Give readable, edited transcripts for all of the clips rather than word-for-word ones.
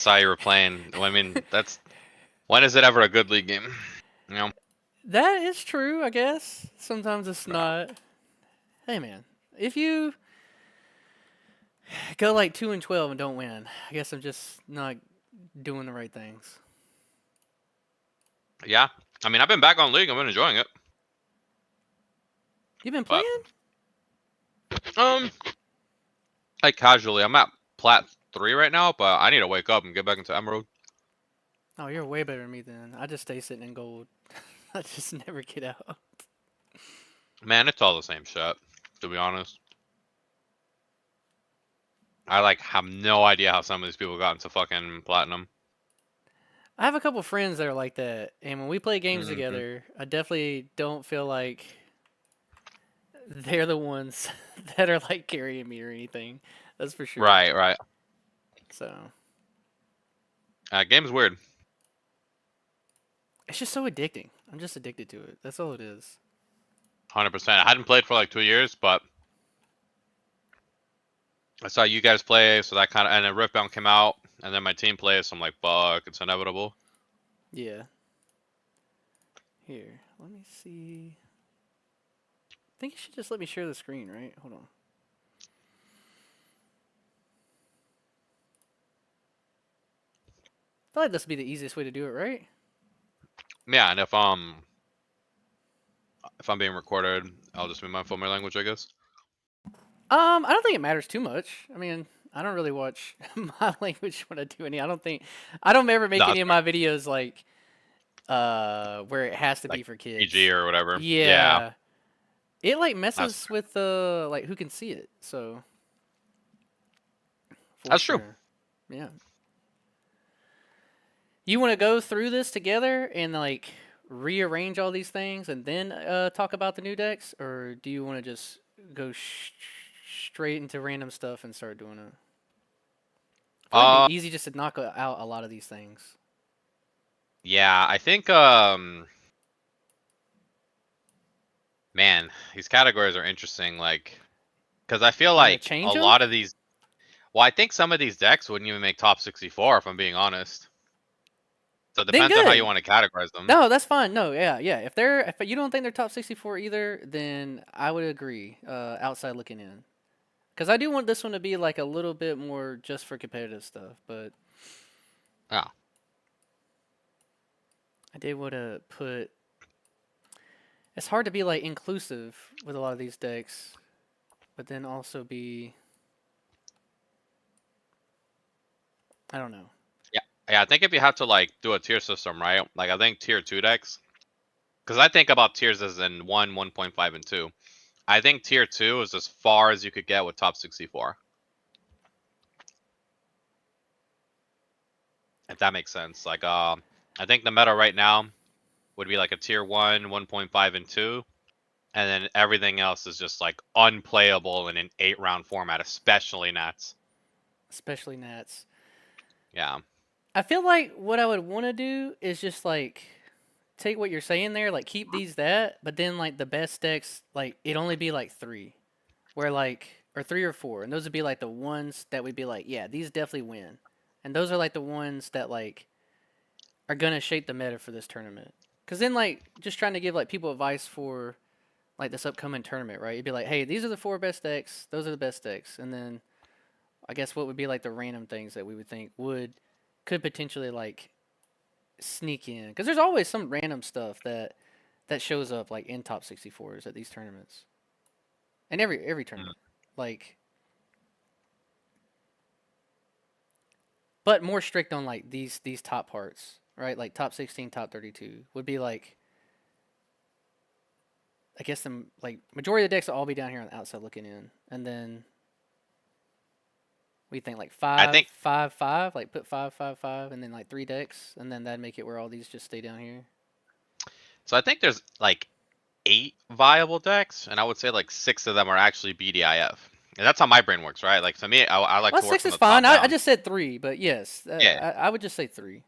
saw you were playing. I mean, when is it ever a good league game? You know. That is true, I guess. Sometimes it's No. not. Hey man, if you go like 2-12 and don't win, I guess I'm just not doing the right things. Yeah. I mean, I've been back on league. I've been enjoying it. You've been But playing? um, like casually, I'm at plat 3 right now. But I need to wake up and get back into Emerald. Oh, you're way better than me then. I just stay sitting in gold. I just never get out. Man, it's all the same shit. To be honest, I like have no idea how some of these people got into fucking platinum. I have a couple friends that are like that, and when we play games Hmm. together, I definitely don't feel like they're the ones that are like carrying me or anything. That's for sure. Right, right. So Game's weird. it's just so addicting. I'm just addicted to it. That's all it is. 100%. I hadn't played for like 2 years, but I saw you guys play, so that kind of, and then Riftbound came out, and then my team plays, so I'm like, fuck, it's inevitable. Yeah. Here, let me see. I think you should just let me share the screen, right? Hold on. I feel like this would be the easiest way to do it, right? Yeah, and if I'm being recorded, I'll just be mindful of my language, I guess. I don't think it matters too much. I mean, I don't really watch my language when I do any. I don't ever No, make any that's of my videos like where it has to like be for PG kids. or whatever. Yeah, Yeah. It like that's messes with like who can see it. So, for that's true. sure. Yeah. You want to go through this together and like rearrange all these things and then talk about the new decks, or do you want to just go straight into random stuff and start doing it? I feel like it'd Uh, be easy just to knock out a lot of these things. yeah, I think man, these categories are interesting. Like, because I feel You want to like a change them? lot of these. Well, I think some of these decks wouldn't even make top 64 if I'm being honest. So it Then depends on how you good. want to categorize them. No, that's fine. No, yeah, yeah. If you don't think they're top 64 either, then I would agree. Outside looking in, because I do want this one to be like a little bit more just for competitive stuff. But Yeah. I did want to put. It's hard to be like inclusive with a lot of these decks, but then also be. I don't know. Yeah. Yeah, I think if you have to like do a tier system, right? Like I think tier 2 decks, because I think about tiers as in 1, 1.5, and 2. I think tier 2 is as far as you could get with top 64. If that makes sense. Like I think the meta right now would be like a tier 1, 1.5, and 2. And then everything else is just like unplayable in an 8-round format, especially Nats. Especially Nats. Yeah. I feel like what I would want to do is just like take what you're saying there, like keep these that, but then like the best decks, like it only be like three, where like or three or four, and those would be like the ones that would be like, yeah, these definitely win, and those are like the ones that like are gonna shape the meta for this tournament. Cause then like just trying to give like people advice for like this upcoming tournament, right? You'd be like, hey, these are the four best decks, those are the best decks, and then I guess what would be like the random things that we would think could potentially like sneak in because there's always some random stuff that shows up like in top 64s at these tournaments and every Mm. tournament like but more strict on like these top parts, right? Like top 16, top 32 would be like I guess the like majority of the decks will all be down here on the outside looking in, and then we think like I five think five five like put five five five and then like three decks and then that'd make it where all these just stay down here. so. I think there's like 8 viable decks, and I would say like 6 of them are actually BDIF. And that's how my brain works, right? Like to me, I like Well, to work six from is the fine. top I down. just said three, but yes, Yeah, I would just say three.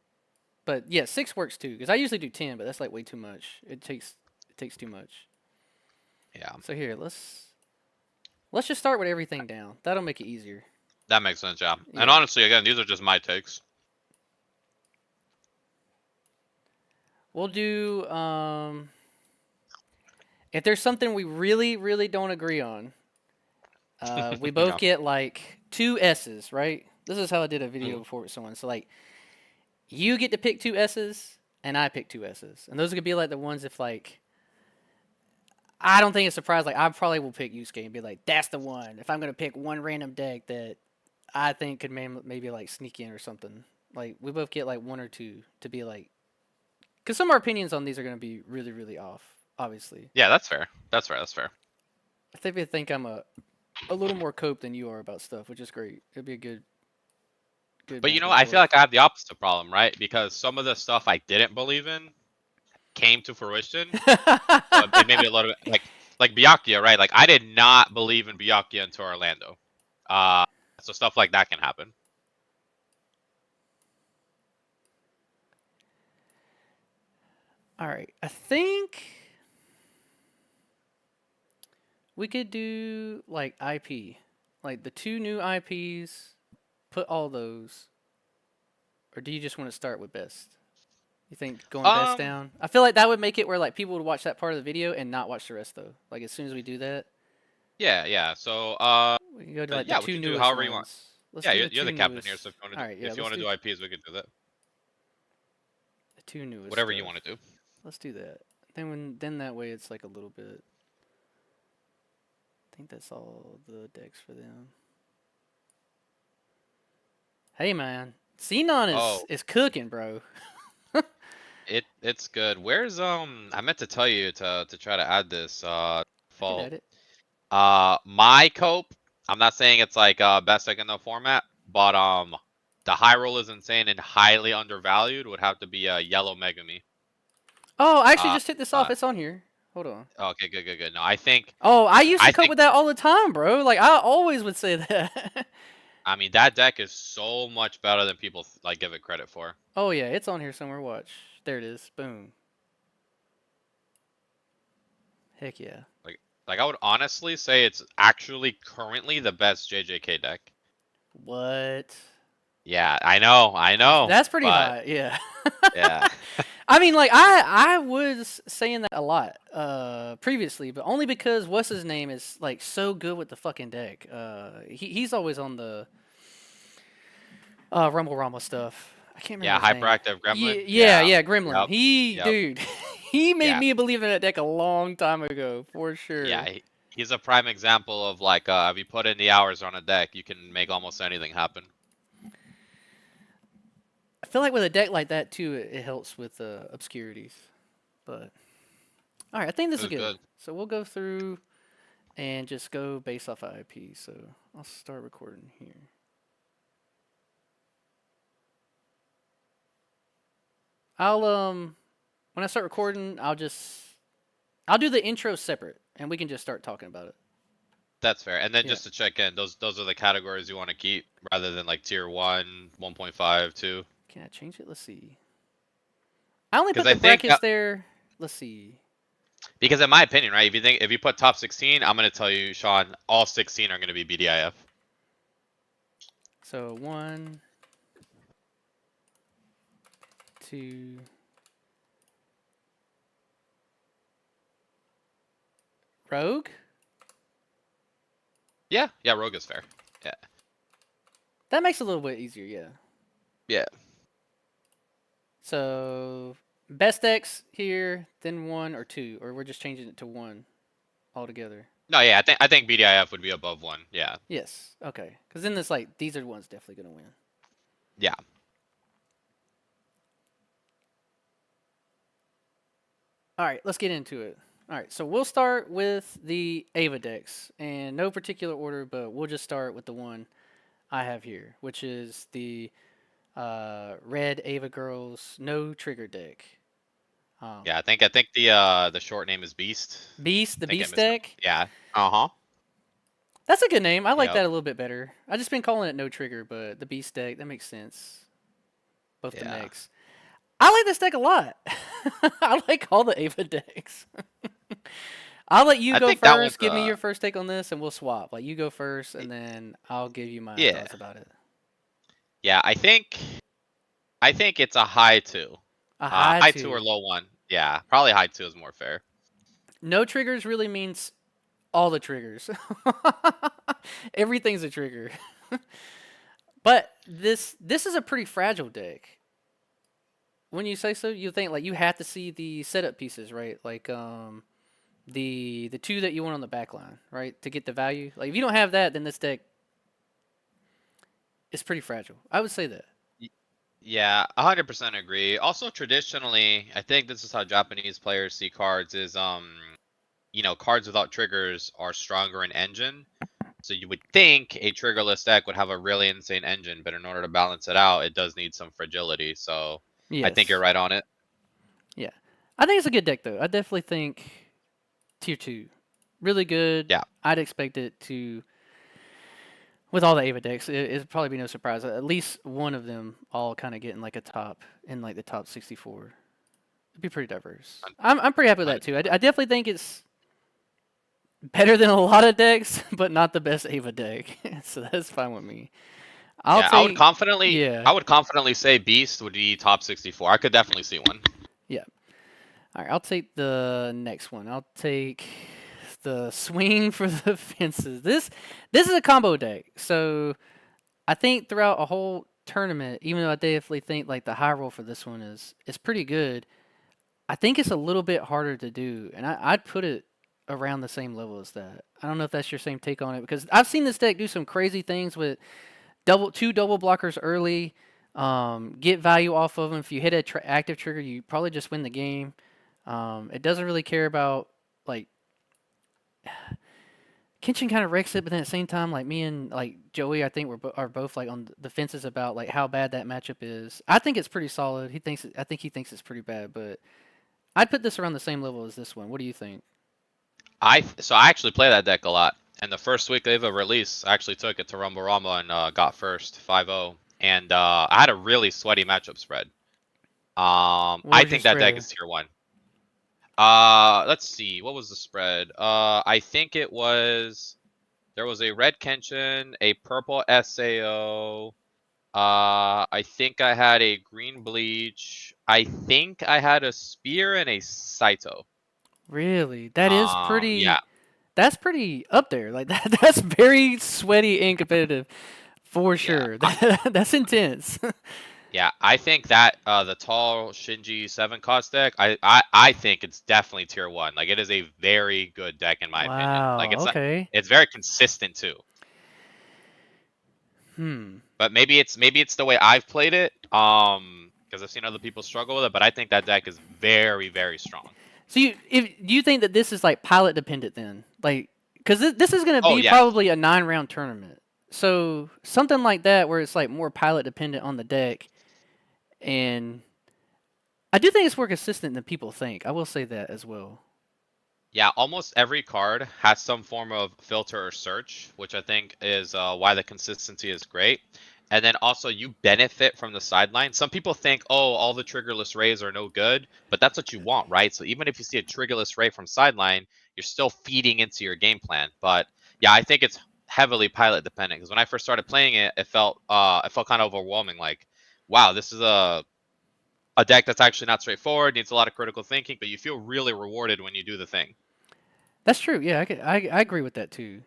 But yeah, six works too because I usually do 10, but that's like way too much. It takes too much. yeah, So here, let's just start with everything down. That'll make it easier. that makes sense. Yeah, and Yeah, honestly, again, these are just my takes. We'll do if there's something we really, really don't agree on, we both No. get like 2 S's, right? This is how I did a video Mhm. before with someone. So like you get to pick 2 S's and I pick 2 S's. And those could be like the ones if like I don't think it's surprised. Like I probably will pick Yusuke and be like, that's the one. If I'm gonna pick one random deck that I think could maybe like sneak in or something. Like we both get like one or two to be like, because some of our opinions on these are gonna be really, really off. Obviously, Yeah, that's fair. That's fair. That's fair. I think they think I'm a little more cope than you are about stuff, which is great. It'd be a good But back and I feel forth. like I have the opposite problem, right? Because some of the stuff I didn't believe in came to fruition. So it made me a little bit like Byakuya, right? Like I did not believe in Byakuya until Orlando. Uh, so stuff like that can happen. All right, I think we could do like IP, like the 2 new IPs. Put all those, or do you just want to start with best? You think going best Um, down? I feel like that would make it where like people would watch that part of the video and not watch the rest though. Like as soon as we do that, yeah, yeah. So, we can go to like the yeah, we two can do newest however you want. ones. Let's Yeah, do the you're two the captain newest. here, so All right, yeah, if you let's want to do do IPs, we can do that. the two newest Whatever you stuff. want to do. Let's do that. Then that way it's like a little bit. I think that's all the decks for them. Hey man, Xenon Oh, is cooking, bro. it's good. Where's I meant to tell you to try to add this I could fault. add it. My cope. I'm not saying it's like best deck in the format, but the high roll is insane and highly undervalued. Would have to be a yellow Megami. Oh, I actually Uh, just hit this off. uh, It's on here. Hold on. okay, good, good, good. No, I think Oh, I used to I cope think with that all the time, bro. Like I always would say that. I mean that deck is so much better than people like give it credit for. Oh yeah, it's on here somewhere. Watch. There it is. Boom. Heck yeah. Like I would honestly say it's actually currently the best JJK deck. What? Yeah, I know, That's pretty but high. Yeah. yeah. I mean, like I was saying that a lot previously, but only because what's his name is like so good with the fucking deck. He's always on the Rumble Rumble stuff. I can't remember Yeah, his name. hyperactive gremlin. Yeah, Yeah. yeah, Gremlin. Yep. He, Yep. dude, he made Yeah. me believe in that deck a long time ago, for Yeah, sure. he's a prime example of like if you put in the hours on a deck, you can make almost anything happen. I feel like with a deck like that too, it helps with obscurities. But all right, I think It this is was good. good. So we'll go through and just go based off of IP. So I'll start recording here. I'll when I start recording, I'll do the intro separate, and we can just start talking about it. That's fair. And then Yeah. just to check in, those are the categories you want to keep rather than like tier 1, 1.5, 2. Can I change it? Let's see. I only Because put I the think brackets there. Let's see. because in my opinion, right, if you put top 16, I'm gonna tell you, Sean, all 16 are gonna be BDIF. So 1, 2. Rogue? Yeah, yeah, Rogue is fair. Yeah. That makes it a little bit easier, yeah. Yeah. So best X here, then 1 or 2, or we're just changing it to 1 altogether. No, yeah, I think BDIF would be above 1. Yeah. Yes. Okay. Because then it's like these are the ones definitely gonna win. Yeah. All right, let's get into it. All right, so we'll start with the Ava decks, and no particular order, but we'll just start with the one I have here, which is the Red Ava Girls No Trigger deck. Yeah, I think the short name is Beast. Beast, I the think I Beast missed. deck. Yeah. Uh-huh. That's a good name. I like Yep. that a little bit better. I just been calling it No Trigger, but the Beast deck that makes sense. Both the Yeah. mechs. I like this deck a lot. I like all the Ava decks. I'll let you I go think that one's first. Give me your first take on this, and we'll swap. Like you go first, y- and then I'll give you my yeah. thoughts about it. Yeah, I think it's a high 2. A high High 2 or 2. low 1. Yeah, probably high 2 is more fair. No triggers really means all the triggers. Everything's a trigger. But this is a pretty fragile deck. When you say so, you think like you have to see the setup pieces, right? Like the two that you want on the back line, right? To get the value. Like if you don't have that, then this deck is pretty fragile. I would say that. Y- Yeah, 100% agree. Also, traditionally, I think this is how Japanese players see cards is cards without triggers are stronger in engine. So you would think a triggerless deck would have a really insane engine, but in order to balance it out, it does need some fragility. So I think you're Yes. right on it. Yeah. I think it's a good deck though. I definitely think tier two. Really good. Yeah. I'd expect it to with all the Ava decks, it'd probably be no surprise. At least one of them all kind of getting like a top in like the top 64. It'd be pretty diverse. I'm pretty happy with that too. I 100%. definitely think it's better than a lot of decks, but not the best Ava deck. So that's fine with me. I'll Yeah, take yeah. I would confidently say Beast would be top 64. I could definitely see one. Yeah. All right, I'll take the next one. I'll take the swing for the fences. This is a combo deck. So I think throughout a whole tournament, even though I definitely think like the high roll for this one is pretty good, I think it's a little bit harder to do, and I'd put it around the same level as that. I don't know if that's your same take on it because I've seen this deck do some crazy things with two double blockers early, get value off of them. If you hit a active trigger, you probably just win the game. It doesn't really care about like Kenshin kind of wrecks it, but then at the same time, like me and like Joey, I think are both like on the fences about like how bad that matchup is. I think it's pretty solid. I think he thinks it's pretty bad, but I'd put this around the same level as this one. What do you think? I actually play that deck a lot. And the first week of a release, I actually took it to Rumble Rumble and got first 5-0. And I had a really sweaty matchup spread. What I was your think that deck spread? is tier one. Let's see. What was the spread? I think it was there was a red Kenshin, a purple Sao. I think I had a green bleach. I think I had a spear and a Saito. Really? That is Yeah, pretty. That's pretty up there. Like that. That's very sweaty and competitive for yeah. sure. That's intense. Yeah, I think that the tall Shinji 7 cost deck, I think it's definitely tier one. Like it is a very good deck in my opinion. Like Wow. it's not, Okay. it's very consistent too. Hmm. But maybe it's the way I've played it. Because I've seen other people struggle with it, but I think that deck is very, very strong. So do you think that this is like pilot dependent then? Like, because this is going to Oh be yes. probably a 9 round tournament. So something like that where it's like more pilot dependent on the deck, and I do think it's more consistent than people think. I will say that as well. Yeah, almost every card has some form of filter or search, which I think is why the consistency is great. And then also you benefit from the sideline. Some people think, oh, all the triggerless rays are no good, but that's what you want, right? So even if you see a triggerless ray from sideline, you're still feeding into your game plan. But yeah, I think it's heavily pilot dependent because when I first started playing it, it felt kind of overwhelming. Like, wow, this is a deck that's actually not straightforward, needs a lot of critical thinking, but you feel really rewarded when you do the thing. That's true. Yeah, I agree with that too.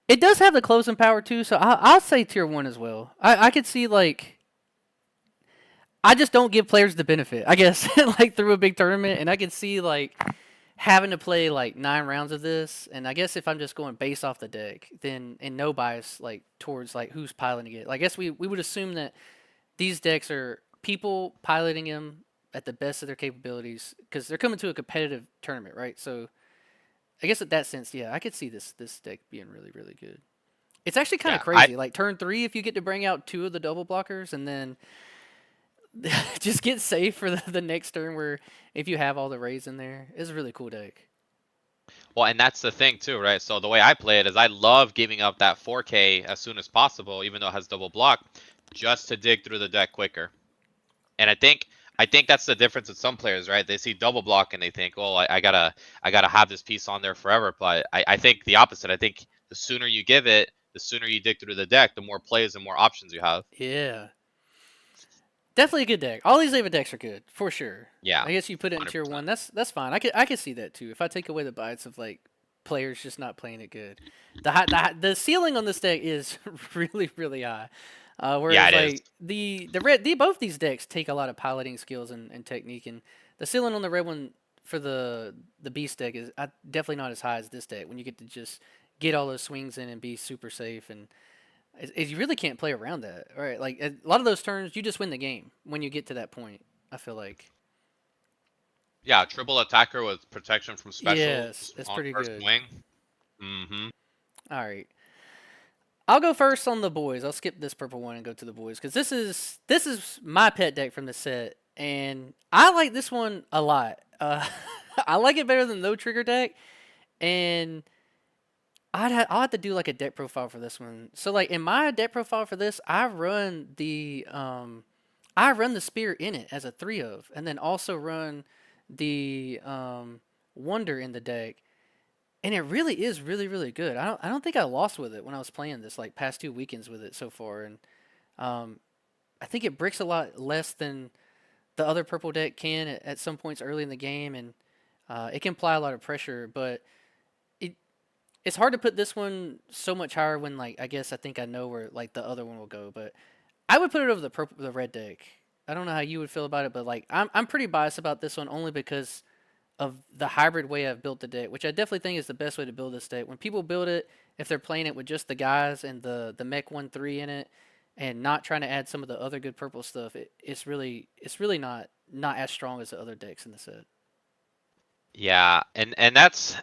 It does have the closing power too, so I'll say tier one as well. I could see like I just don't give players the benefit, I guess, like through a big tournament, and I can see like having to play like 9 rounds of this, and I guess if I'm just going based off the deck, then and no bias like towards like who's piloting it. Like, I guess we would assume that these decks are people piloting them at the best of their capabilities because they're coming to a competitive tournament, right? So I guess in that sense, yeah, I could see this deck being really good. It's actually kind of Yeah, I crazy. Like turn three, if you get to bring out two of the double blockers, and then just get safe for the next turn where if you have all the rays in there, it's a really cool deck. well, and that's the thing too, right? So the way I play it is I love giving up that 4K as soon as possible, even though it has double block, just to dig through the deck quicker. And I think that's the difference with some players, right? They see double block and they think, oh, I gotta have this piece on there forever. But I think the opposite. I think the sooner you give it, the sooner you dig through the deck, the more plays and more options you have. Yeah. Definitely a good deck. All these Ava decks are good for sure. Yeah, I guess you put it in tier 100%. one. That's fine. I could see that too. If I take away the bites of like players just not playing it good, the ceiling on this deck is really really high. Yeah, Whereas it is. like the both these decks take a lot of piloting skills and technique, and the ceiling on the red one for the beast deck is definitely not as high as this deck when you get to just get all those swings in and be super safe, and you really can't play around that, right? Like a lot of those turns, you just win the game when you get to that point. I feel like. Yeah, triple attacker with protection from Yes, specials it's on pretty first good. swing. Mm-hmm. All right, I'll go first on the boys. I'll skip this purple one and go to the boys because this is my pet deck from the set, and I like this one a lot. I like it better than no trigger deck, and I'll have to do like a deck profile for this one. So like in my deck profile for this, I run the spear in it as a 3 of, and then also run the wonder in the deck. And it really is really really good. I don't think I lost with it when I was playing this like past 2 weekends with it so far, and um, I think it bricks a lot less than the other purple deck can at some points early in the game, and it can apply a lot of pressure. But it it's hard to put this one so much higher when like I guess I think I know where like the other one will go, but I would put it over the red deck. I don't know how you would feel about it, but like I'm pretty biased about this one only because of the hybrid way I've built the deck, which I definitely think is the best way to build this deck. When people build it, if they're playing it with just the guys and the mech 1/3 in it, and not trying to add some of the other good purple stuff, it's really not as strong as the other decks in the set. Yeah, and that's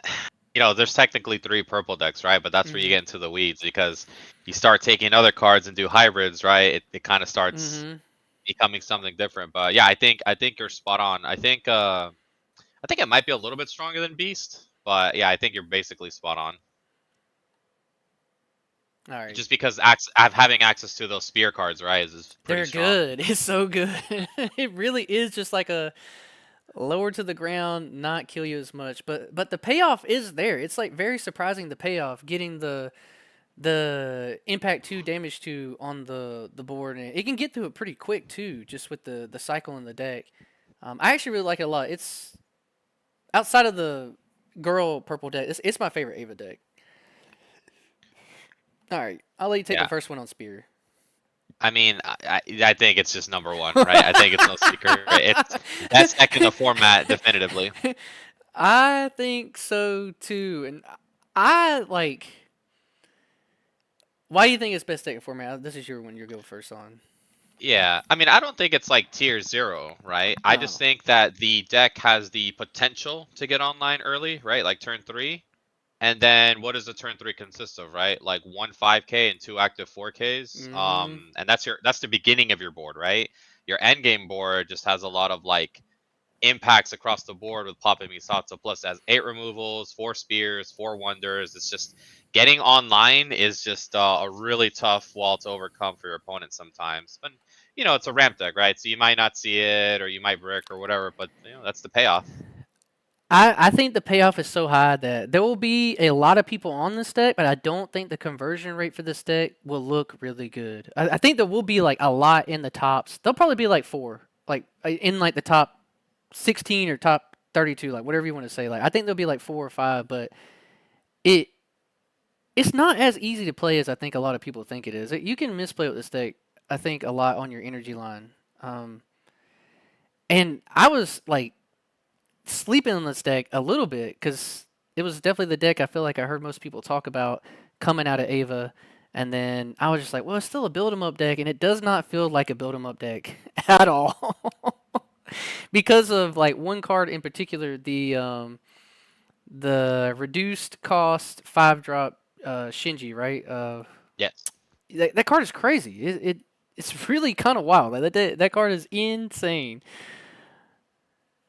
there's technically three purple decks, right? But that's where you Mhm. get into the weeds because you start taking other cards and do hybrids, right? It kind of starts Mhm. becoming something different. But yeah, I think you're spot on. I think it might be a little bit stronger than Beast, but yeah, I think you're basically spot on. All right. Just because having access to those spear cards, right, is pretty They're strong. good. It's so good. It really is just like a lower to the ground, not kill you as much. But the payoff is there. It's like very surprising the payoff getting the impact 2 damage 2 on the board, and it can get through it pretty quick too just with the cycle in the deck. I actually really like it a lot. It's outside of the girl purple deck, it's my favorite Ava deck. All right, I'll let you take the Yeah. first one on spear. I mean, I think it's just number one, right? I think it's no secret. It's best deck in the format, definitively. I think so too, and I like. Why do you think it's best deck format? This is your one. You go first on. Yeah, I mean, I don't think it's like tier zero, right? I just Oh. think that the deck has the potential to get online early, right? Like turn three. And then what does the turn three consist of, right? Like one 5K and two active 4Ks. Mm-hmm. And that's the beginning of your board, right? Your end game board just has a lot of like impacts across the board with Papa Misato. Plus, it has 8 removals, 4 spears, 4 wonders. It's just getting online is just a really tough wall to overcome for your opponent sometimes. But it's a ramp deck, right? So you might not see it, or you might brick or whatever. But that's the payoff. I think the payoff is so high that there will be a lot of people on this deck, but I don't think the conversion rate for this deck will look really good. I think there will be like a lot in the tops. They'll probably be like 4, like in like the top 16 or top 32, like whatever you want to say. Like I think there'll be like 4 or 5, but it it's not as easy to play as I think a lot of people think it is. You can misplay with this deck, I think, a lot on your energy line. Um, and I was like sleeping on this deck a little bit because it was definitely the deck I feel like I heard most people talk about coming out of Ava. And then I was just like, well, it's still a build 'em up deck, and it does not feel like a build 'em up deck at all. Because of like one card in particular, the reduced cost 5 drop Shinji, right? Yes. That card is crazy. It's really kind of wild. Like that card is insane.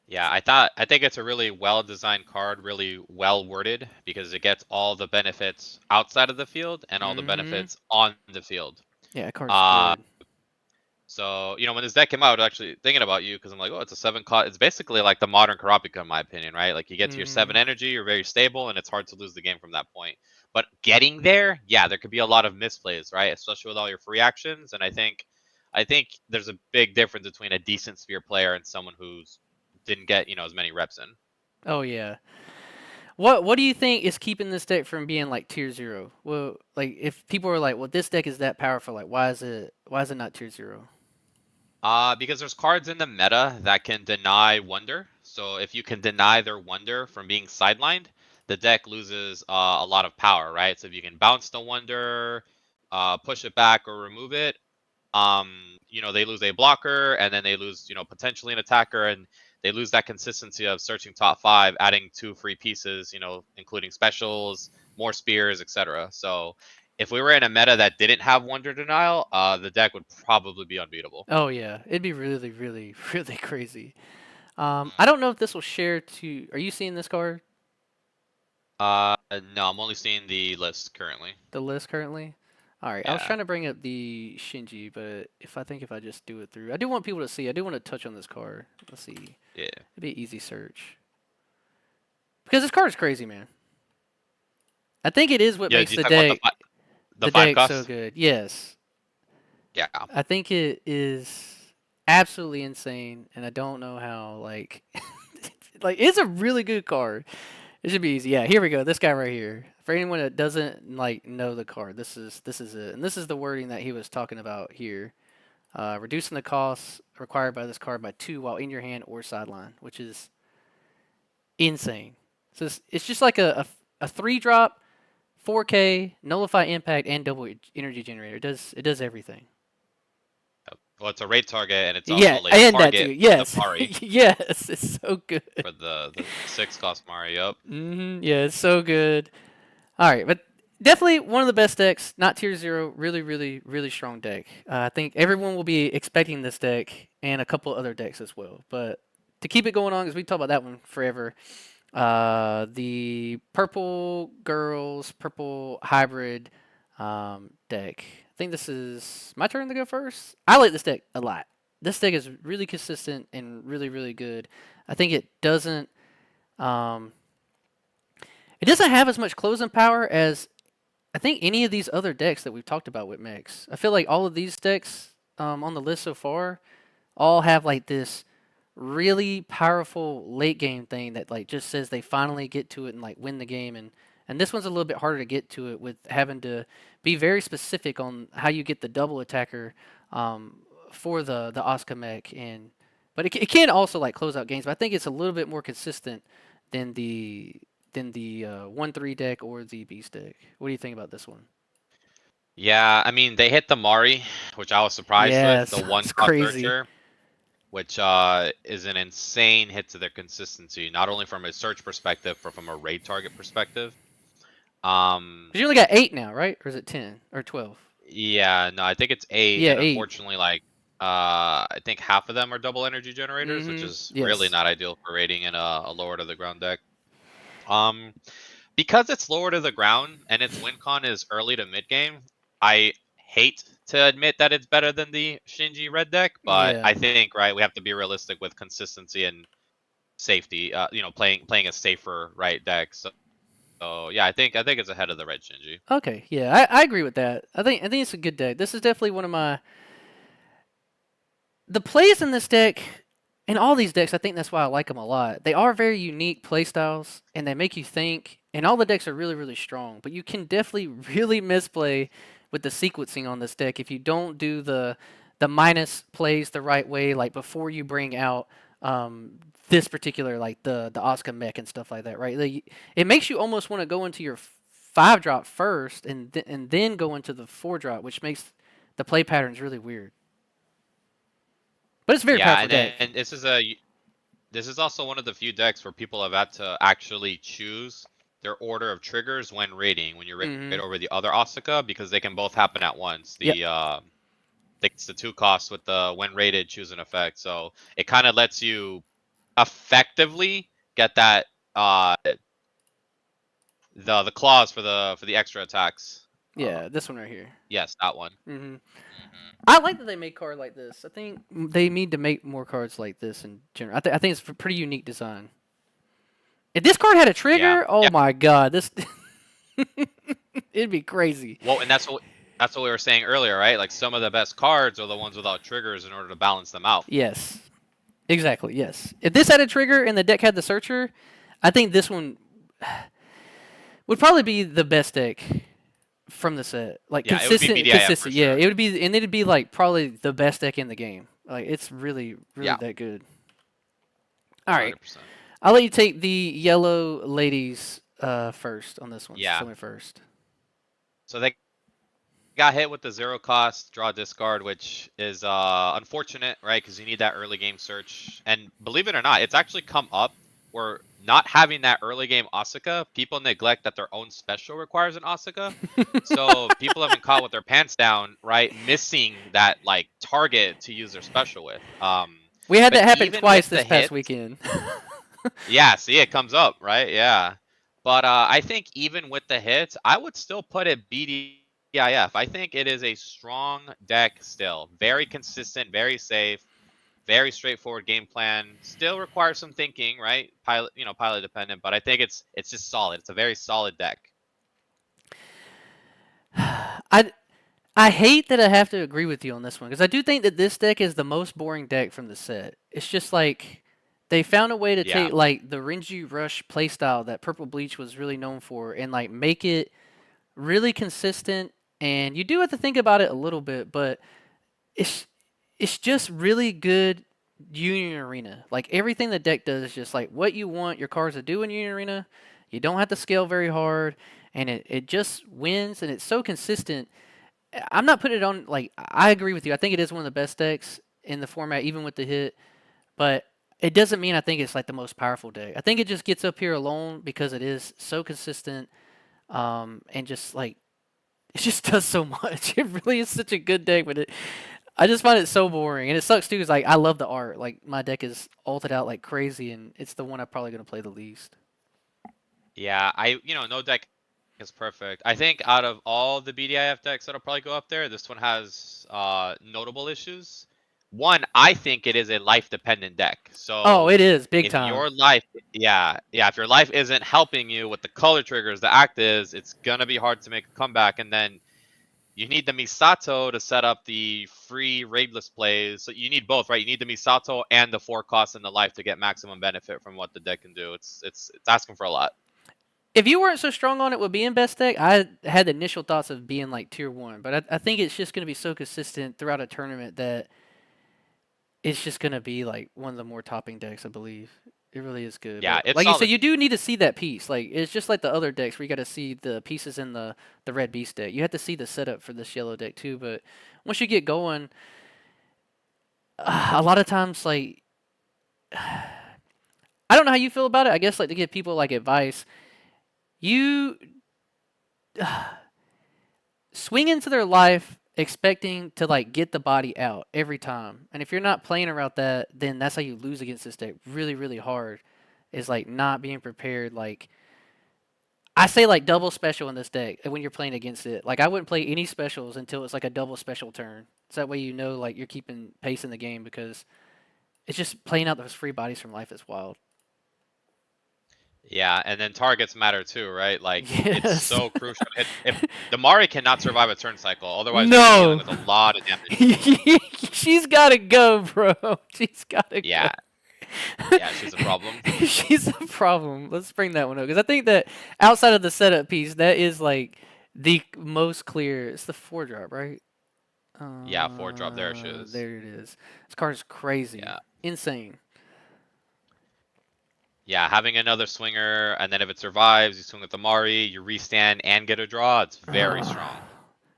Yeah, I think it's a really well designed card, really well worded because it gets all the benefits outside of the field and all the Mm-hmm. benefits on the field. Yeah, that card's Uh good. so when this deck came out, actually thinking about you because I'm like, oh, it's a 7 cost. It's basically like the modern Karapika in my opinion, right? Like you get to your Mm-hmm. 7 energy, you're very stable, and it's hard to lose the game from that point. But getting there, yeah, there could be a lot of misplays, right? Especially with all your free actions, and I think I think there's a big difference between a decent Sphere player and someone who's didn't get as many reps in. Oh yeah. What do you think is keeping this deck from being like tier 0? Well, like if people are like, "Well, this deck is that powerful, like why is it not tier 0?" Because there's cards in the meta that can deny Wonder. So if you can deny their Wonder from being sidelined, the deck loses a lot of power, right? So if you can bounce the Wonder, push it back or remove it, they lose a blocker and then they lose, potentially an attacker, and they lose that consistency of searching top 5, adding 2 free pieces, including specials, more spears, etc. So if we were in a meta that didn't have Wonder Denial, the deck would probably be unbeatable. Oh yeah, it'd be really, really, really crazy. I Mm. don't know if this will share to. Are you seeing this card? Uh, no, I'm only seeing the list currently. The list currently. All right, I was Yeah, trying to bring up the Shinji, but if I just do it through, I do want people to see. I do want to touch on this card. Let's see. yeah, It'd be an easy search because this card is crazy, man. I think it is what yeah. makes Do you talk about the the five deck so cost? good. Yes, Yeah, I think it is absolutely insane, and I don't know how. Like, like it's a really good card. It should be easy. Yeah, here we go. This guy right here. For anyone that doesn't like know the card, this is it, and this is the wording that he was talking about here. Reducing the cost required by this card by 2 while in your hand or sideline, which is insane. So it's just like a 3 drop, 4K, nullify impact, and double energy generator. It does everything. well, it's a raid target and it's Yeah, also like and that too. target for the Yes, Mari, yes, it's so good. for the 6 cost Mari. Up. Yeah, it's so good. All right, but definitely one of the best decks. Not tier 0. Really, really, really strong deck. I think everyone will be expecting this deck and a couple other decks as well. But to keep it going on, because we talk about that one forever. The purple girls, purple hybrid deck. I think this is my turn to go first. I like this deck a lot. This deck is really consistent and really, really good. I think um, it doesn't have as much closing power as I think any of these other decks that we've talked about with mechs. I feel like all of these decks on the list so far all have like this really powerful late game thing that like just says they finally get to it and like win the game, and this one's a little bit harder to get to it with having to be very specific on how you get the double attacker um, for the Oscar mech, and but it can also like close out games, but I think it's a little bit more consistent than the 1-3 deck or the beast deck. What do you think about this one? Yeah, I mean they hit the Mari, which I was surprised with. Yes, The one it's cost crazy. searcher, which is an insane hit to their consistency, not only from a search perspective, but from a raid target perspective. Um, Because you only got 8 now, right? Or is it 10 or 12? yeah, no, I think it's 8, Yeah, and 8. unfortunately, like, I think half of them are double energy generators, which is really Yes. not ideal for raiding in a lower to the ground deck. Um, because it's lower to the ground and its win con is early to mid game, I hate to admit that it's better than the Shinji red deck, but Yeah. I think right we have to be realistic with consistency and safety. Playing a safer right deck. So yeah, I think it's ahead of the red Shinji. Okay. Yeah, I agree with that. I think it's a good deck. This is definitely one of my the plays in this deck and all these decks. I think that's why I like them a lot. They are very unique play styles and they make you think. And all the decks are really really strong, but you can definitely really misplay with the sequencing on this deck if you don't do the minus plays the right way, like before you bring out this particular like the Oscar mech and stuff like that, right? It makes you almost want to go into your 5 drop first and then go into the 4 drop, which makes the play patterns really weird. But it's a very Yeah, powerful and deck. then this is also one of the few decks where people have had to actually choose their order of triggers when raiding, when you raid Mm-hmm. over the other Asuka, because they can both happen at once. Yep. It's the 2 costs with the when rated choose an effect. So it kind of lets you effectively get that the clause for the extra attacks. Yeah, this one right here. Yes, that one. Mm-hmm. Hmm. I like that they make card like this. I think they need to make more cards like this in general. I think it's a pretty unique design. If this card had a Yeah. trigger, oh Yeah. my god, this it'd be crazy. Well, and That's what we were saying earlier, right? Like some of the best cards are the ones without triggers in order to balance them out. Yes, exactly. Yes. If this had a trigger and the deck had the searcher, I think this one would probably be the best deck from the set. Like Yeah, it would be consistent, BDIF for consistent. Yeah, sure. it would be, and it'd be like probably the best deck in the game. Like it's really, really Yeah, that good. All right, 100%. I'll let you take the yellow ladies first on this one. So Yeah. tell me first. So they got hit with the zero cost draw discard, which is unfortunate, right? Because you need that early game search. And believe it or not, it's actually come up where not having that early game Asuka, people neglect that their own special requires an Asuka. So people have been caught with their pants down, right? Missing that like target to use their special with. We had But that happen even with twice the this past hit, weekend. yeah, see, it comes up, right? Yeah. But I think even with the hits, I would still put it BDIF. I think it is a strong deck still. Very consistent, very safe, very straightforward game plan. Still requires some thinking, right? Pilot dependent, but I think it's just solid. It's a very solid deck. I I hate that I have to agree with you on this one because I do think that this deck is the most boring deck from the set. It's just like they found a way to Yeah. take like the Renji Rush playstyle that Purple Bleach was really known for and like make it really consistent. And you do have to think about it a little bit, but it's it's just really good Union Arena. Like everything the deck does is just like what you want your cards to do in Union Arena. You don't have to scale very hard, and it just wins, and it's so consistent. I'm not putting it on like I agree with you. I think it is one of the best decks in the format, even with the hit. But it doesn't mean I think it's like the most powerful deck. I think it just gets up here alone because it is so consistent, and just like it just does so much. It really is such a good deck, but I just find it so boring, and it sucks too. Cause like I love the art. Like my deck is altered out like crazy, and it's the one I'm probably gonna play the least. Yeah, no deck is perfect. I think out of all the BDIF decks that'll probably go up there, this one has notable issues. One, I think it is a life dependent deck. Oh, So it is big if time. your life, yeah, if your life isn't helping you with the color triggers, the actives, it's gonna be hard to make a comeback. And then you need the Misato to set up the free raidless plays. So you need both, right? You need the Misato and the 4 cost and the life to get maximum benefit from what the deck can do. It's asking for a lot. If you weren't so strong on it with being best deck, I had the initial thoughts of being like tier one, but I think it's just gonna be so consistent throughout a tournament that it's just gonna be like one of the more topping decks, I believe. It really is good, Yeah, but it's like you said, solid. you do need to see that piece. Like it's just like the other decks where you got to see the pieces in the red beast deck. You have to see the setup for this yellow deck too. But once you get going, a lot of times like I don't know how you feel about it. I guess like to give people like advice, you swing into their life expecting to like get the body out every time. And if you're not playing around that, then that's how you lose against this deck really, really hard. Is like not being prepared. Like I say, like double special in this deck when you're playing against it. Like I wouldn't play any specials until it's like a double special turn. So that way you know like you're keeping pace in the game because it's just playing out those free bodies from life is wild. Yeah, and then targets matter too, right? Like it's Yes. so crucial. If the Mari cannot survive a turn cycle, otherwise you're gonna be dealing No. with a lot of damage. She's gotta go, bro. She's gotta go. Yeah, yeah, she's a problem. She's a problem. Let's bring that one up because I think that outside of the setup piece, that is like the most clear. It's the 4 drop, right? Yeah, 4 drop, there she is. There it is. This card is crazy, Yeah. insane. Yeah, having another swinger, and then if it survives, you swing with the Mari, you restand and get a draw. It's very strong.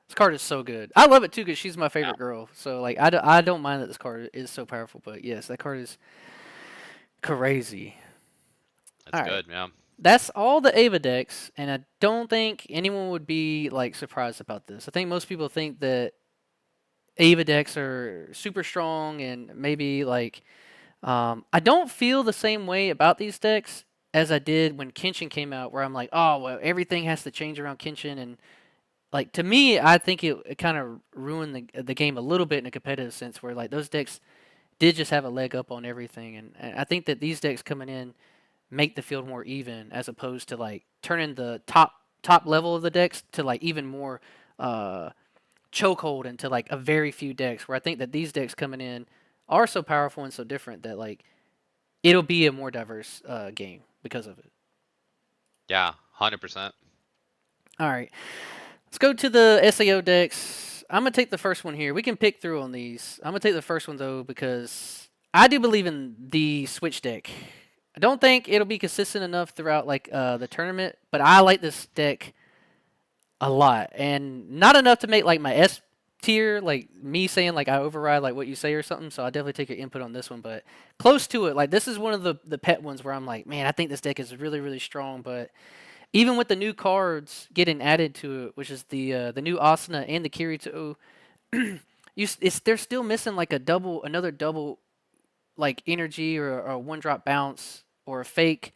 This card is so good. I love it too because she's my Yeah, favorite girl. So like I don't mind that this card is so powerful. But yes, that card is crazy. that's All right. good. Yeah. That's all the Ava decks, and I don't think anyone would be like surprised about this. I think most people think that Ava decks are super strong and maybe like I don't feel the same way about these decks as I did when Kenshin came out, where I'm like, oh well, everything has to change around Kenshin, and like to me, I think it kind of ruined the game a little bit in a competitive sense, where like those decks did just have a leg up on everything, and I think that these decks coming in make the field more even as opposed to like turning the top level of the decks to like even more uh chokehold into like a very few decks. Where I think that these decks coming in are so powerful and so different that like it'll be a more diverse game because of it. Yeah, 100%. All right, let's go to the SAO decks. I'm gonna take the first one here. We can pick through on these. I'm gonna take the first one though because I do believe in the Switch deck. I don't think it'll be consistent enough throughout like the tournament, but I like this deck a lot, and not enough to make like my S tier, like me saying like I override like what you say or something. So I definitely take your input on this one, but close to it. Like this is one of the pet ones where I'm like, man, I think this deck is really really strong. But even with the new cards getting added to it, which is the new Asuna and the Kirito, they're still missing like a double, another double like energy or a one drop bounce or a fake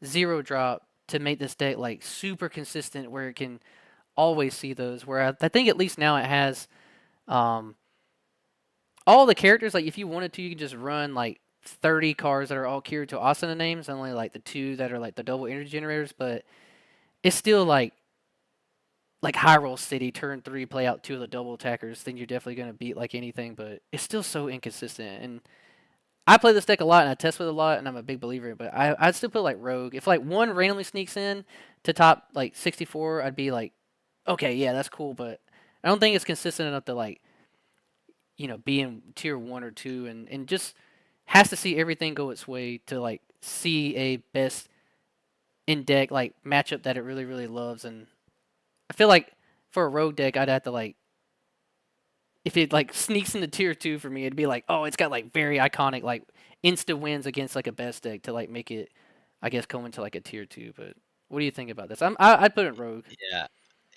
zero drop to make this deck like super consistent where it can always see those. Where I think at least now it has um, all the characters. Like if you wanted to, you can just run like 30 cards that are all Kirito Asuna names, only like the two that are like the double energy generators. But it's still like Hyrule City turn 3, play out two of the double attackers. Then you're definitely gonna beat like anything. But it's still so inconsistent. And I play this deck a lot and I test with it a lot, and I'm a big believer in it. But I'd still put like Rogue. If like one randomly sneaks in to top like 64, I'd be like, okay, yeah, that's cool. But I don't think it's consistent enough to like be in tier 1 or 2, and just has to see everything go its way to like see a best in deck like matchup that it really really loves. And I feel like for a Rogue deck, I'd have to like if it like sneaks into tier 2 for me, it'd be like, oh, it's got like very iconic like insta wins against like a best deck to like make it, I guess, go into like a tier 2. But what do you think about this? I'd put it Rogue. Yeah.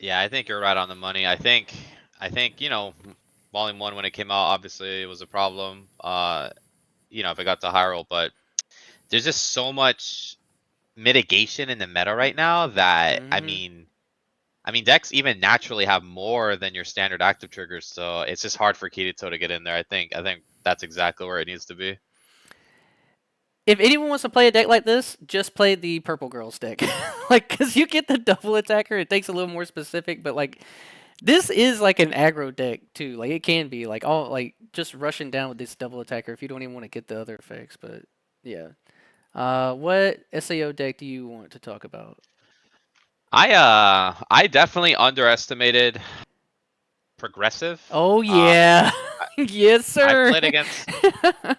Yeah, I think you're right on the money. I think, Volume 1 when it came out, obviously it was a problem. If it got to Hyrule, but there's just so much mitigation in the meta right now that Hmm. decks even naturally have more than your standard active triggers, so it's just hard for Kirito to get in there. I think that's exactly where it needs to be. If anyone wants to play a deck like this, just play the Purple Girls deck. Like, because you get the double attacker, it takes a little more specific, but like, this is like an aggro deck too. Like, it can be like all like just rushing down with this double attacker if you don't even want to get the other effects. But yeah, what SAO deck do you want to talk about? I definitely underestimated progressive. Oh Uh yeah, I, yes I've sir. played against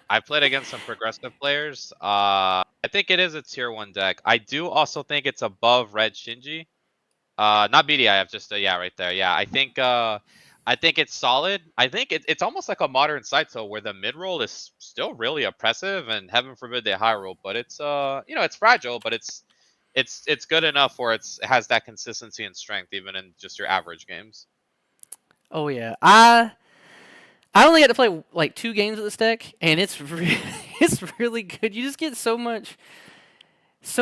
I've played against some progressive players. I think it is a tier 1 deck. I do also think it's above Red Shinji. Not BDIF, just yeah, right there. Yeah, I think it's solid. I think it's almost like a modern Saito where the mid roll is still really oppressive, and heaven forbid they high roll, but it's fragile, but it's good enough where it has that consistency and strength even in just your average games. Oh yeah, I only had to play like 2 games of this deck, and it's really good. You just get so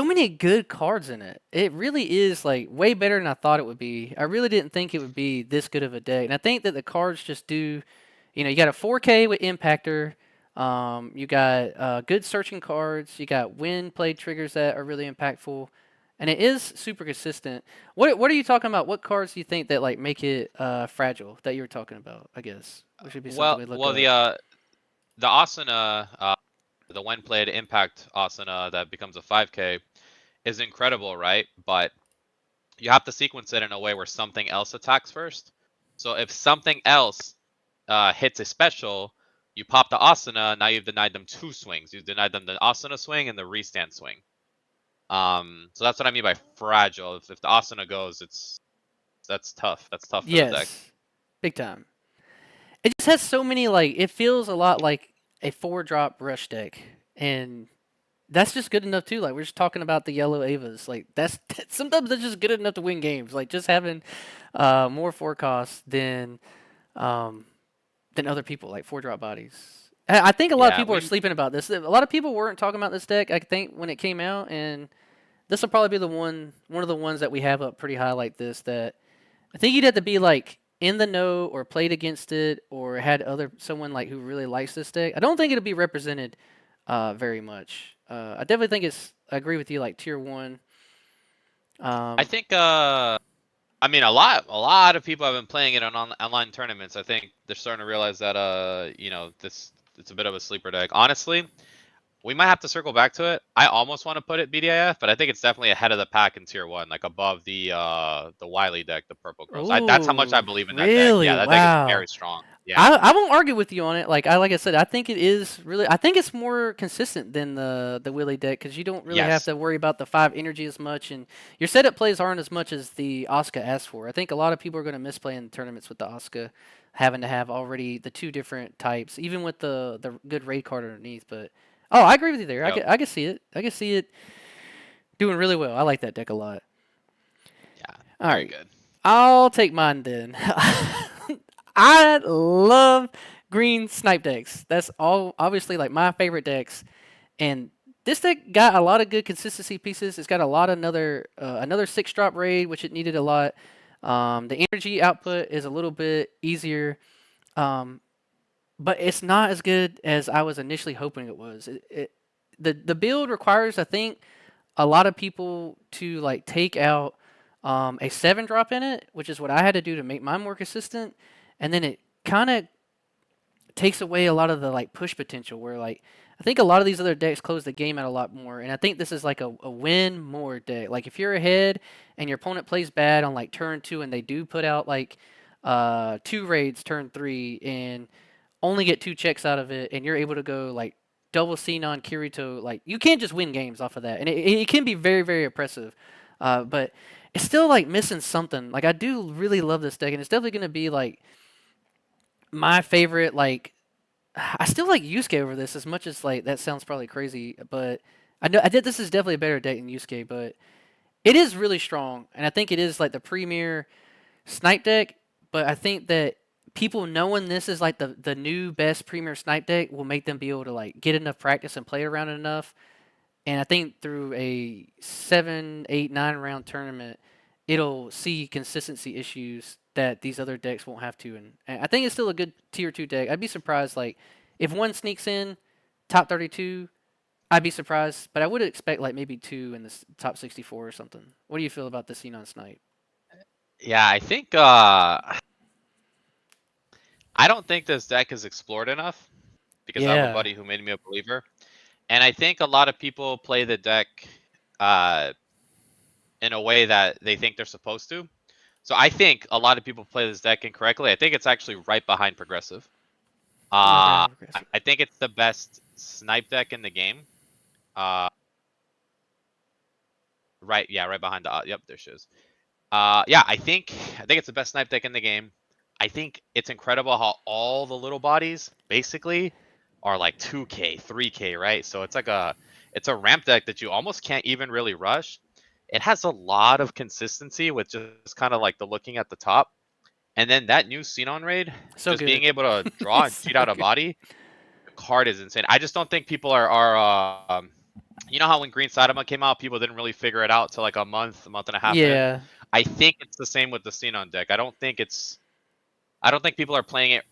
many good cards in it. It really is like way better than I thought it would be. I really didn't think it would be this good of a deck, and I think that the cards just do. You got a 4K with Impactor. You got good searching cards. You got win play triggers that are really impactful, and it is super consistent. What are you talking about? What cards do you think that like make it fragile that you were talking about? I guess which should be something Well, we look well, up. the Asuna, the when played impact Asuna that becomes a 5K is incredible, right? But you have to sequence it in a way where something else attacks first. So if something else hits a special, you pop the Asuna. Now you've denied them 2 swings. You've denied them the Asuna swing and the restand swing. So that's what I mean by fragile. If the Asuna goes, that's tough. That's tough for the deck. Yes, big time. It just has so many like it feels a lot like a 4 drop rush deck, and that's just good enough too. Like we're just talking about the yellow Avas. Like that's sometimes that's just good enough to win games. Like just having more forecast um, than other people, like 4 drop bodies. I think a lot of Yeah, people are we sleeping about this. A lot of people weren't talking about this deck. I think when it came out, and this will probably be one of the ones that we have up pretty high like this. That I think you'd have to be like in the know or played against it or had other someone like who really likes this deck. I don't think it'll be represented very much. I definitely think it's. I agree with you. Like tier 1. I Um, think I mean, a lot of people have been playing it on online tournaments. I think they're starting to realize that this it's a bit of a sleeper deck. Honestly, we might have to circle back to it. I almost want to put it BDIF, but I think it's definitely ahead of the pack in tier one, like above the Wily deck, the Purple Girls. That's how much I Ooh, believe in that deck. Yeah, really? that deck is Wow. very strong. Yeah. I won't argue with you on it. Like I said, I think it is really. I think it's more consistent than the Willy deck because you don't really have Yes. to worry about the 5 energy as much, and your setup plays aren't as much as the Oscar asks for. I think a lot of people are going to miss playing tournaments with the Oscar, having to have already the two different types, even with the good raid card underneath. But oh, I agree with you there. Yep. I can see it. I can see it doing really well. I like that deck a lot. Yeah. All Very right, good. I'll take mine then. I love green snipe decks. That's all obviously like my favorite decks. And this deck got a lot of good consistency pieces. It's got a lot of another 6 drop raid, which it needed a lot. The energy output is a little bit easier, um, but it's not as good as I was initially hoping it was. The build requires, I think, a lot of people to like take out a 7 drop in it, which is what I had to do to make mine more consistent, and then it kind of takes away a lot of the like push potential. Where like I think a lot of these other decks close the game out a lot more, and I think this is like a win more deck. Like if you're ahead and your opponent plays bad on like turn 2, and they do put out like 2 raids turn 3 and only get 2 checks out of it, and you're able to go like double Xenon Kirito, like you can't just win games off of that, and it can be very very oppressive, but it's still like missing something. Like I do really love this deck, and it's definitely gonna be like my favorite. Like I still like Yusuke over this as much as like that sounds probably crazy, but I know I did. This is definitely a better deck than Yusuke, but it is really strong, and I think it is like the premier snipe deck, but I think that people knowing this is like the new best premier snipe deck will make them be able to like get enough practice and play around it enough. And I think through a 7, 8, 9 round tournament, it'll see consistency issues that these other decks won't have to. And I think it's still a good tier 2 deck. I'd be surprised like if one sneaks in top 32. I'd be surprised, but I would expect like maybe 2 in the top 64 or something. What do you feel about the Xenon Snipe? Yeah, I think I don't think this deck is explored enough because I have a Yeah. buddy who made me a believer. And I think a lot of people play the deck uh in a way that they think they're supposed to. So I think a lot of people play this deck incorrectly. I think it's actually right behind progressive. Right behind Uh, progressive. I think it's the best snipe deck in the game. Uh, right, yeah, right behind the. Yep, there she is. Yeah, I think it's the best snipe deck in the game. I think it's incredible how all the little bodies basically are like 2K, 3K, right? So it's a ramp deck that you almost can't even really rush. It has a lot of consistency with just kind of like the looking at the top. And then that new Xenon raid, So just being good. able to draw and It's cheat so out a good. body, the card is insane. I just don't think people are you know how when Green Saitama came out, people didn't really figure it out till like a month and a half in. Yeah. I think it's the same with the Xenon deck. I don't think people are playing it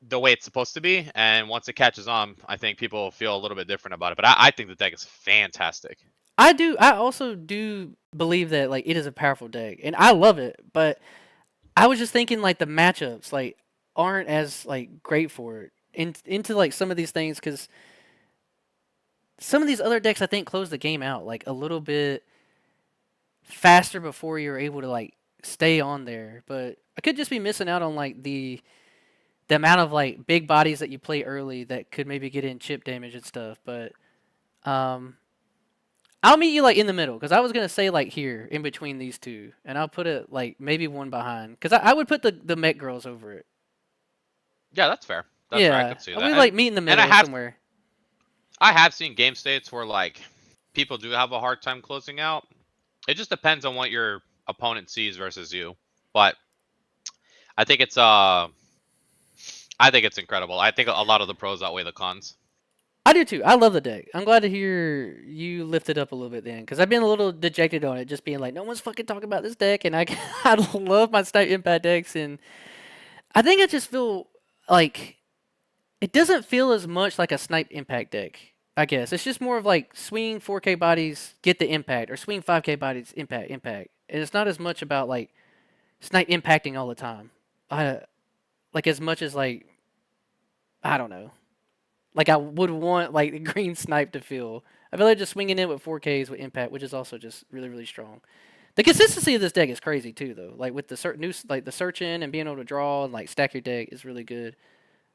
the way it's supposed to be, and once it catches on, I think people feel a little bit different about it. But I think the deck is fantastic. I do. I also do believe that like it is a powerful deck, and I love it. But I was just thinking like the matchups like aren't as like great for it into like some of these things because some of these other decks I think close the game out like a little bit faster before you're able to like stay on there. But I could just be missing out on like the amount of like big bodies that you play early that could maybe get in chip damage and stuff. But um, I'll meet you like in the middle because I was gonna say like here in between these two, and I'll put it like maybe one behind because I would put the Met Girls over it. Yeah, that's fair. That's fair. I Yeah, could see I would that. like meet in the And middle somewhere. I have seen game states where like people do have a hard time closing out. It just depends on what your opponent sees versus you. But I think it's uh I think it's incredible. I think a lot of the pros outweigh the cons. I do too. I love the deck. I'm glad to hear you lift it up a little bit then, because I've been a little dejected on it, just being like, no one's fucking talking about this deck, and I I love my Snipe Impact decks, and I think I just feel like it doesn't feel as much like a Snipe Impact deck. I guess it's just more of like swing 4K bodies, get the impact, or swing 5K bodies, impact, impact. And it's not as much about like snipe impacting all the time. I like as much as like I don't know. Like I would want like the green snipe to feel. I feel like just swinging in with 4Ks with impact, which is also just really really strong. The consistency of this deck is crazy too, though. Like with the new, like the search in and being able to draw and like stack your deck is really good.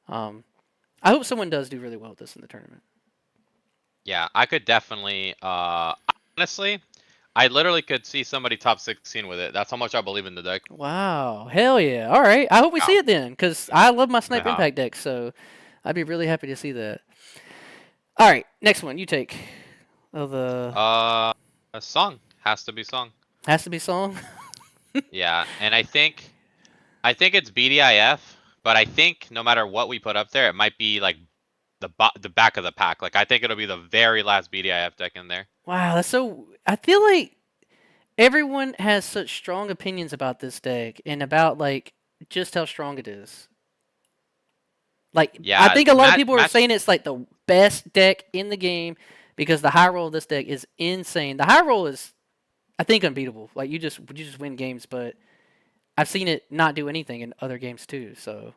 Um, I hope someone does do really well with this in the tournament. Yeah, I could definitely. Honestly, I literally could see somebody top 16 with it. That's how much I believe in the deck. Wow, hell yeah! All right, I hope we Yeah. see it then, because I love my snipe Yeah. impact deck, so I'd be really happy to see that. All right, next one you take. Oh, the Uh, a song has to be song. has to be song. Yeah, and I think it's BDIF, but I think no matter what we put up there, it might be like the back of the pack. Like I think it'll be the very last BDIF deck in there. Wow, that's so. I feel like everyone has such strong opinions about this deck and about like just how strong it is. Like I Yeah, think a lot of Matt people are Matt saying it's like the best deck in the game because the high roll of this deck is insane. The high roll is I think unbeatable. Like you just win games, but I've seen it not do anything in other games too. So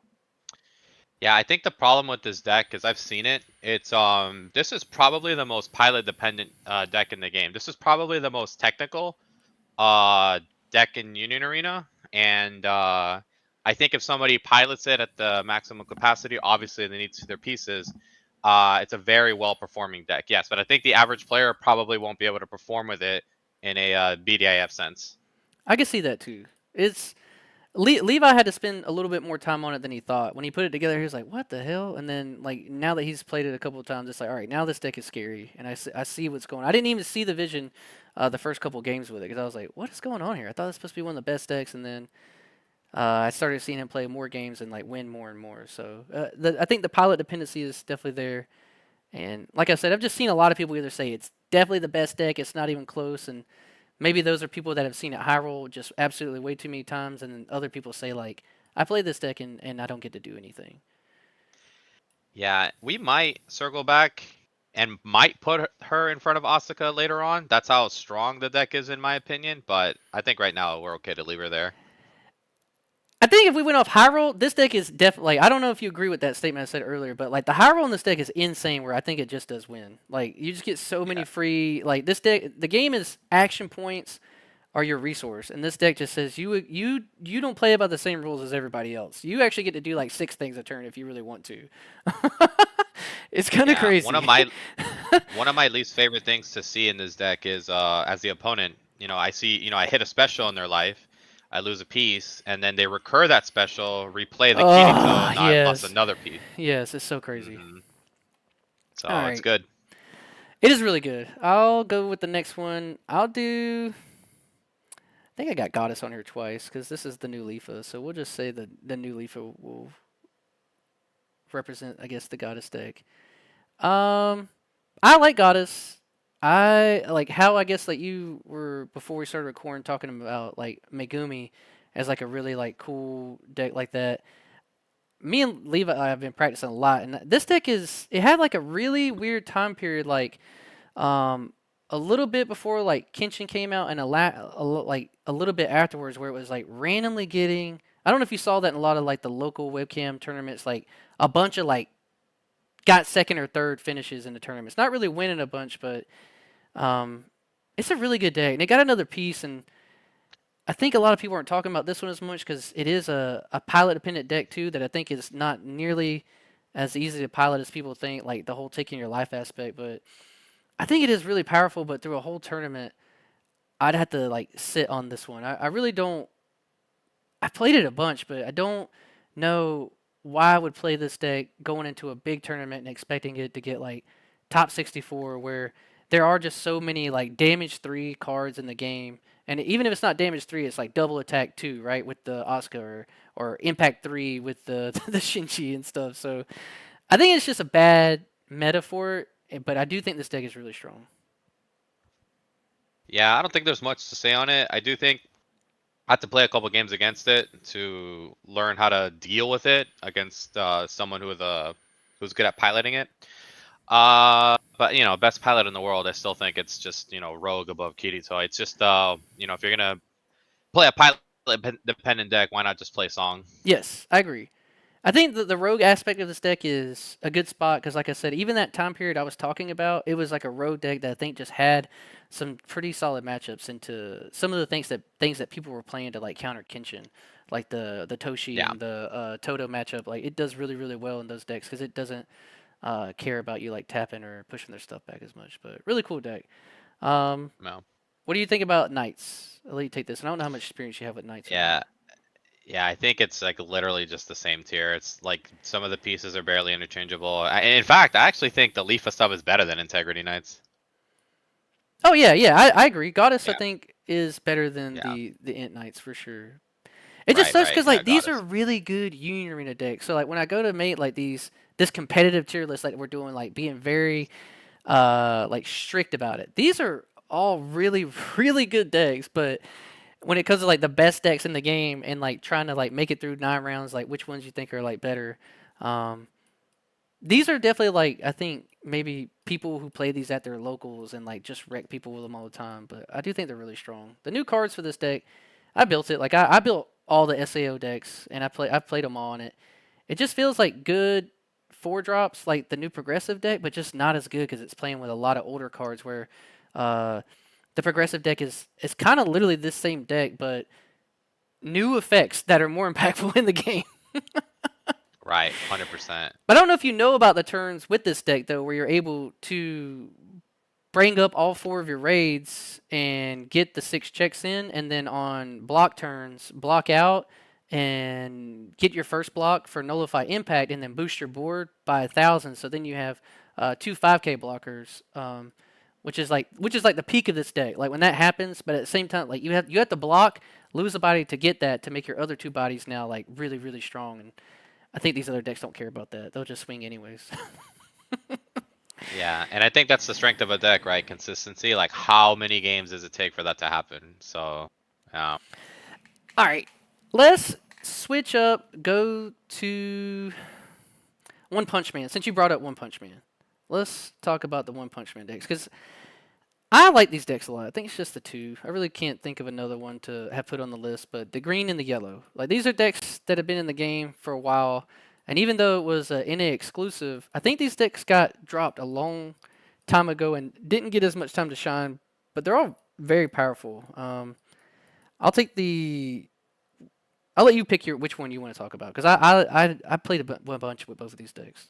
Yeah, I think the problem with this deck is I've seen it. It's this is probably the most pilot dependent deck in the game. This is probably the most technical uh deck in Union Arena, and I think if somebody pilots it at the maximum capacity, obviously they need to see their pieces. It's a very well performing deck, yes, but I think the average player probably won't be able to perform with it in a BDIF sense. I can see that too. It's Levi had to spend a little bit more time on it than he thought. When he put it together, he was like, "What the hell?" And then, like now that he's played it a couple of times, it's like, "All right, now this deck is scary." And I see what's going on. I didn't even see the vision, the first couple of games with it because I was like, "What is going on here?" I thought it was supposed to be one of the best decks, and then I started seeing him play more games and like win more and more. So I think the pilot dependency is definitely there. And like I said, I've just seen a lot of people either say it's definitely the best deck, it's not even close, and maybe those are people that have seen it high roll just absolutely way too many times, and then other people say like, I play this deck and I don't get to do anything. Yeah, we might circle back and might put her in front of Asuka later on. That's how strong the deck is, in my opinion. But I think right now we're okay to leave her there. I think if we went off high roll, this deck is definitely. Like, I don't know if you agree with that statement I said earlier, but like the high roll in this deck is insane. Where I think it just does win. Like you just get so many Yeah. free. Like this deck, the game is action points are your resource, and this deck just says you don't play about the same rules as everybody else. You actually get to do like 6 things a turn if you really want to. It's kind of Yeah. crazy. One of my least favorite things to see in this deck is as the opponent, I see, I hit a special in their life, I lose a piece, and then they recur that special, replay the Kirito, Oh and now I've lost yes, another piece. yes, it's so crazy. hmm All So it's right, good. it is really good. I'll go with the next one. I'll do. I think I got Goddess on here twice because this is the new Lifa, so we'll just say the new Lifa will represent, I guess, the Goddess deck. Um, I like Goddess. I like how I guess like you were before we started recording talking about like Megumi as like a really like cool deck like that. Me and Levi have been practicing a lot, and this deck is it had like a really weird time period like um a little bit before like Kenshin came out and like a little bit afterwards where it was like randomly getting I don't know if you saw that in a lot of like the local webcam tournaments like a bunch of like got second or third finishes in the tournaments. Not really winning a bunch, but um, it's a really good deck. And it got another piece, and I think a lot of people aren't talking about this one as much because it is a pilot dependent deck too that I think is not nearly as easy to pilot as people think, like the whole taking your life aspect. But I think it is really powerful. But through a whole tournament, I'd have to like sit on this one. I really don't. I played it a bunch, but I don't know why I would play this deck going into a big tournament and expecting it to get like top 64 where there are just so many like damage 3 cards in the game. And even if it's not damage 3, it's like double attack 2, right? With the Asuka or impact 3 with the the Shinji and stuff. So I think it's just a bad metaphor, but I do think this deck is really strong. Yeah, I don't think there's much to say on it. I do think I have to play a couple games against it to learn how to deal with it against someone who's good at piloting it. But best pilot in the world, I still think it's just Rogue above Kirito. It's just if you're gonna play a pilot dependent deck. Why not just play Song? Yes, I agree. I think that the rogue aspect of this deck is a good spot because, like I said, even that time period I was talking about, it was like a rogue deck that I think just had some pretty solid matchups into some of the things that people were playing to like counter Kenshin, like the Toshi Yeah, and the Toto matchup. Like it does really really well in those decks because it doesn't care about you like tapping or pushing their stuff back as much. But really cool deck. Um, no, what do you think about Knights? I'll let you take this. And I don't know how much experience you have with Knights at yeah, all. yeah. I think it's like literally just the same tier. It's like some of the pieces are barely interchangeable. In fact, I actually think the Leafa sub is better than Integrity Knights. Oh yeah, yeah, I agree. Goddess I Yeah, think is better than yeah. the Int Knights for sure. It just Right, sucks right. because Yeah, like these are Goddess. really good Union Arena decks. So like when I go to make like this competitive tier list like we're doing, like being very like strict about it. These are all really really good decks, but when it comes to like the best decks in the game and like trying to like make it through 9 rounds, like which ones you think are like better. Um, these are definitely like I think maybe people who play these at their locals and like just wreck people with them all the time. But I do think they're really strong. The new cards for this deck, I built it. Like I built all the SAO decks and I've played them all on it. It just feels like good 4 drops, like the new progressive deck, but just not as good because it's playing with a lot of older cards. Where uh, the progressive deck is kind of literally this same deck, but new effects that are more impactful in the game. Right, 100%. But I don't know if you know about the turns with this deck though, where you're able to bring up all 4 of your raids and get the 6 checks in, and then on block turns, block out and get your first block for nullify impact, and then boost your board by 1,000. So then you have 2 5K blockers, which is like the peak of this deck. Like when that happens, but at the same time, like you have to block, lose a body to get that to make your other 2 bodies now like really really strong. And I think these other decks don't care about that. They'll just swing anyways. Yeah, and I think that's the strength of a deck, right? Consistency. Like, how many games does it take for that to happen? So, All right, let's switch up. Go to One Punch Man. Since you brought up One Punch Man, let's talk about the One Punch Man decks because I like these decks a lot. I think it's just the two. I really can't think of another one to have put on the list, but the green and the yellow. Like these are decks that have been in the game for a while, and even though it was NA exclusive, I think these decks got dropped a long time ago and didn't get as much time to shine. But they're all very powerful. I'll take the I'll let you pick which one you want to talk about because I played a bunch with both of these decks.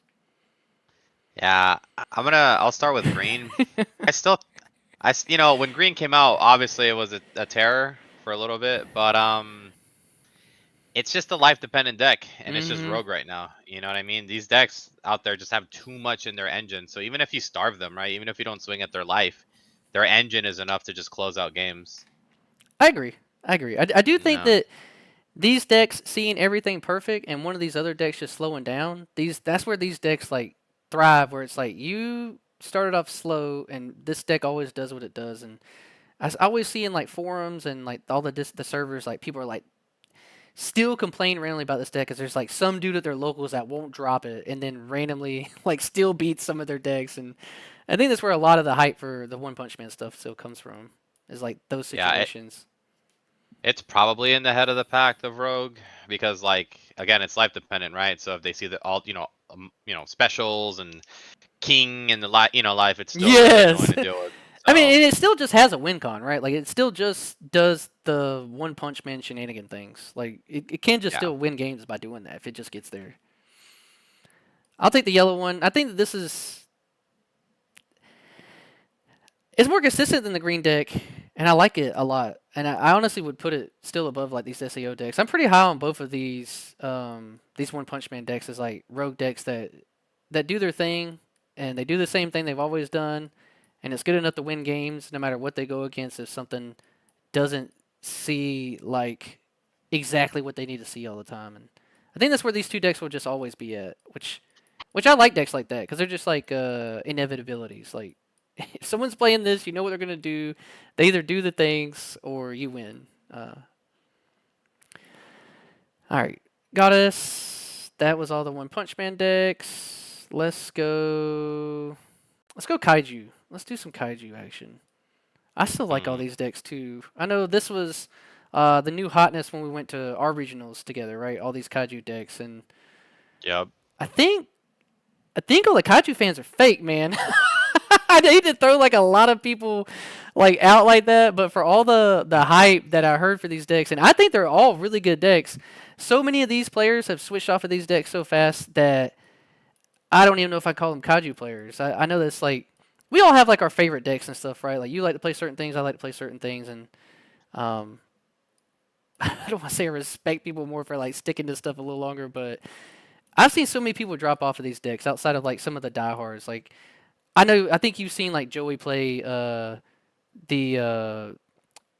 yeah, I'll start with green. I still, when green came out, obviously it was a terror for a little bit, but it's just a life dependent deck, and it's just Mm-hmm. rogue right now. You know what I mean? These decks out there just have too much in their engine. So even if you starve them, right? Even if you don't swing at their life, their engine is enough to just close out games. I agree. I agree. I do think No. that these decks seeing everything perfect and one of these other decks just slowing down. That's where these decks like thrive. Where it's like you started off slow, and this deck always does what it does. And always see in like forums and like all the servers, like people are like still complain randomly about this deck because there's like some dude at their locals that won't drop it and then randomly like still beats some of their decks. And I think that's where a lot of the hype for the One Punch Man stuff still comes from, is like those Yeah, situations. it's probably in the head of the pack of rogue because, like, again, it's life dependent, right? So if they see the all, specials and king and the life, it's still really annoying Yes. to deal with. I mean, So and it still just has a win con, right? Like, it still just does the One Punch Man shenanigan things. Like, it can just yeah, still win games by doing that if it just gets there. I'll take the yellow one. I think that this is it's more consistent than the green deck, and I like it a lot. And I honestly would put it still above like these SAO decks. I'm pretty high on both of these One Punch Man decks as like rogue decks that do their thing and they do the same thing they've always done, and it's good enough to win games no matter what they go against. If something doesn't see like exactly what they need to see all the time, and I think that's where these two decks will just always be at. Which I like decks like that because they're just like inevitabilities. Like if someone's playing this, you know what they're gonna do. They either do the things or you win. All right, Goddess. That was all the One Punch Man decks. Let's go. Let's go Kaiju. Let's do some Kaiju action. I still like all mm, these decks too. I know this was the new hotness when we went to our regionals together, right? All these kaiju decks, and Yep. I think I think all the kaiju fans are fake, man. I hate to throw like a lot of people like out like that, but for all the hype that I heard for these decks, and I think they're all really good decks. So many of these players have switched off of these decks so fast that I don't even know if I call them kaiju players. I know that's like we all have like our favorite decks and stuff, right? Like you like to play certain things, I like to play certain things, and um, I don't want to say I respect people more for like sticking to stuff a little longer, but I've seen so many people drop off of these decks outside of like some of the diehards. Like I think you've seen like Joey play the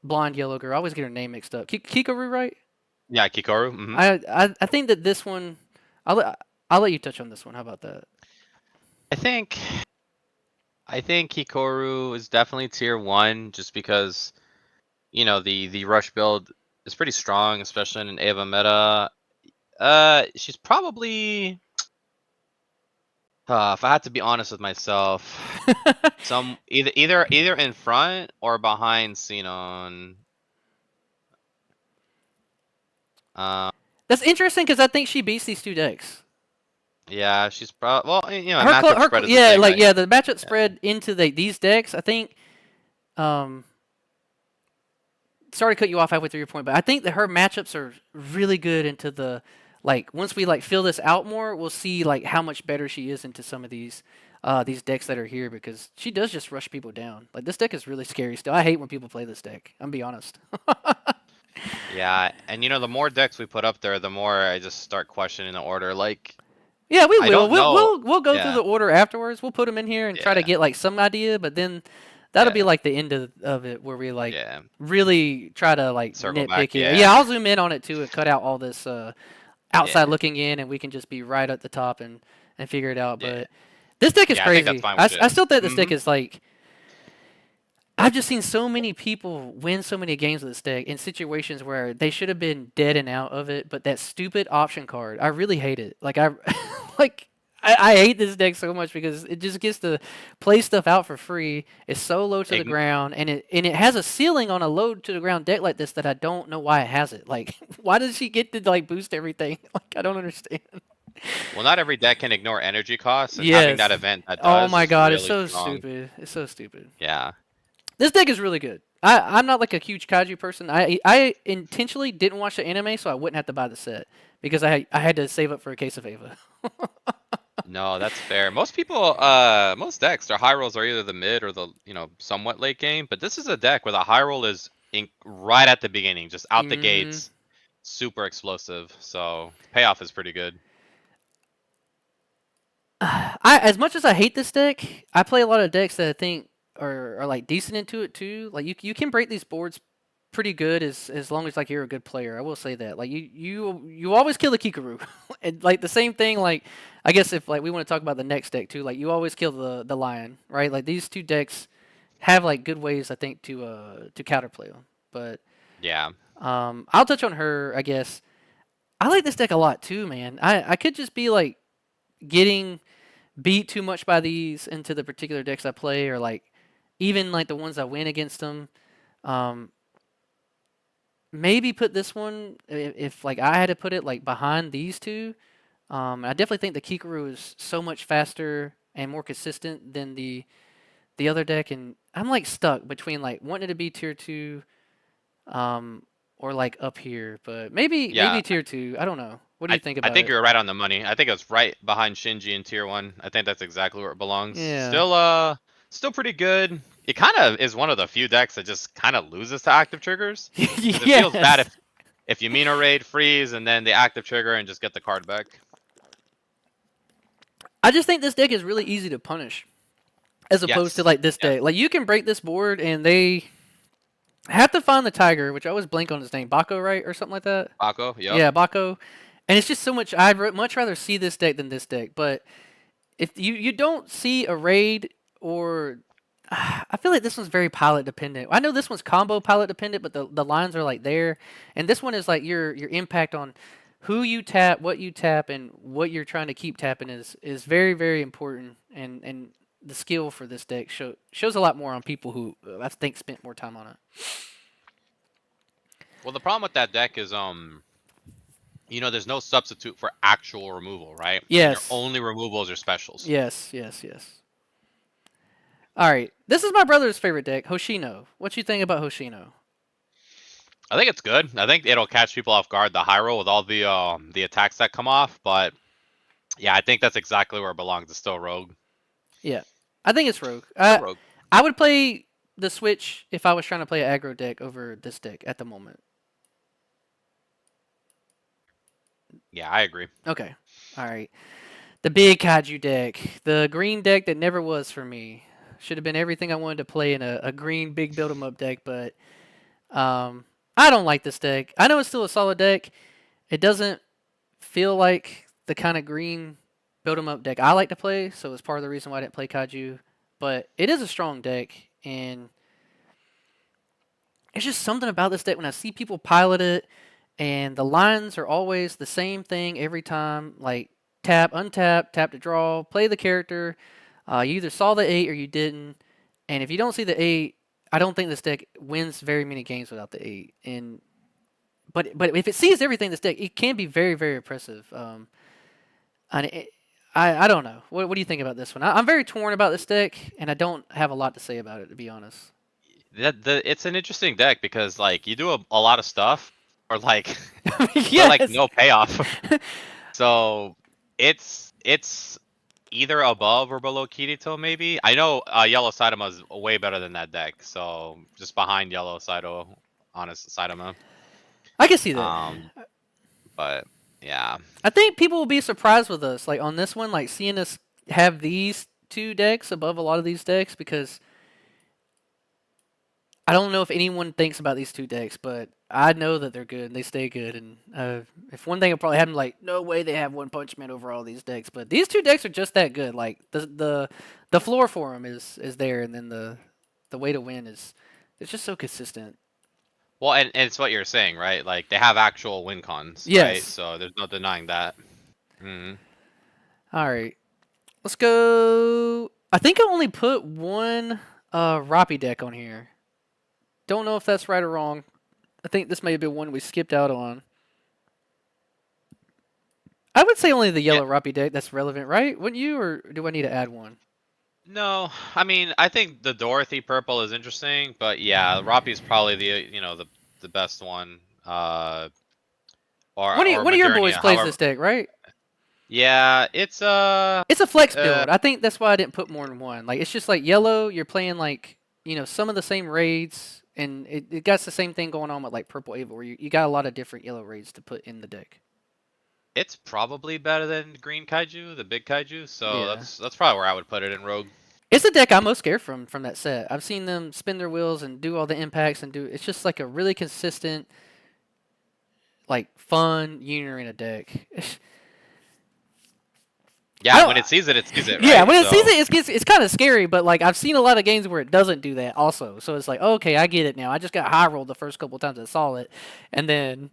blonde yellow girl. I always get her name mixed up. Kikoru, right? Yeah, Kikoru. Hmm. I think that this one, I'll let I'll let you touch on this one. How about that? I think I think Hikaru is definitely tier one, just because the rush build is pretty strong, especially in an Ava meta. She's probably, if I had to be honest with myself, some either in front or behind Xenon. Uh, That's interesting because I think she beats these two decks. yeah, she's probably, well, matchup spread is a Yeah, thing, like right? yeah, the matchup Yeah. spread into these decks. I think um sorry to cut you off halfway through your point, but I think that her matchups are really good into the like once we like fill this out more, we'll see like how much better she is into some of these decks that are here because she does just rush people down. Like this deck is really scary still. I hate when people play this deck. I'm gonna be honest. Yeah, and the more decks we put up there, the more I just start questioning the order. Like, Yeah, we I will. don't know. We'll go through Yeah, the order afterwards. We'll put them in here and try to yeah, get like some idea, but then that'll be yeah, like the end of it where we like yeah. really try to like Circle back. nitpick it. Yeah, Yeah, I'll zoom in on it too and cut out all this outside yeah, looking in, and we can just be right at the top and figure it out. yeah, But this deck is yeah. I think that's crazy. fine with it. I still think this deck Hmm. is like I've just seen so many people win so many games with this deck in situations where they should have been dead and out of it, but that stupid option card, I really hate it. Like I like I hate this deck so much because it just gets to play stuff out for free. It's so low to the Ign- ground, and it has a ceiling on a low to the ground deck like this that I don't know why it has it. Like, why does she get to like boost everything? Like, I don't understand. well, not every deck can ignore energy costs, and having that Yes. event that Oh does my is god, it's really so strong. stupid. It's so stupid. Yeah. This deck is really good. I'm not like a huge kaiju person. I intentionally didn't watch the anime so I wouldn't have to buy the set because I had to save up for a case of Ava. No, that's fair. Most people, most decks, their high rolls are either the mid or the somewhat late game. But this is a deck where the high roll is right at the beginning, just out the Hmm. gates, super explosive. So payoff is pretty good. I as much as I hate this deck, I play a lot of decks that I think are like decent into it too. Like you can break these boards pretty good as long as like you're a good player. I will say that. Like you always kill the Kikaru. And like the same thing like I guess if like we want to talk about the next deck too, like you always kill the lion, right? Like these two decks have like good ways I think to counterplay them. But Yeah. I'll touch on her, I guess. I like this deck a lot too, man. I could just be like getting beat too much by these into the particular decks I play, or like even like the ones I win against them. Um, maybe put this one if like I had to put it like behind these two. I definitely think the Kikaru is so much faster and more consistent than the other deck, and I'm like stuck between like wanting it to be tier two, or like up here, but maybe Yeah. tier two. I don't know. What do you I think I about think it? you're right on the money. I think it's right behind Shinji in tier one. I think that's exactly where it belongs. Yeah. Still pretty good. It kind of is one of the few decks that just kind of loses to active triggers, because it feels bad Yes. if you Mina raid, freeze, and then the active trigger and just get the card back. I just think this deck is really easy to punish as opposed to Yes. like this Yeah. deck. Like you can break this board and they have to find the tiger, which I always blank on his name, Bako, right, or something like that. Paco. Yep. Yeah, Bako. And it's just so much. Much rather see this deck than this deck. But if you don't see a raid or I feel like this one's very pilot dependent. I know this one's combo pilot dependent, but the lines are like there, and this one is like your impact on who you tap, what you tap, and what you're trying to keep tapping is very important. And the skill for this deck shows a lot more on people who I think spent more time on it. Well, the problem with that deck is there's no substitute for actual removal, right? And your Yes. only removals are specials. Yes, yes, yes. All right. This is my brother's favorite deck, Hoshino. What you think about Hoshino? I think it's good. I think it'll catch people off guard, the high roll with all the attacks that come off, but yeah, I think that's exactly where it belongs. It's still rogue. Yeah. I think it's Rogue. Still rogue. I would play the Switch if I was trying to play an aggro deck over this deck at the moment. Yeah, I agree. Okay. All right. The big Kaiju deck. The green deck that never was for me. Should have been everything I wanted to play in a green big build 'em up deck, but I don't like this deck. I know it's still a solid deck. It doesn't feel like the kind of green build 'em up deck I like to play, so it's part of the reason why I didn't play Kaiju. But it is a strong deck, and it's just something about this deck when I see people pilot it, and the lines are always the same thing every time. Like tap, untap, tap to draw, play the character. You either saw the 8 or you didn't, and if you don't see the 8, I don't think this deck wins very many games without the 8. And but if it sees everything in this deck, it can be very very impressive. And I don't know. What do you think about this one? I'm very torn about this deck, and I don't have a lot to say about it, to be honest. It's an interesting deck because like you do a lot of stuff or like for like Yes. no payoff. So it's either above or below Kirito maybe. I know Yellow Saitama is way better than that deck, so just behind Yellow Saito, honest Saitama. I can see that. Um, but yeah, I think people will be surprised with us, like on this one, like seeing us have these two decks above a lot of these decks because I don't know if anyone thinks about these two decks, but I know that they're good and they stay good. And if one thing will probably happen, like no way they have One Punch Man over all these decks, but these two decks are just that good. Like the floor for them is there, and then the way to win is it's just so consistent. well, and it's what you're saying, right? Like they have actual win cons, right? Yes. So there's no denying that. Hmm. All right. Let's go. I think I only put one Roppy deck on here. Don't know if that's right or wrong. I think this may have been one we skipped out on. I would say only the Yeah. yellow Roppy deck that's relevant, right? Wouldn't you, or do I need to add one? No, I mean I think the Dorothy purple is interesting, but yeah, Roppy's probably the best one. Or One of your boys Modernia. plays However, this deck, right? yeah, It's a flex uh build. I think that's why I didn't put more than one. Like it's just like yellow, you're playing like some of the same raids, and it got the same thing going on with like purple Ava, where you got a lot of different yellow raids to put in the deck. it's probably better than Green Kaiju, the big Kaiju. So Yeah. that's probably where I would put it in Rogue. It's the deck I'm most scared from that set. I've seen them spin their wheels and do all the impacts and do. It's just like a really consistent, like fun unit in a deck. I Yeah, don't. when it sees it, Yeah, right? when it sees So it, it's kind of scary. But like I've seen a lot of games where it doesn't do that also. So it's like okay, I get it now. I just got high rolled the first couple times I saw it, and then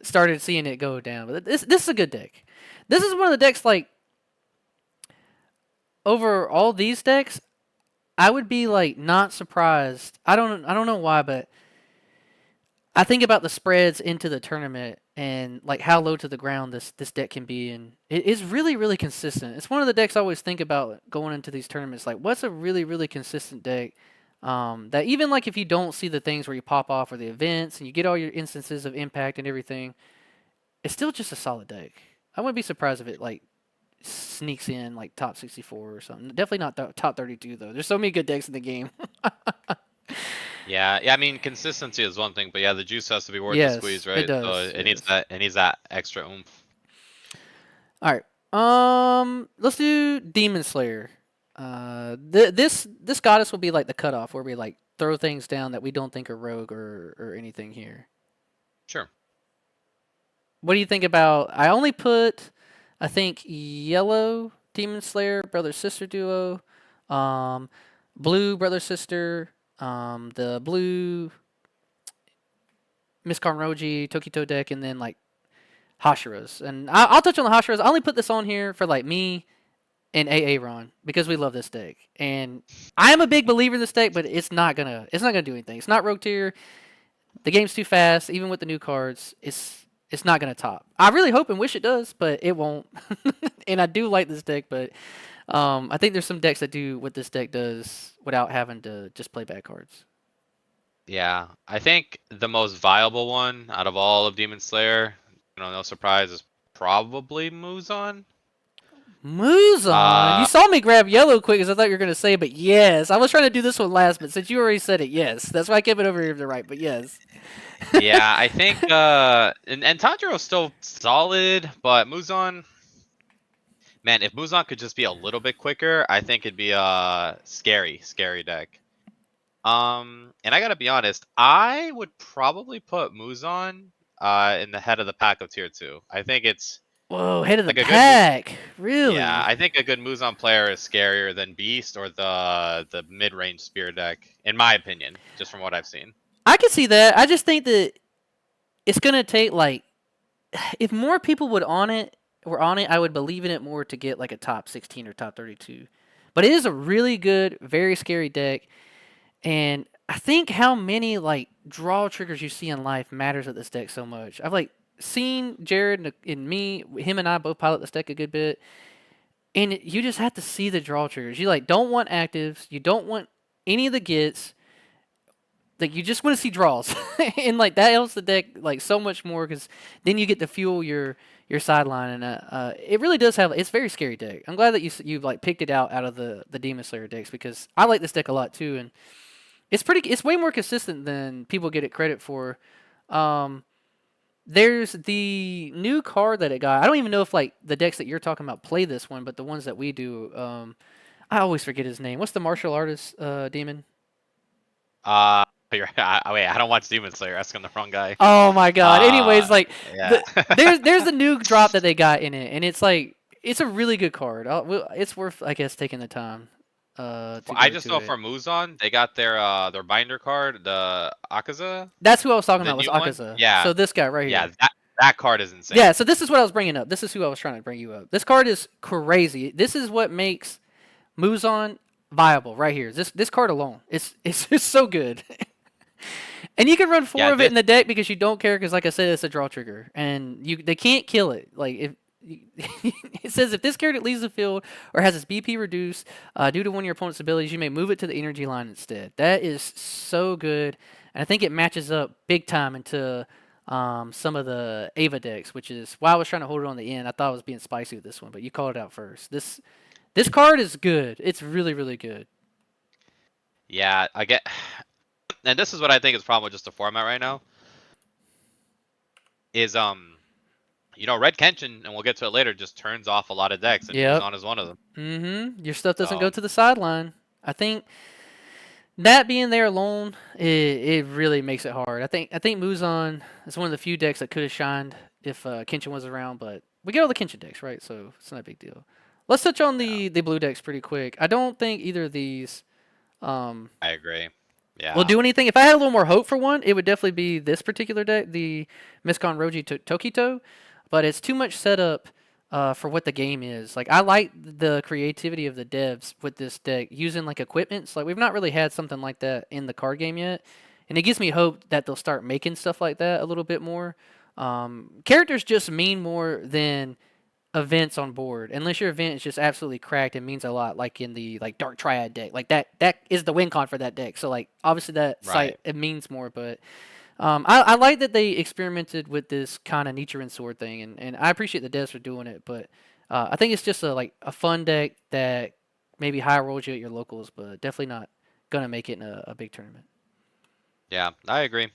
started seeing it go down. But this is a good deck. This is one of the decks like over all these decks. I would be like not surprised. I don't know why, but I think about the spreads into the tournament and like how low to the ground this deck can be, and it is really really consistent. It's one of the decks I always think about going into these tournaments. Like, what's a really really consistent deck that even like if you don't see the things where you pop off or the events and you get all your instances of impact and everything, it's still just a solid deck. I wouldn't be surprised if it like sneaks in like top 64 or something. Definitely not top 32 though. There's so many good decks in the game. yeah, I mean consistency is one thing, but yeah, the juice has to be worth the Yes, squeeze, it right? So does. it needs Yes. that extra oomph. All right. Let's do Demon Slayer. This goddess will be like the cutoff where we like throw things down that we don't think are rogue or anything here. Sure. What do you think about? I only put, I think yellow Demon Slayer brother sister duo, um, blue brother sister, the blue Miss Karnroji Tokito deck, and then like Hashiras. And I'll touch on the Hashiras. I only put this on here for like me and AA Ron because we love this deck, and I am a big believer in this deck, but it's not gonna do anything. It's not rogue tier. The game's too fast. Even with the new cards, it's not gonna top. I really hope and wish it does, but it won't. And I do like this deck, but I think there's some decks that do what this deck does without having to just play bad cards. Yeah, I think the most viable one out of all of Demon Slayer, no surprise, is probably Muzan. Muzan, you Uh, saw me grab yellow quick as I thought you were gonna say, but yes, I was trying to do this one last, but since you already said it, yes, that's why I kept it over here to the right. But yes, yeah, I think and Tanjiro's still solid, but Muzan, man, if Muzan could just be a little bit quicker, I think it'd be a scary deck. And I gotta be honest, I would probably put Muzan in the head of the pack of tier 2. I think it's whoa, head of the like a good Mu pack, yeah, really? I think a good Muzan player is scarier than Beast or the mid-range spear deck, in my opinion, just from what I've seen. I can see that. I just think that it's gonna take like if more people would on it were on it, I would believe in it more to get like a top 16 or top 32. But it is a really good, very scary deck, and I think how many like draw triggers you see in life matters with this deck so much. I've like seen Jared and me, him and I both pilot this deck a good bit, and you just have to see the draw triggers. You like don't want actives, you don't want any of the gets, like you just want to see draws, and like that helps the deck like so much more because then you get to fuel your sideline, and it really does have it's a very scary deck. I'm glad that you like picked it out of the Demon Slayer decks because I like this deck a lot too, and it's way more consistent than people get it credit for. Um, there's the new card that it got. I don't even know if like the decks that you're talking about play this one, but the ones that we do, I always forget his name. What's the martial artist demon? Uh, wait, I don't watch Demon Slayer. Asking the wrong guy. Oh my god. Uh, Anyways, like yeah. there's a new drop that they got in it, and it's like it's a really good card. It's worth I guess taking the time to I go just to know it. for Muzan, they got their binder card, the Akaza, That's who I was talking the about was new one. Akaza. Yeah, So this guy right yeah, here. that card is Yeah, insane. so this is what I was bringing up. This is who I was trying to bring you up. This card is crazy. This is what makes Muzan viable right here. This card alone. It's just so good. And you can run four Yeah, of it this in the deck because you don't care because like I said it's a draw trigger and they can't kill it. Like if it says if this character leaves the field or has its BP reduced due to one of your opponent's abilities, you may move it to the energy line instead. That is so good, and I think it matches up big time into some of the Ava decks, which is why I was trying to hold it on the end. I thought I was being spicy with this one, but you called it out first. This card is good. It's really really good. yeah, I get, and this is what I think is problem with just the format right now is Red Kenshin, and we'll get to it later, just turns off a lot of decks, and Yep. Muzan is one of them. Your stuff doesn't go So to the sideline. I think that being there alone, it really makes it hard. I think Muzan is one of the few decks that could have shined if Kenshin was around, but we get all the Kenshin decks, right? So it's not a big deal. Let's touch on yeah, the blue decks pretty quick. I don't think either of these um, I agree. will Yeah, do anything. If I had a little more hope for one, it would definitely be this particular deck, the Miscon Roji Tokito. But it's too much setup for what the game is. Like I like the creativity of the devs with this deck using like equipment. So like we've not really had something like that in the card game yet, and it gives me hope that they'll start making stuff like that a little bit more. Characters just mean more than events on board unless your event is just absolutely cracked and means a lot like in the like dark triad deck like that is the win con for that deck so like obviously that right. site it means more but I like that they experimented with this kind of Nichiren sword thing and I appreciate the devs for doing it but I think it's just a fun deck that maybe high rolls you at your locals but definitely not gonna make it in a big tournament. Yeah, I agree.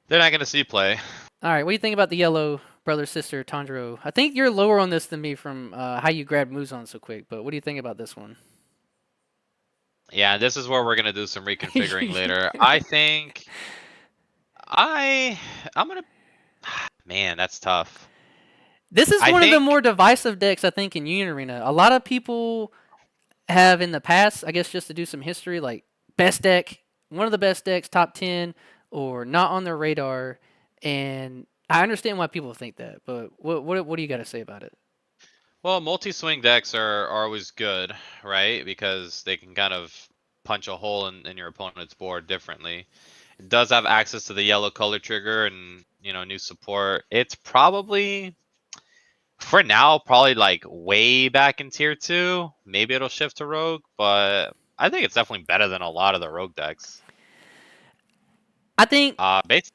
They're not gonna see play. All right, what do you think about the yellow brother sister Tanjiro? I think you're lower on this than me from how you grabbed Muzan so quick, but what do you think about this one? Yeah, this is where we're gonna do some reconfiguring later. I think I'm gonna. Man, that's tough. This is I one of the think more divisive decks, I think, in Union Arena. A lot of people have in the past, I guess, just to do some history, like best deck, one of the best decks, top 10, or not on their radar. And I understand why people think that, but what do you got to say about it? multi-swing decks are always good, right? Because they can kind of punch a hole in your opponent's board differently. It does have access to the yellow color trigger and new support. It's probably for now probably like way back in tier 2. Maybe it'll shift to rogue, but I think it's definitely better than a lot of the rogue decks. I think Base.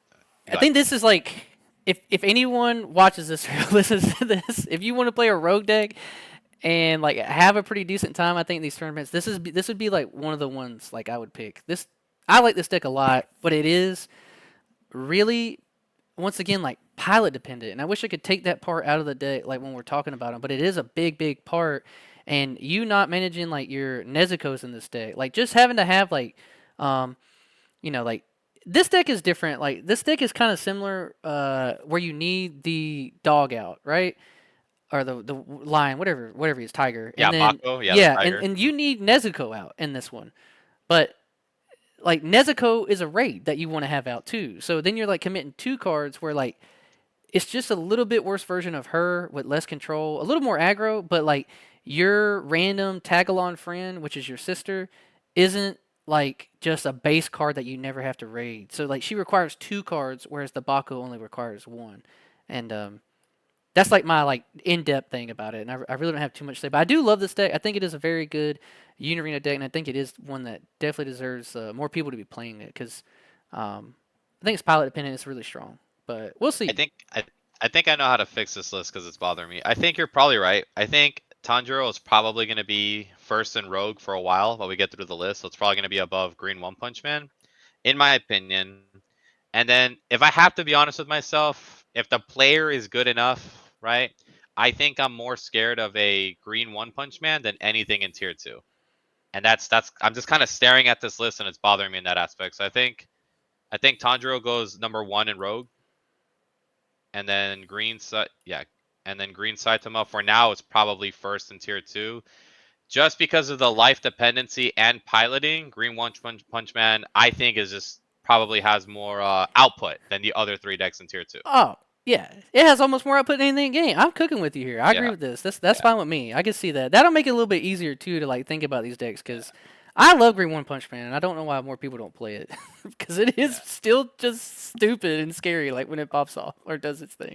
I Go ahead. think this is like if anyone watches this or listens to this, if you want to play a rogue deck and like have a pretty decent time, I think these tournaments this would be like one of the ones like I would pick. This I like this deck a lot, but it is really once again like pilot dependent, and I wish I could take that part out of the deck like when we're talking about them, but it is a big part, and you not managing like your Nezuko's in this deck, like just having to have like um like this deck is different. Like this deck is kind of similar, where you need the dog out, right? Or the lion, whatever he's tiger, and Yeah, then Mako. Yeah, the yeah, tiger. and you need Nezuko out in this one, but like Nezuko is a raid that you want to have out too. So then you're like committing 2 cards where like it's just a little bit worse version of her with less control, a little more aggro, but like your random tag-along friend, which is your sister, isn't like just a base card that you never have to raid. So like she requires 2 cards, whereas the Baku only requires 1. And that's like my like in-depth thing about it. And I really don't have too much to say, but I do love this deck. I think it is a very good Unarena deck, and I think it is one that definitely deserves more people to be playing it because I think it's pilot dependent. It's really strong, but we'll I see. think I, I think I know how to fix this list because it's bothering me. I think you're probably right. I think Tanjiro is probably going to be first in Rogue for a while while we get through the list. So it's probably going to be above Green One Punch Man, in my opinion. And then if I have to be honest with myself, if the player is good enough, right? I think I'm more scared of a Green One Punch Man than anything in tier 2. And that's I'm just kind of staring at this list and it's bothering me in that aspect. So I think Tanjiro goes number 1 in Rogue, and then Green Saitama for now is probably first in tier 2. Just because of the life dependency and piloting, Green Punch Man I think is just probably has more output than the other 3 decks in tier 2. Oh yeah, it has almost more output than anything in the game. I'm cooking with you here. I agree Yeah, with this. That's yeah, fine with me. I can see that. That'll make it a little bit easier too to like think about these decks because I love Green One Punch Man. And I don't know why more people don't play it because it is yeah. still just stupid and scary like when it pops off or does its thing.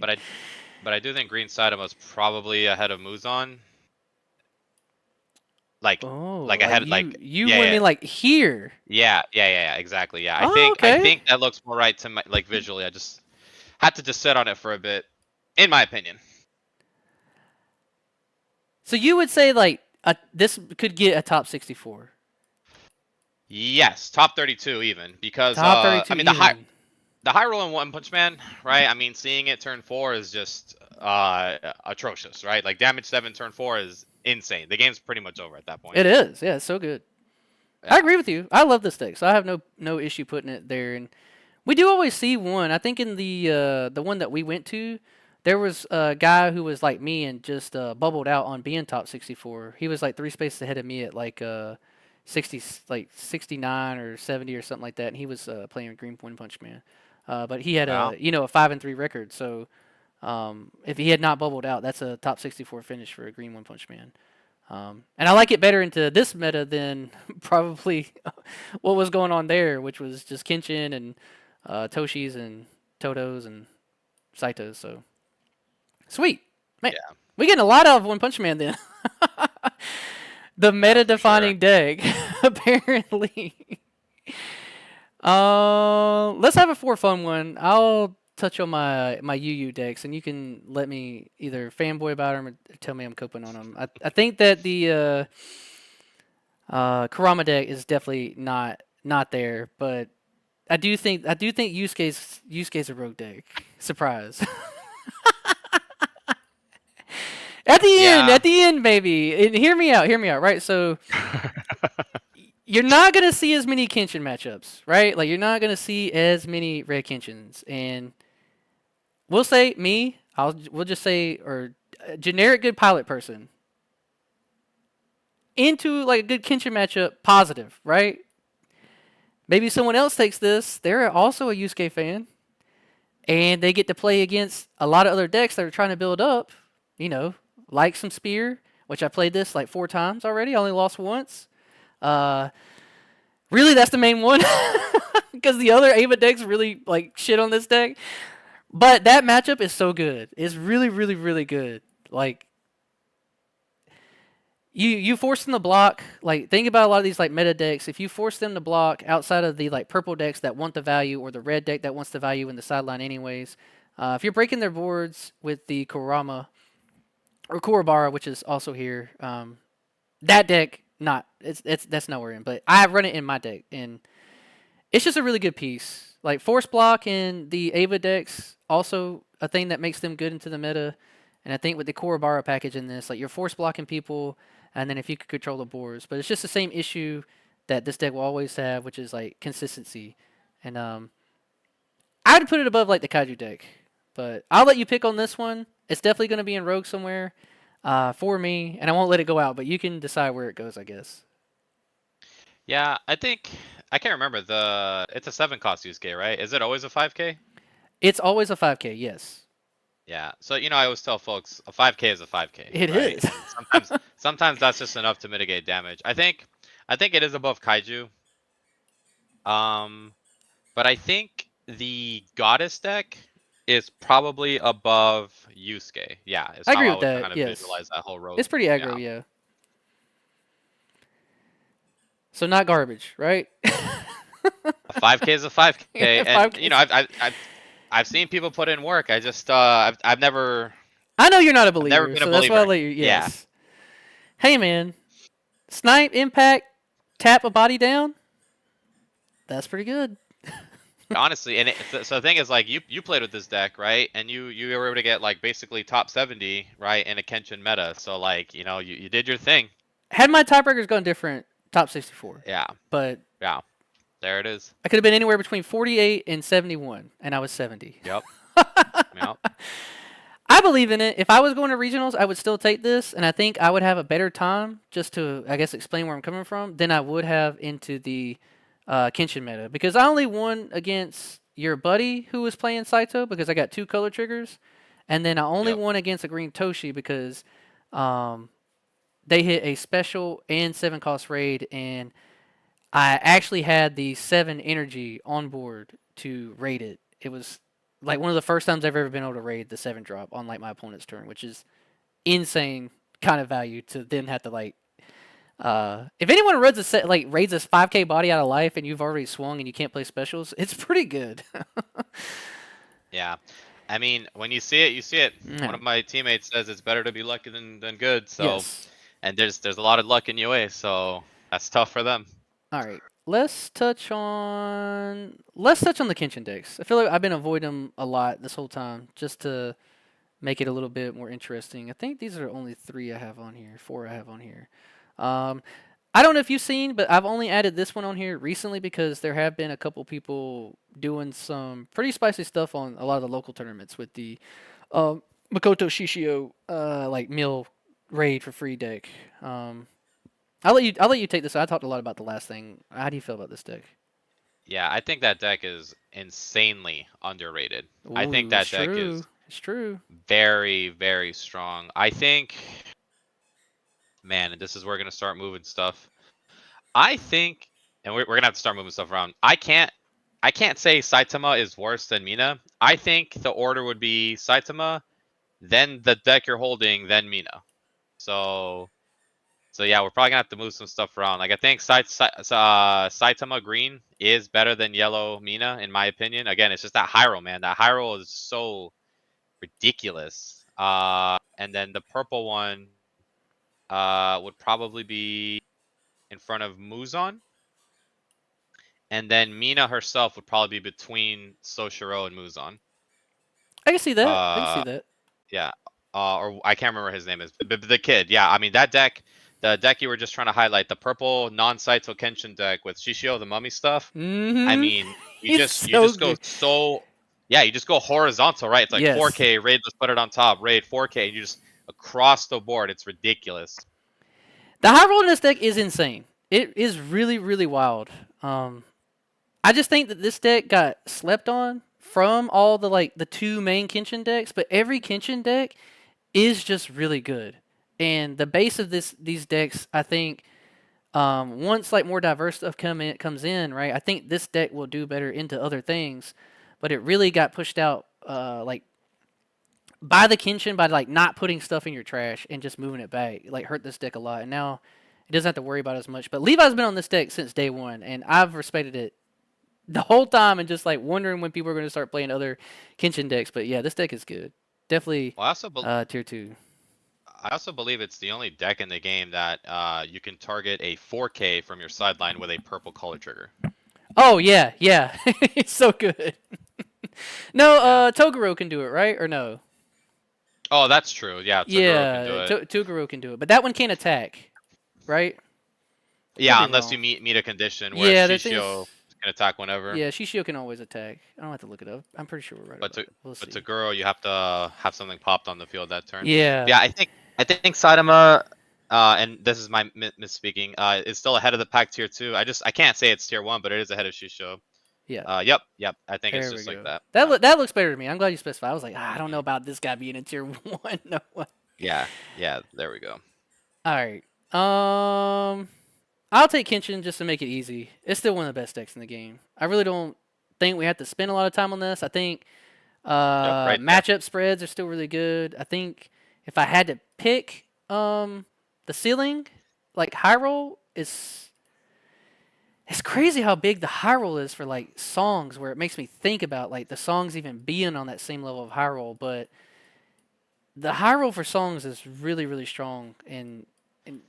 But I do think Green Saitama is probably ahead of Muzan. Like Oh, like like ahead you yeah, want yeah. me like here? Yeah, exactly. Yeah. I Oh, think I okay. think that looks more right to my like visually. I just had to just sit on it for a bit, in my opinion. So you would say like this could get a top 64, Yes, top 32 even because top I 32 mean even. the high roll in One Punch Man, right? I mean seeing it turn 4 is just atrocious, right? Like damage 7 turn 4 is insane. The game's pretty much over at that point. It is. Yeah, it's so good. I Yeah. agree with you. I love this deck, so I have no issue putting it there. And we do always see one. I think in the one that we went to, there was a guy who was like me and just bubbled out on being top 64. He was like 3 spaces ahead of me at like 60, like 69 or 70 or something like that. And he was playing Green One Punch Man, but he had Well, a 5-3 record. So if he had not bubbled out, that's a top 64 finish for a Green One Punch Man. And I like it better into this meta than probably what was going on there, which was just Kenshin and Toshis and Totos and Saitos. So sweet, man. yeah, We getting a lot out of One Punch Man then. The yeah, for sure. meta-defining deck, apparently. Let's have a for fun one. I'll touch on my UU decks, and you can let me either fanboy about them or tell me I'm coping on them. I think that the Kurama deck is definitely not there, but I do think Yusuke's a rogue deck. Surprise. Yeah. At the end, baby. And hear me out. Right, so you're not gonna see as many Kenshin matchups, right? Like you're not gonna see as many red Kenshins, and we'll say me. We'll just say or a generic good pilot person into like a good Kenshin matchup, positive, right? Maybe someone else takes this. They're also a Yusuke fan, and they get to play against a lot of other decks that are trying to build up. You know, like some Spear, which I played this like 4 times already. I only lost once. Uh, Really, that's the main one? Because the other Ava decks really like shit on this deck. But that matchup is so good. It's really, really, really good. Like you force them to block. Like think about a lot of these like meta decks. If you force them to block outside of the like purple decks that want the value or the red deck that wants the value in the sideline anyways, if you're breaking their boards with the Kurama or Kurabara, which is also here, that deck not it's that's nowhere in. But I run it in my deck and it's just a really good piece. Like force block in the Ava decks, also a thing that makes them good into the meta. And I think with the Korobara package in this, like you're force blocking people, and then if you could control the boards, but it's just the same issue that this deck will always have, which is like consistency. And I'd put it above like the Kaiju deck, but I'll let you pick on this one. It's definitely going to be in Rogue somewhere for me, and I won't let it go out. But you can decide where it goes, I guess. Yeah, I think I can't remember the. It's a 7 cost USK, right? Is it always a 5K? It's always a 5K, yes. Yeah. So I always tell folks a 5K is a 5K, It right? is. And sometimes that's just enough to mitigate damage. I think it is above Kaiju. Um, but I think the Goddess deck is probably above Yusuke. Yeah, is I how agree I with would that. kind of Yes, visualize that whole road. it's pretty aggro. Yeah. Yeah. So not garbage, right? A 5K is a 5K, and 5K. I've seen people put in work. I just I know you're not a I've never believer, been a so that's why I believer. let you. Yeah. Yes. Hey man, snipe, impact, tap a body down. That's pretty good. Honestly, and so the thing is, like, you played with this deck, right? And you were able to get like basically top 70, right, in a Kenshin meta. So like, you did your thing. Had my tiebreakers gone different, top 64. Yeah, But yeah. There it is. I could have been anywhere between 48 and 71, and I was 70. Yep, yep. I believe in it. If I was going to regionals, I would still take this, and I think I would have a better time, just to, I guess, explain where I'm coming from, than I would have into the Kenshin meta. Because I only won against your buddy who was playing Saito because I got 2 color triggers, and then I only Yep. won against a green Toshi because um, they hit a special and 7 cost raid, and I actually had the 7 energy on board to raid it. It was like one of the first times I've ever been able to raid the 7 drop on like my opponent's turn, which is insane kind of value to then have to like. If anyone runs a set like raids a 5K body out of life and you've already swung and you can't play specials, it's pretty good. Yeah. I mean, when you see it, you see it. One Yeah. of my teammates says it's better to be lucky than good. So, Yes. and there's a lot of luck in UA, so that's tough for them. All right. Let's touch on the Kenshin decks. I feel like I've been avoiding them a lot this whole time just to make it a little bit more interesting. I think these are only 3 I have on here, 4 I have on here. Um, I don't know if you've seen, but I've only added this one on here recently because there have been a couple people doing some pretty spicy stuff on a lot of the local tournaments with the Makoto Shishio like mill raid for free deck. I'll let you take this. I talked a lot about the last thing. How do you feel about this deck? Yeah, I think that deck is insanely underrated. I think Ooh, it's that deck is true. It's true. very, very strong. I think, man, and this is where we're gonna start moving stuff. I think, and we're gonna have to start moving stuff around. I can't say Saitama is worse than Mina. I think the order would be Saitama, then the deck you're holding, then Mina. So, so yeah, we're probably gonna have to move some stuff around. Like I think Saitama Green is better than Yellow Mina in my opinion. Again, it's just that high roll, man. That high roll is so ridiculous. And then the purple one would probably be in front of Muzan. And then Mina herself would probably be between Soshiro and Muzan. I can see that. I can see Uh, that. yeah. Or I can't remember his name is, but the kid. Yeah, I mean that deck, the deck you were just trying to highlight, the purple non-Saito Kenshin deck with Shishio the mummy stuff. I Mm-hmm. mean, you He's just you so just go good. so, yeah, you just go horizontal, right? It's like Yes. 4K raid. Let's put it on top. Raid 4K. And you just across the board. It's ridiculous. The high roll in this deck is insane. It is really, really wild. I just think that this deck got slept on from all the like the 2 main Kenshin decks, but every Kenshin deck is just really good. And the base of these decks, I think, Once like more diverse stuff comes in, right? I think this deck will do better into other things, but it really got pushed out like by the Kenshin by like not putting stuff in your trash and just moving it back. It, like hurt this deck a lot, and now it doesn't have to worry about it as much. But Levi's been on this deck since day one, and I've respected it the whole time, and just like wondering when people are going to start playing other Kenshin decks. But yeah, this deck is good. Definitely Well, tier two. I also believe it's the only deck in the game that you can target a 4K from your sideline with a purple color trigger. Oh yeah, yeah, it's so good. No, Yeah. Toguro can do it, right? Or no? Oh, that's true. Yeah, Toguro can do Yeah, it. Toguro can do it, but that one can't attack, right? Could Yeah, be unless you wrong. meet a condition where Yeah, the thing is, Shishio can attack whenever. yeah, Shishio can always attack. I don't have to look it up. I'm pretty sure we're right But about to it. We'll but see. Toguro, you have to have something popped on the field that turn. But Yeah, yeah, I think Saitama, and this is my misspeaking, is still ahead of the pack tier 2. I can't say it's tier 1, but it is ahead of Shisho. yeah. Yep. I think it's There we just like go. that. That Yeah. that looks better to me. I'm glad you specified. I was like, I don't know Mhm. about this guy being in tier one. No way. Yeah. There we go. All right. I'll take Kenshin just to make it easy. It's still one of the best decks in the game. I really don't think we have to spend a lot of time on this. I think Yep, right there. matchup spreads are still really good. I think if I had to pick the ceiling, like high roll is it's crazy how big the high roll is for like songs where it makes me think about like the songs even being on that same level of high roll, but the high roll for songs is really strong and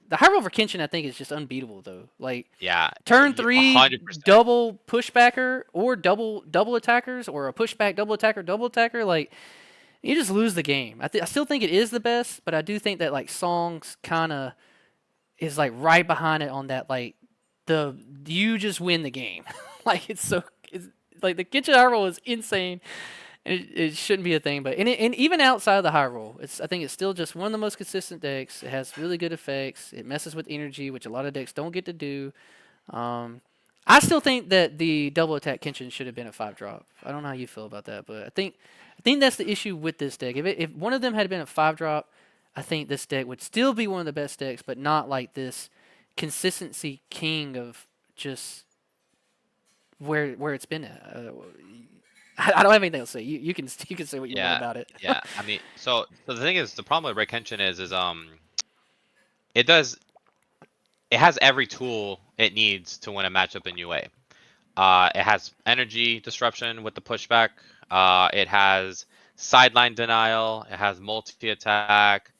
the high roll for Kenshin I think is just unbeatable though. Like Yeah, turn three 100%. double pushbacker or double attackers or a pushback double attacker like you just lose the game. I still think it is the best, but I do think that like songs kind of is like right behind it on that like the you just win the game. Like it's like the kitchen high roll is insane. And it shouldn't be a thing, but and even outside of the high roll, it's I think it's still just one of the most consistent decks. It has really good effects. It messes with energy, which a lot of decks don't get to do. Um, I still think that the double attack Kenshin should have been a 5 drop. I don't know how you feel about that, but I think that's the issue with this deck. If one of them had been a 5 drop, I think this deck would still be one of the best decks, but not like this consistency king of just where it's been at. I don't have anything else to say. You can say what you want Yeah, about it. yeah. I mean, so the thing is, the problem with Red Kenshin is it does it has every tool it needs to win a matchup in UA. It has energy disruption with the pushback. It has sideline denial. It has multi attack.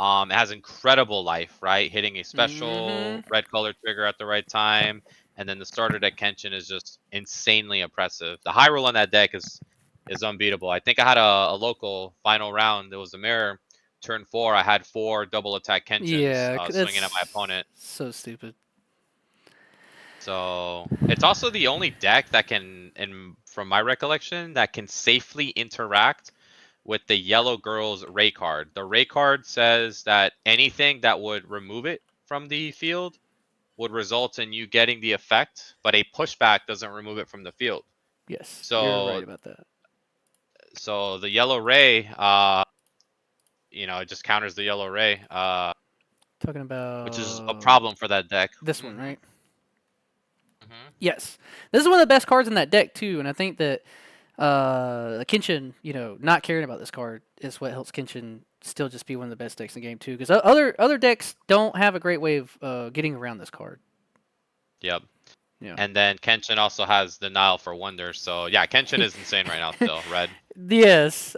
It has incredible life, right? Hitting a Mm-hmm. special red color trigger at the right time, and then the starter deck Kenshin is just insanely oppressive. The high roll on that deck is unbeatable. I think I had a local final round. It was a mirror. Turn 4, I had 4 double attack Kenshins Yeah, swinging at my that's opponent. so stupid. So it's also the only deck that can, and from my recollection, that can safely interact with the yellow girl's Ray card. The Ray card says that anything that would remove it from the field would result in you getting the effect, but a pushback doesn't remove it from the field. Yes, you're right So about that. so the yellow Ray, it just counters the yellow Ray, Talking which is a about problem for that deck. this one, Hmm. right? Hmm. Yes, this is one of the best cards in that deck too, and I think that Kenshin, not caring about this card is what helps Kenshin still just be one of the best decks in the game too. Because other decks don't have a great way of getting around this card. Yep. Yeah. And then Kenshin also has Denial for Wonder. So yeah, Kenshin is insane right now still. Red. Yes,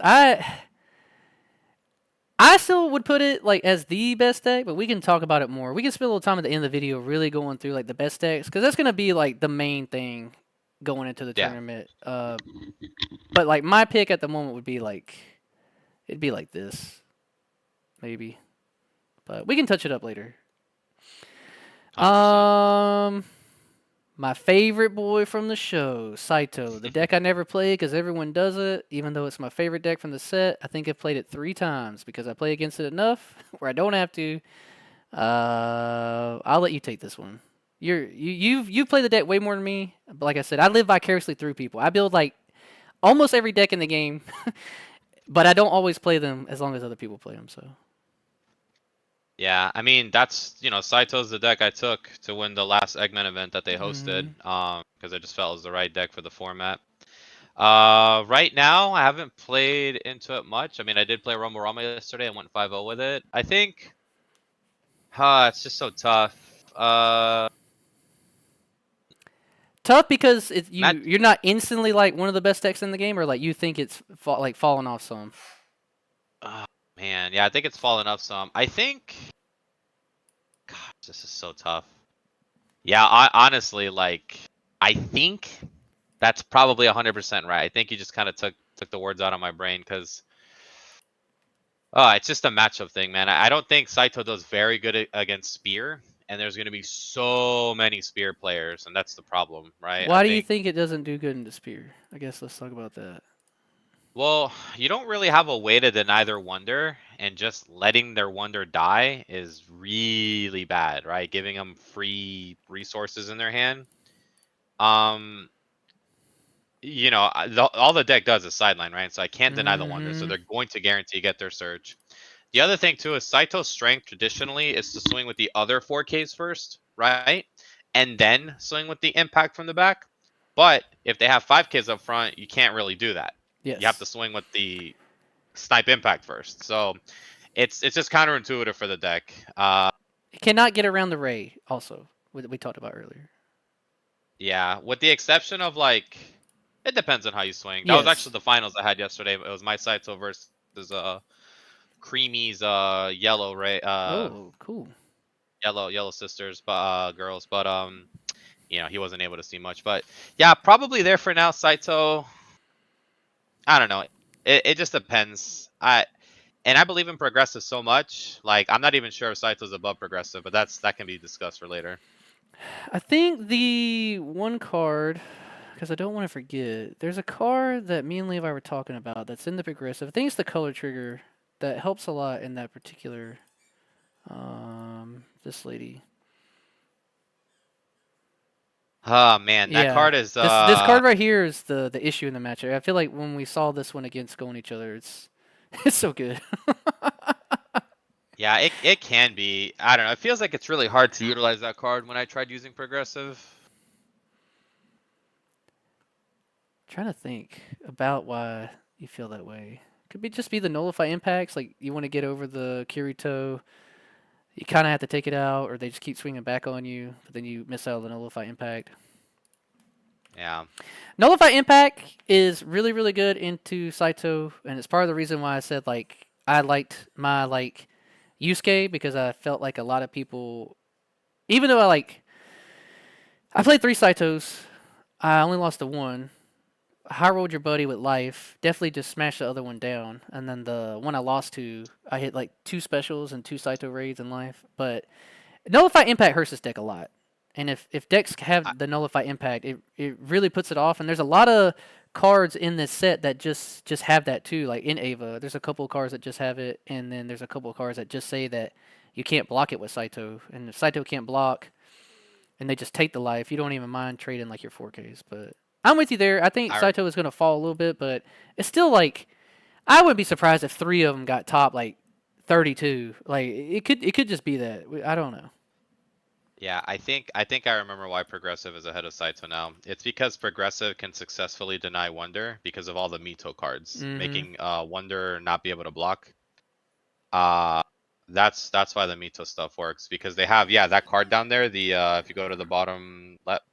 I still would put it like as the best deck, but we can talk about it more. We can spend a little time at the end of the video really going through like the best decks because that's gonna be like the main thing going into the Yeah. tournament. But like my pick at the moment would be like it'd be like this maybe, but we can touch it up later. 100%. My favorite boy from the show, Saito. The deck I never played because everyone does it, even though it's my favorite deck from the set. I think I've played it 3 times because I play against it enough where I don't have to. I'll let you take this one. You've played the deck way more than me. But like I said, I live vicariously through people. I build like almost every deck in the game, but I don't always play them as long as other people play them. So Yeah, I mean that's Saito's the deck I took to win the last Eggman event that they hosted. Mm-hmm. Because I just felt it was the right deck for the format. Right now I haven't played into it much. I mean, I did play Rumble Rama yesterday and went 5-0 with it. I think, it's just so tough. Tough because Matt, you're not instantly like one of the best decks in the game, or like you think it's like falling off some. oh, man, yeah, I think it's fallen off some. I think, gosh, this is so tough. Yeah, honestly, like, I think that's probably 100% right. I think you just kind of took the words out of my brain because, oh, it's just a matchup thing, man. I don't think Saito does very good against Spear, and there's going to be so many Spear players, and that's the problem, right? I Why do you think, think it doesn't do good in the spear? I guess let's talk about that. well, you don't really have a way to deny their wonder, and just letting their wonder die is really bad, right? Giving them free resources in their hand. Um, all the deck does is sideline, right? So I can't deny the wonder. So Mm-hmm. they're going to guarantee get their search. The other thing too is Saito's strength traditionally is to swing with the other 4Ks first, right? And then swing with the impact from the back. But if they have 5Ks up front, you can't really do that. You have to Yes. swing with the snipe impact first. So it's just counterintuitive for the deck. It cannot get around the ray. Also, we talked about earlier. Yeah, with the exception of like, it depends on how you swing. That was actually Yes. the finals I had yesterday. It was my Saito versus Creamy's yellow Ray Oh, cool. yellow sisters, but girls, but he wasn't able to see much. But yeah, probably there for now. Saito, I don't know. It just depends. I believe in progressive so much. Like, I'm not even sure if Saito's above progressive, but that can be discussed for later. I think the one card, because I don't want to forget, there's a card that me and Levi were talking about that's in the progressive. I think it's the color trigger that helps a lot in that particular. This lady. Oh man, that Yeah, card is this card right here is the issue in the match. I feel like when we saw this one against going each other, it's it's so good. yeah, it can be. I don't know. It feels like it's really hard to utilize that card when I tried using progressive. Trying to think about why you feel that way. Could be just be the nullify impacts. Like you want to get over the Kirito, you kind of have to take it out, or they just keep swinging back on you, but then you miss out on the nullify impact. Yeah. Nullify impact is really really good into Saito, and it's part of the reason why I said like I liked my like Yusuke because I felt like a lot of people, even though I played 3 Saitos, I only lost to one. High rolled your buddy with life. Definitely just smashed the other one down. And then the one I lost to, I hit like 2 specials and 2 Saito raids in life. But Nullify Impact hurts this deck a lot. And if decks I, have the Nullify Impact, it really puts it off. And there's a lot of cards in this set that just have that too. Like in Ava, there's a couple of cards that just have it. And then there's a couple of cards that just say that you can't block it with Saito. And if Saito can't block, and they just take the life. You don't even mind trading like your 4Ks. But I'm with you there. I think I rem- Saito is going to fall a little bit, but it's still like I wouldn't be surprised if 3 of them got top like 32. Like it could just be that. I don't know. Yeah, I think I remember why Progressive is ahead of Saito now. It's because Progressive can successfully deny Wonder because of all the Mito cards, Mm-hmm. making Wonder not be able to block. Uh that's why the Mito stuff works because they have, yeah, that card down there, the if you go to the bottom left,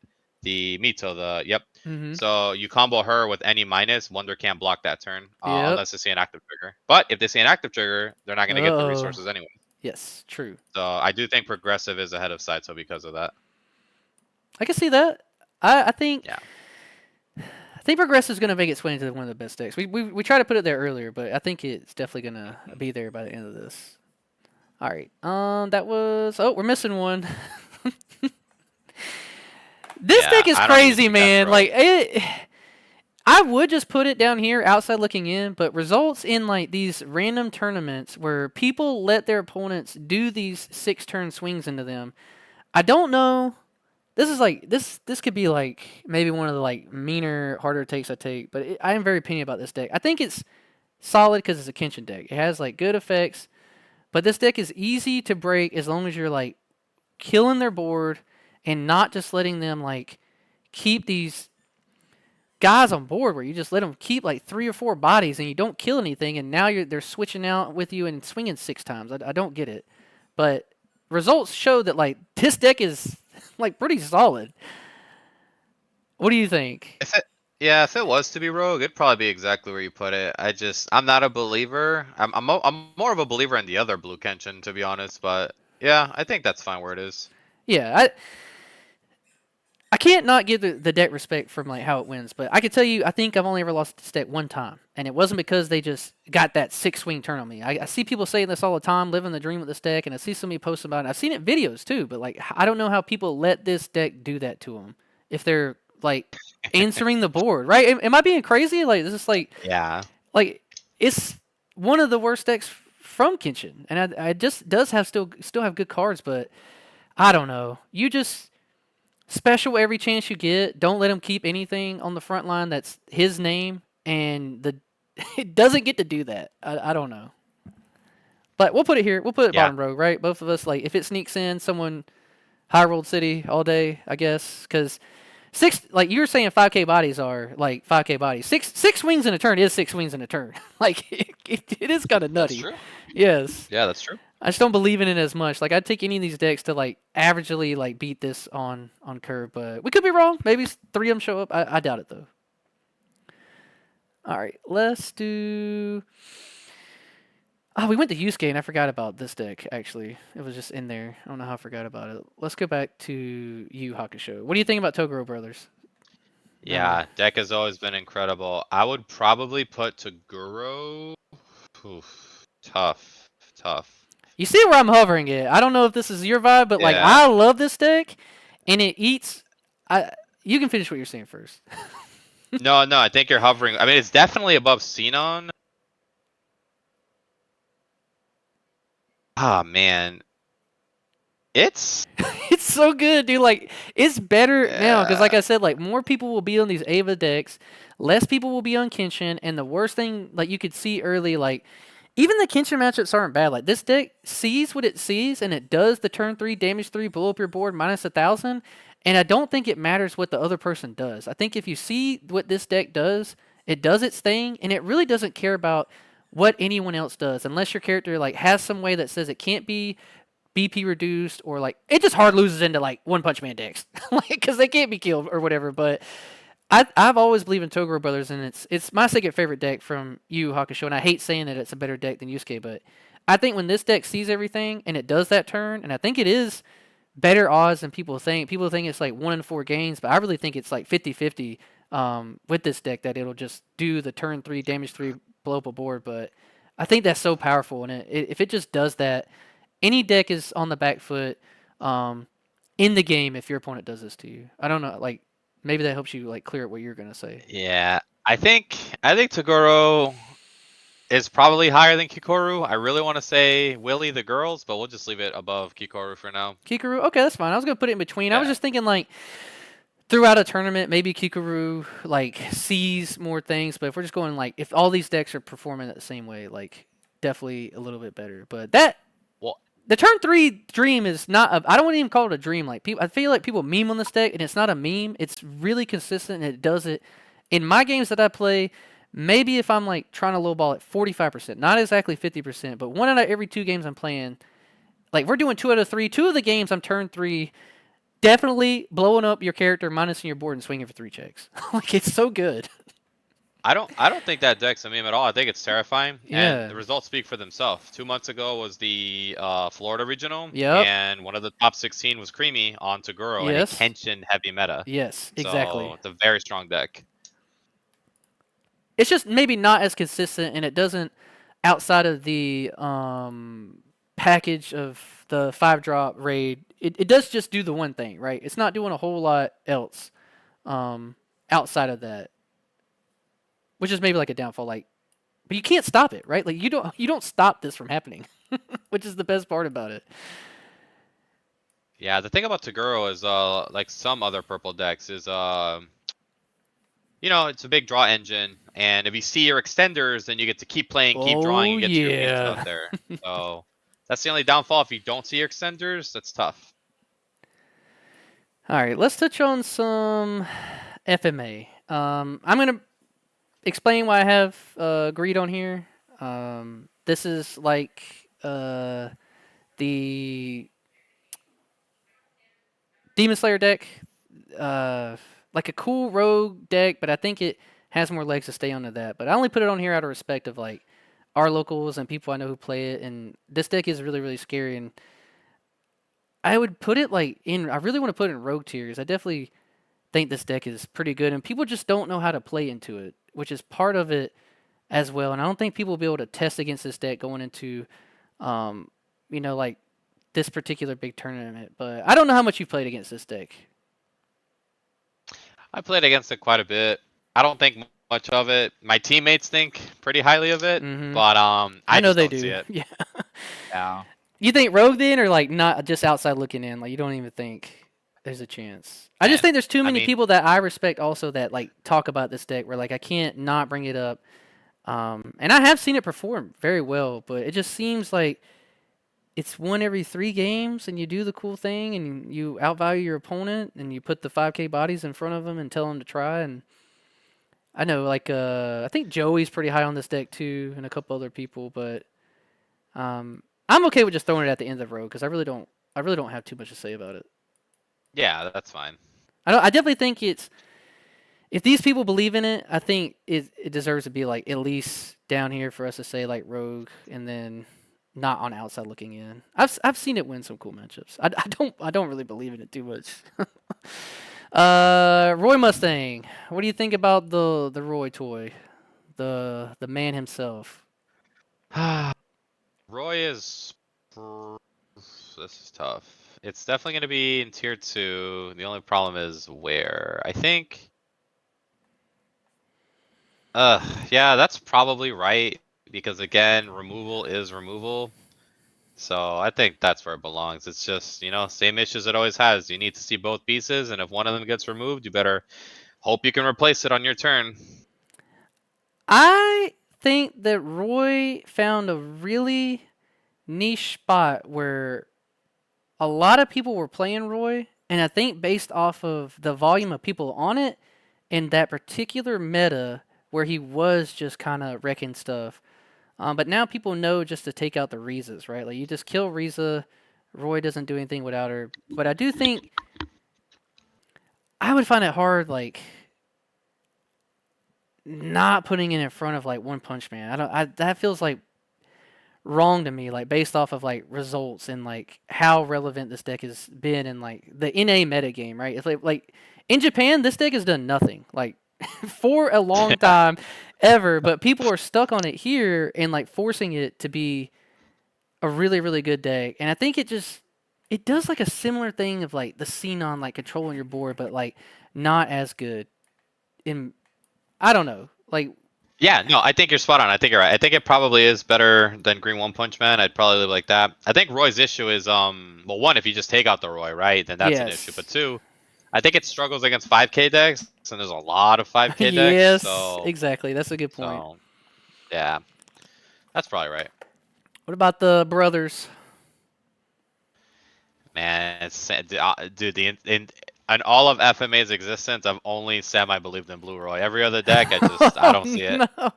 the Mito, the yep. Mm-hmm. So you combo her with any minus, Wonder can't block that turn, Yep. unless they see an active trigger. But if they see an active trigger, they're not Uh going to get the oh. resources anyway. Yes. True. So I do think Progressive is ahead of Saito because of that. I can see that. I think Yeah. I think Progress is going to make its way into one of the best decks. We tried to put it there earlier, but I think it's definitely going to be there by the end of this. All right. That was. Oh, we're missing one. This Yeah, deck is I don't even crazy, think that's man. broke. Like it, I would just put it down here outside looking in, but results in like these random tournaments where people let their opponents do these 6 turn swings into them. I don't know. This is like this could be like maybe one of the like meaner, harder takes I take, but I am very opinion about this deck. I think it's solid because it's a Kenshin deck. It has like good effects, But this deck is easy to break as long as you're like killing their board and not just letting them like keep these guys on board where you just let them keep like 3 or 4 bodies and you don't kill anything and now they're switching out with you and swinging 6 times. I don't get it, but results show that like this deck is like pretty solid. What do you think? Yeah, if it was to be rogue, it'd probably be exactly where you put it. I'm not a believer. I'm more of a believer in the other blue Kenshin, to be honest. But yeah, I think that's fine where it is. Yeah, I can't not give the deck respect from like how it wins, but I can tell you I think I've only ever lost this deck one time, and it wasn't because they just got that 6 swing turn on me. I see people saying this all the time, living the dream with this deck, and I see somebody post about it. I've seen it in videos too, but like I don't know how people let this deck do that to them if they're like answering the board, right? Am I being crazy? Like this is Yeah. like it's one of the worst decks from Kenshin, and I just does have still have good cards, but I don't know. You just special every chance you get. Don't let him keep anything on the front line that's his name, and the it doesn't get to do that. I don't know, but we'll put it here. We'll put it Yeah. bottom row, right? Both of us like if it sneaks in, someone high rolled city all day, I guess, because. Six, like you were saying, 5K bodies are like 5K bodies. Six swings in a turn is 6 swings in a turn. Like it is kind of That's nutty. true. Yes, Yeah, that's true. I just don't believe in it as much. Like I'd take any of these decks to like averagely like beat this on curve, but we could be wrong. Maybe 3 of them show up. I doubt it though. All right, let's do. Oh, we went to Yusuke and I forgot about this deck. Actually, it was just in there. I don't know how I forgot about it. Let's go back to Yu Hakusho. What do you think about Toguro Brothers? Now we're. Yeah, deck has always been incredible. I would probably put Toguro. Oof, tough. You see where I'm hovering it. I don't know if this is your vibe, but like Yeah. I love this deck, and it eats. I. You can finish what you're saying first. No, I think you're hovering. I mean, it's definitely above Xenon. Ah, man. It's It's so good, dude. Like it's better now because, yeah. like I said, like more people will be on these Ava decks, less people will be on Kenshin, and the worst thing, like you could see early, like even the Kenshin matchups aren't bad. Like this deck sees what it sees, and it does the turn 3 damage 3, blow up your board -1,000. And I don't think it matters what the other person does. I think if you see what this deck does, it does its thing, and it really doesn't care about what anyone else does, unless your character like has some way that says it can't be BP reduced or like it just hard loses into like One Punch Man decks, like because they can't be killed or whatever. But I've always believed in Toguro Brothers, and it's my second favorite deck from Yu Hakusho, and I hate saying that it's a better deck than Yusuke, but I think when this deck sees everything and it does that turn, and I think it is better odds than people think. People think it's like 1 in 4 games, but I really think it's like 50-50 with this deck that it'll just do the turn 3 damage 3 blow up a board. But I think that's so powerful, and if it just does that, any deck is on the back foot in the game if your opponent does this to you. I don't know, like maybe that helps you like clear up what you're gonna say. Yeah. I think Toguro is probably higher than Kikoru. I really want to say Willie the girls, but we'll just leave it above Kikoru for now. Kikaru, okay, that's fine. I was gonna put it in between. I was Yeah. just thinking like throughout a tournament, maybe Kikaru like sees more things, but if we're just going like if all these decks are performing the same way, like definitely a little bit better. But that Well, the turn 3 dream is not. I don't even call it a dream. Like people, I feel like people meme on this deck, and it's not a meme. It's really consistent, and it does it in my games that I play. Maybe if I'm like trying to lowball it 45%, not exactly 50%, but 1 out of every 2 games I'm playing, like we're doing 2 out of 3. 2 of the games I'm turn 3, definitely blowing up your character, minusing your board, and swinging for 3 checks. Like it's so good. I don't think that deck's a meme at all. I think it's terrifying, and Yeah. the results speak for themselves. 2 months ago was the Florida regional, Yep. and one of the top 16 was Creamy on Toguro and a Yes. Kenshin heavy meta. Yes. So Exactly. it's a very strong deck. It's just maybe not as consistent, and it doesn't outside of the package of the 5 drop raid. It does just do the one thing, right? It's not doing a whole lot else um, outside of that, which is maybe like a downfall. Like, but you can't stop it, right? Like you don't stop this from happening, which is the best part about it. Yeah, the thing about Toguro is like some other purple decks is it's a big draw engine, and if you see your extenders, then you get to keep playing, keep drawing, Oh and get your queens out yeah. there. So That's the only downfall. If you don't see your extenders, that's tough. All right, let's touch on some FMA. I'm gonna explain why I have greed on here. This is like the Demon Slayer deck, uh, like a cool rogue deck, but I think it has more legs to stay onto that. But I only put it on here out of respect of like our locals and people I know who play it. And this deck is really really scary. And I would put it like in. I really want to put it in rogue tiers. I definitely think this deck is pretty good, and people just don't know how to play into it, which is part of it as well. And I don't think people will be able to test against this deck going into, um, like this particular big tournament. But I don't know how much you've played against this deck. I played against it quite a bit. I don't think much of it. My teammates think pretty highly of it, Mm-hmm. but I I know just they don't see do. it. Yeah. Yeah. You think rogue then, or like not just outside looking in? Like you don't even think there's a chance. I just Man, think there's too I many mean, people that I respect also that like talk about this deck where like I can't not bring it up. And I have seen it perform very well, but it just seems like it's one every 3 games, and you do the cool thing, and you outvalue your opponent, and you put the 5K bodies in front of them and tell them to try. And I know, like, I think Joey's pretty high on this deck too, and a couple other people, but I'm okay with just throwing it at the end of the road because I really don't have too much to say about it. yeah, that's fine. I definitely think it's if these people believe in it, I think it deserves to be like at least down here for us to say like Rogue, and then not on outside looking in. I've seen it win some cool matchups. I don't really believe in it too much. Roy Mustang, what do you think about the Roy toy, the man himself? Roy is. This is tough. It's definitely going to be in tier 2. The only problem is where. I think. Yeah, that's probably right. Because again, removal is removal. So I think that's where it belongs. It's just, same issues it always has. You need to see both pieces, and if one of them gets removed, you better hope you can replace it on your turn. I think that Roy found a really niche spot where a lot of people were playing Roy, and I think based off of the volume of people on it in that particular meta where he was just kind of wrecking stuff. But now people know just to take out the Rizas, right? Like you just kill Riza, Roy doesn't do anything without her. But I do think I would find it hard, like not putting it in front of like One Punch Man. I don't. That feels like wrong to me, like based off of like results and like how relevant this deck has been in like the NA meta game, right? It's like in Japan, this deck has done nothing like for a long Yeah. time ever, but people are stuck on it here and like forcing it to be a really really good deck. And I think it does like a similar thing of like the Xenon like controlling your board, but like not as good. In I don't know, like Yeah, no, I think you're spot on. I think you're right. I think it probably is better than Green One Punch Man. I'd probably live like that. I think Roy's issue is well, one, if you just take out the Roy, right, then that's an issue. But yes, two, I think it struggles against 5K decks, and there's a lot of 5K decks. yes, So, exactly. That's a good point. so yeah, that's probably right. What about the brothers? Man, dude, in all of FMA's existence, I've only semi believed in Blue Roy. Every other deck, I Oh don't see it. no.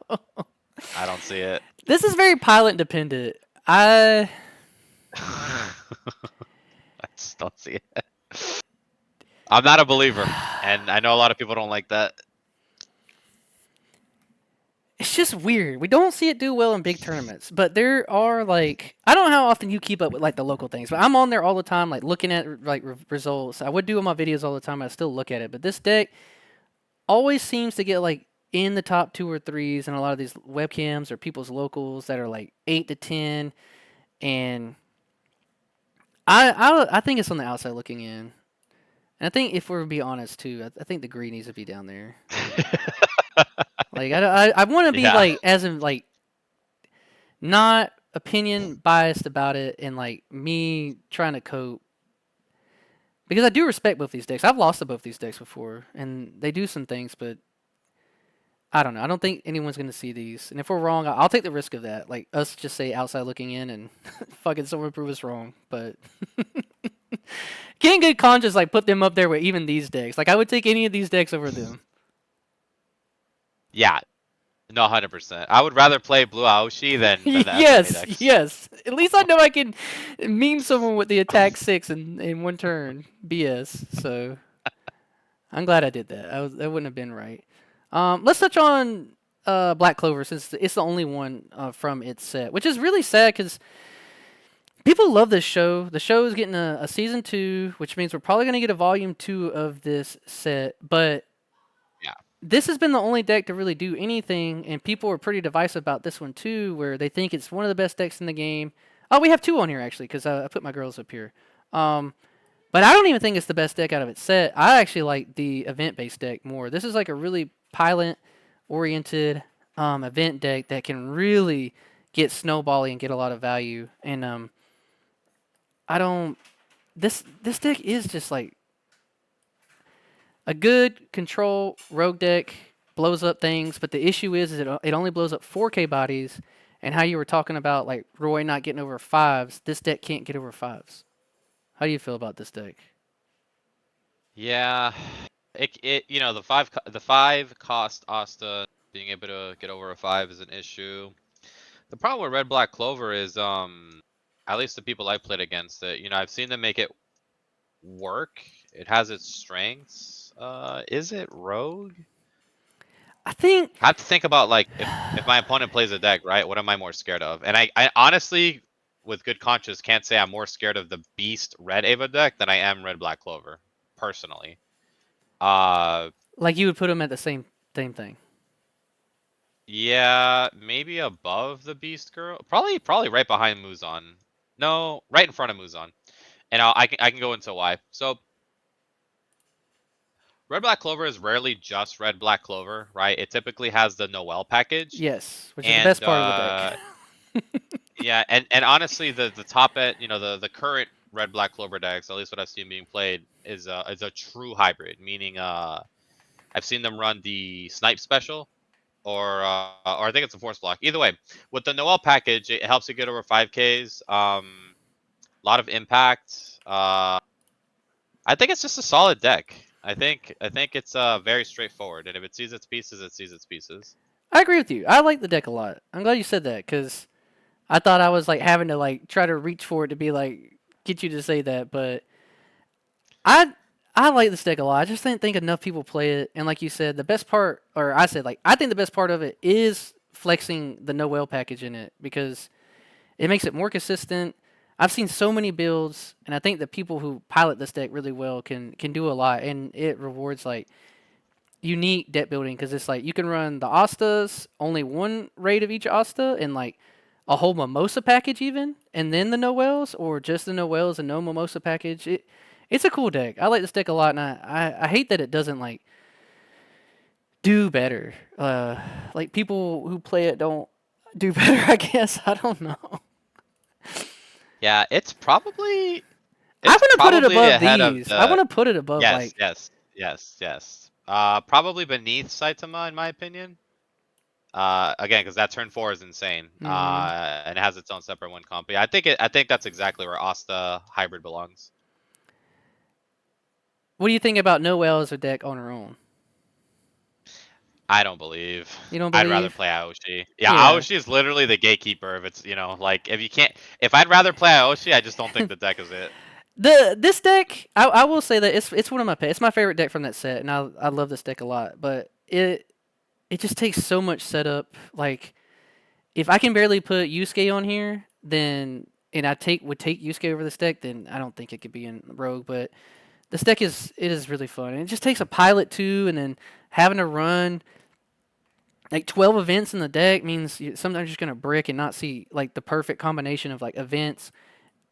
I don't see it. This is very pilot dependent. I I just don't see it. I'm not a believer, and I know a lot of people don't like that. it's just weird. We don't see it do well in big tournaments, but there are like I don't know how often you keep up with like the local things, but I'm on there all the time like looking at like results. I would do on my videos all the time. I still look at it, but this deck always seems to get like in the top 2 or 3s in a lot of these webcams or people's locals that are like 8 to 10, and I think it's on the outside looking in. And I think if we're to be honest too, I think the green needs to be down there. Like I want to be Yeah. like as in like not opinion biased about it and like me trying to cope because I do respect both these decks. I've lost to both these decks before and they do some things, but I don't know. I don't think anyone's gonna see these, and if we're wrong, I'll take the risk of that. Like us just say outside looking in, and fucking someone prove us wrong. But can't good conscience like put them up there with even these decks. Like I would take any of these decks over them. Yeah, no, 100%. I would rather play Blue Aoshi than the SMA Yes, decks. yes. At least I know I can meme someone with the attack six in one turn. BS. So I'm glad I did that. That wouldn't have been right. Let's touch on Black Clover since it's the only one from its set, which is really sad because people love this show. The show is getting a season two, which means we're probably gonna get a volume two of this set. But Yeah. this has been the only deck to really do anything, and people are pretty divisive about this one too, where they think it's one of the best decks in the game. Oh, we have two on here actually because I put my girls up here. Um, but I don't even think it's the best deck out of its set. I actually like the event-based deck more. This is like a really pilot-oriented event deck that can really get snowbally and get a lot of value. And I don't. This deck is just like a good control rogue deck, blows up things, but the issue is it only blows up 4K bodies. And how you were talking about like Roy not getting over fives, this deck can't get over fives. How do you feel about this deck? Yeah. It you know the five cost Asta being able to get over a five is an issue. The problem with Red Black Clover is at least the people I played against it, I've seen them make it work. It has its strengths. Is it rogue? I think I have to think about like if my opponent plays a deck, right? What am I more scared of? And I honestly, with good conscience, can't say I'm more scared of the Beast Red Ava deck than I am Red Black Clover, personally. Uh, like you would put them at the same thing. yeah, maybe above the Beast Girl. Probably right behind Muzan. No, right in front of Muzan. And I can go into why. So Red Black Clover is rarely just Red Black Clover, right? It typically has the Noel package, Yes, which is the and best part of the deck. yeah, and honestly, the top end, the current Red Black Clover decks, at least what I've seen being played, is a true hybrid, meaning I've seen them run the Snipe special, or I think it's a Force Block. Either way, with the Noel package, it helps you get over 5Ks. A lot of impact. I think it's just a solid deck. I think it's very straightforward, and if it sees its pieces, it sees its pieces. I agree with you. I like the deck a lot. I'm glad you said that because I thought I was like having to like try to reach for it to be like get you to say that, but I I like this deck a lot. I just didn't think enough people play it. And like you said, the best part, or I said like I think the best part of it is flexing the Noel package in it because it makes it more consistent. I've seen so many builds, and I think the people who pilot this deck really well can do a lot, and it rewards like unique deck building because it's like you can run the Astas, only one raid of each Asta, and like a whole Mimosa package even, and then the Noels, or just the Noels and no Mimosa package. It's a cool deck. I like this deck a lot, and I hate that it doesn't like do better. Like people who play it don't do better. I guess I don't know. Yeah, it's probably I it's want to put it probably above ahead of these. I the want to put it above yes, like. yes, yes, yes. Probably beneath Saitama in my opinion. Again, because that turn four is insane. Mm, And it has its own separate one comp. But yeah, I think that's exactly where Asta hybrid belongs. what do you think about Noelle as a deck on her own? I don't believe. You don't I'd rather believe? play Aoshi. Yeah, Yeah. Aoshi is literally the gatekeeper. If it's like if you can't, if I'd rather play Aoshi, I just don't think the deck is it. This deck, I will say that it's one of it's my favorite deck from that set, and I love this deck a lot. But it just takes so much setup. Like if I can barely put Yusuke on here, then and would take Yusuke over this deck, then I don't think it could be in Rogue. But this deck is really fun, and it just takes a pilot too, and then having to run like 12 events in the deck means sometimes you're just gonna brick and not see like the perfect combination of like events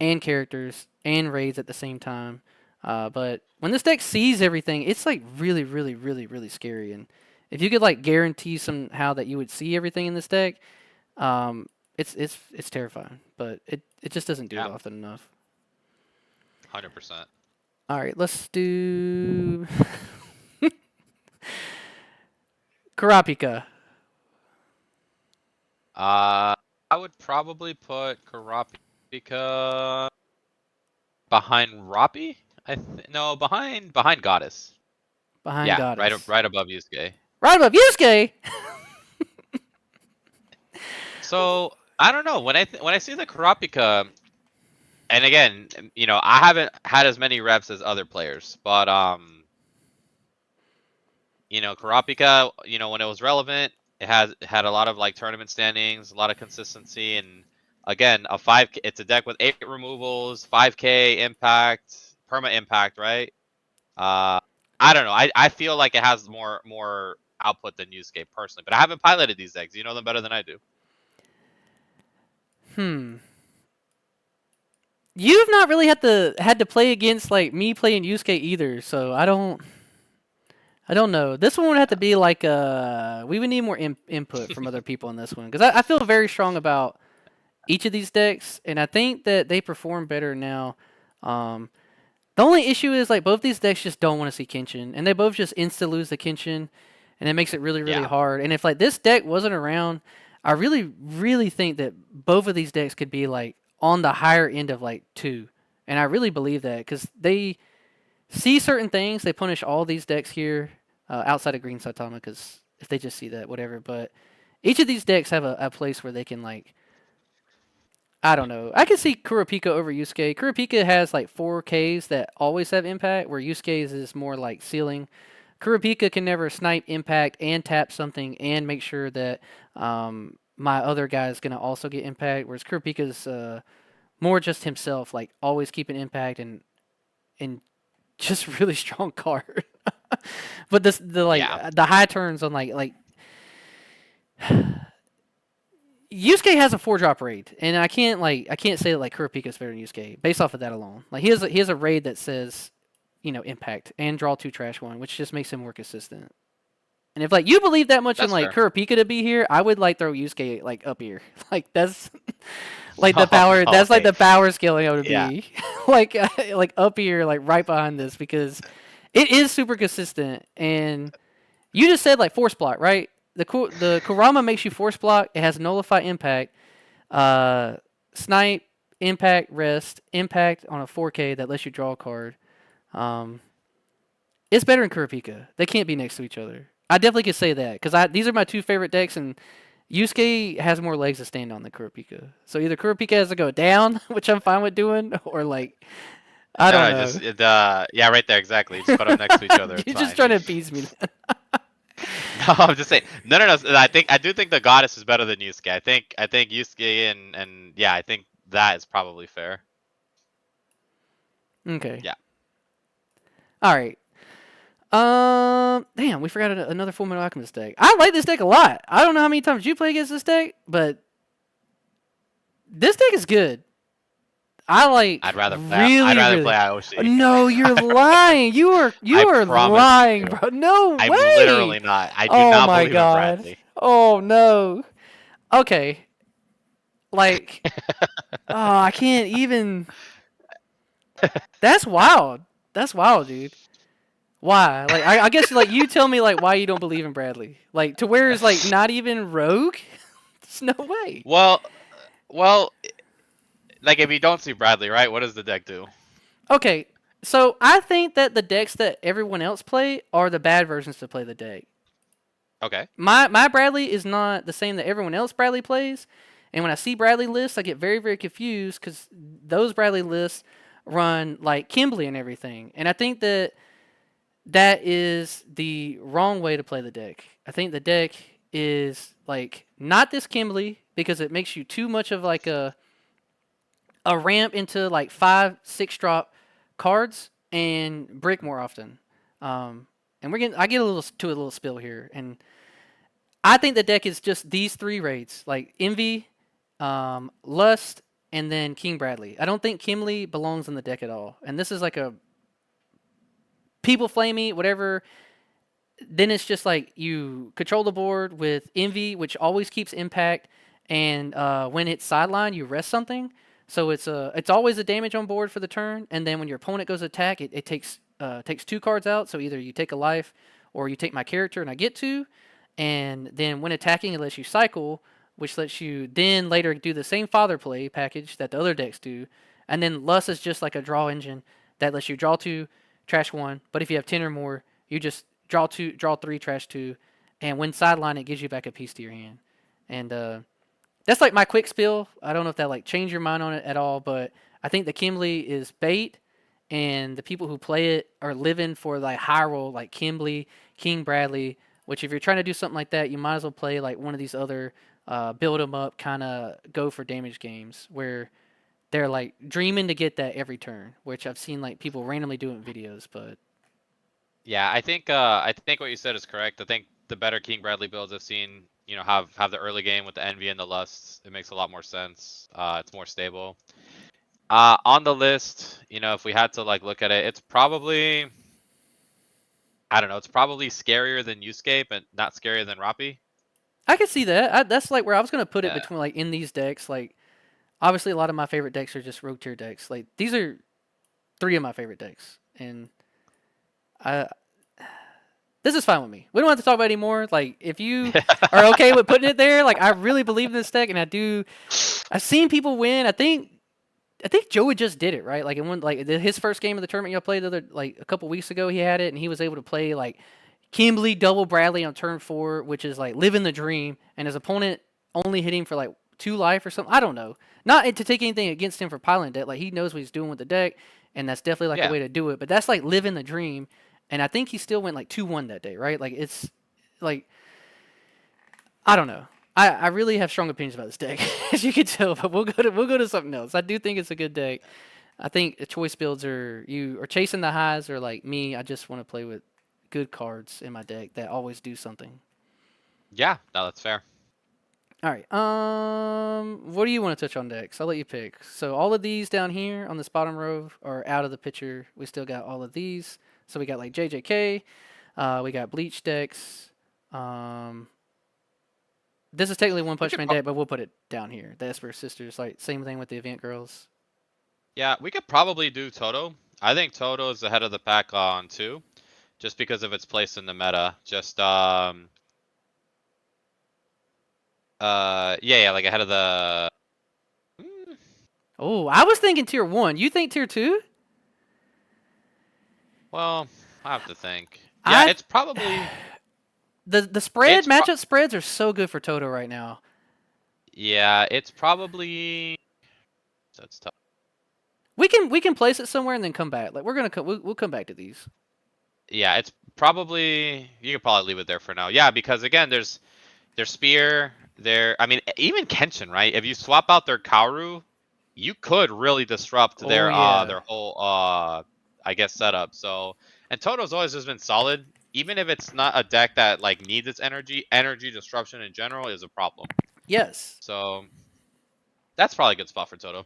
and characters and raids at the same time. But when this deck sees everything, it's like really, really, really, really scary. And if you could like guarantee somehow that you would see everything in this deck, um, it's terrifying. But it just doesn't do it Yeah, often enough. 100%. All right, let's do Karapika. I would probably put Kurapika behind Roppy. No, behind Goddess. Behind Yeah, Goddess. right above Yusuke. Right above Yusuke! So I don't know when I see the Kurapika, and again, I haven't had as many reps as other players, but Kurapika, when it was relevant, it had a lot of like tournament standings, a lot of consistency, and again, a 5K. It's a deck with 8 removals, 5K impact, perma impact, right? Uh, I don't know. I feel like it has more output than Yusuke personally, but I haven't piloted these decks. You know them better than I do. Hmm. You've not really had to play against like me playing Yusuke either, so I don't know. This one would have to be like we would need more input from other people on this one because I feel very strong about each of these decks, and I think that they perform better now. Um, the only issue is like both these decks just don't want to see Kenshin, and they both just insta lose the Kenshin, and it makes it really really Yeah, hard. And if like this deck wasn't around, I really really think that both of these decks could be like on the higher end of like two, and I really believe that because they see certain things. They punish all these decks here outside of Green Saitama because if they just see that, whatever. But each of these decks have a place where they can like I don't know. I can see Kurapika over Yusuke. Kurapika has like 4Ks that always have impact, where Yusuke's is more like ceiling. Kurapika can never snipe impact and tap something and make sure that my other guy is going to also get impact, whereas Kurapika's more just himself, like always keeping impact and just really strong card. But the like yeah, the high turns on like Yusuke has a 4-drop raid, and I can't say that like Kurapika is better than Yusuke based off of that alone. Like he has a raid that says impact and draw 2 trash 1, which just makes him more consistent. And if like you believe that much in that's like fair. Kurapika to be here, I would like throw Yusuke like up here. Like that's like the power. Oh, That's like okay. the power scaling of to Yeah, be like up here, like right behind this because it is super consistent. And you just said like force block, right? The Kurama makes you force block. It has nullify impact, uh, snipe, impact, rest, impact on a 4K that lets you draw a card. Um, it's better than Kurapika. They can't be next to each other. I definitely could say that because these are my two favorite decks, and Yusuke has more legs to stand on than Kurapika. So either Kurapika has to go down, which I'm fine with doing, or like I no, don't no, know. yeah, right there, exactly. Just put them next to each other. It's You're just fine. trying to appease me. No, I'm just saying. No, no, no. I do think the Goddess is better than Yusuke. I think Yusuke and yeah, I think that is probably fair. Okay. Yeah. All right. Damn, we forgot another Full Metal Alchemist deck. I like this deck a lot. I don't know how many times you play against this deck, but this deck is good. I like I'd really, rather play really. Ioshi. No, you're lying. You I are promise lying, you. bro. No I'm way. literally not. I do Oh not my believe in god. Bradley. Oh no. Okay. Like, oh, I can't even. That's wild. That's wild, dude. Why? Like, I guess like you tell me like why you don't believe in Bradley. Like to where is like not even rogue. There's no way. Well, well, like if you don't see Bradley, right? What does the deck do? Okay, so I think that the decks that everyone else play are the bad versions to play the deck. Okay. My Bradley is not the same that everyone else Bradley plays, and when I see Bradley lists, I get very very confused because those Bradley lists run like Kimberly and everything, and I think that that is the wrong way to play the deck. I think the deck is like not this Kimberly because it makes you too much of like a ramp into like 5, 6 drop cards and brick more often. And I get a little spill here, and I think the deck is just these 3 raids like Envy, Lust, and then King Bradley. I don't think Kimberly belongs in the deck at all, and this is like a people flamey whatever. Then it's just like you control the board with Envy, which always keeps impact, and when it's sideline, you rest something. So it's always a damage on board for the turn, and then when your opponent goes to attack, it takes 2 cards out. So either you take a life, or you take my character and I get 2, And then when attacking, it lets you cycle, which lets you then later do the same father play package that the other decks do. And then Lust is just like a draw engine that lets you draw two, trash one. But if you have 10 or more, you just draw two, draw three, trash two. And when sideline, it gives you back a piece to your hand. And that's like my quick spill. I don't know if that like changed your mind on it at all, but I think the Kimberly is bait, and the people who play it are living for like high roll like Kimberly, King Bradley. Which if you're trying to do something like that, you might as well play like one of these other build them up kind of go for damage games where they're like dreaming to get that every turn. Which I've seen like people randomly do in videos, but Yeah, I think what you said is correct. I think the better King Bradley builds I've seen, have the early game with the Envy and the Lusts. It makes a lot more sense. It's more stable. On the list, if we had to like look at it, it's probably, I don't know, it's probably scarier than Uscape and not scarier than Rappi. I can see that. That's like where I was gonna put it Yeah. between like in these decks. Like obviously a lot of my favorite decks are just rogue tier decks. Like these are three of my favorite decks, and I this is fine with me. We don't have to talk about it anymore. Like if you are okay with putting it there, like I really believe in this deck, and I do. I've seen people win. I think Joey just did it right. Like in one like his first game of the tournament y'all played the other like a couple weeks ago, he had it, and he was able to play like Kimberly double Bradley on turn 4, which is like living the dream, and his opponent only hit him for like 2 life or something. I don't know. Not to take anything against him for piling deck. Like he knows what he's doing with the deck, and that's definitely like a Yeah. way to do it. But that's like living the dream, and I think he still went like 2-1 that day, right? Like it's like I don't know. I really have strong opinions about this deck, as you can tell. But we'll go to something else. I do think it's a good deck. I think the choice builds are you are chasing the highs, or like me. I just want to play with good cards in my deck that always do something. Yeah, no, that's fair. All right. What do you want to touch on next? I'll let you pick. So all of these down here on this bottom row are out of the picture. We still got all of these. So we got like JJK. We got Bleach decks. Um, this is technically One We Punch could Man deck, but we'll put it down here. The Esper Sisters. Like same thing with the Event Girls. Yeah, we could probably do Toto. I think Toto is ahead of the pack on two, just because of its place in the meta. Just yeah, like ahead of the. Mm, Oh, I was thinking tier 1. You think tier 2? Well, I have to think. Yeah, I it's probably the spread it's pro matchup spreads are so good for Toto right now. yeah, it's probably that's tough. We can place it somewhere and then come back. Like we'll come back to these. Yeah, it's probably you could probably leave it there for now. Yeah, because again, their spear, I mean even Kenshin, right? If you swap out their Kaoru, you could really disrupt Oh yeah. their whole I guess setup. So and Toto's always just been solid. Even if it's not a deck that like needs its energy disruption in general is a problem. Yes. So that's probably a good spot for Toto.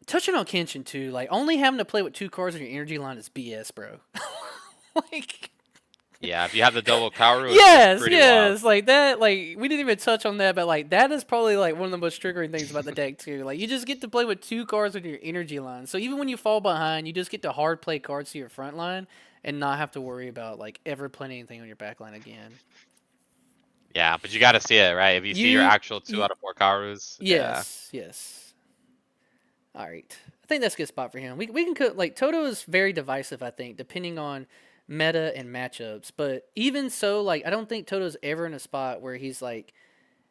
Touching on Kenshin too, like only having to play with 2 cards on your energy line is BS, bro. like Yeah, if you have the double Kaoru, it's yes, pretty wild. yes, like that. Like we didn't even touch on that, but like that is probably like one of the most triggering things about the deck too. Like you just get to play with 2 cards on your energy line, so even when you fall behind, you just get to hard play cards to your front line and not have to worry about like ever playing anything on your back line again. Yeah, but you got to see it, right? If you see your You, actual two y- out of four Kaorus, yeah. yes, yes. All right, I think that's a good spot for him. We can cut like Toto is very divisive. I think depending on meta and matchups, but even so, like I don't think Toto's ever in a spot where he's like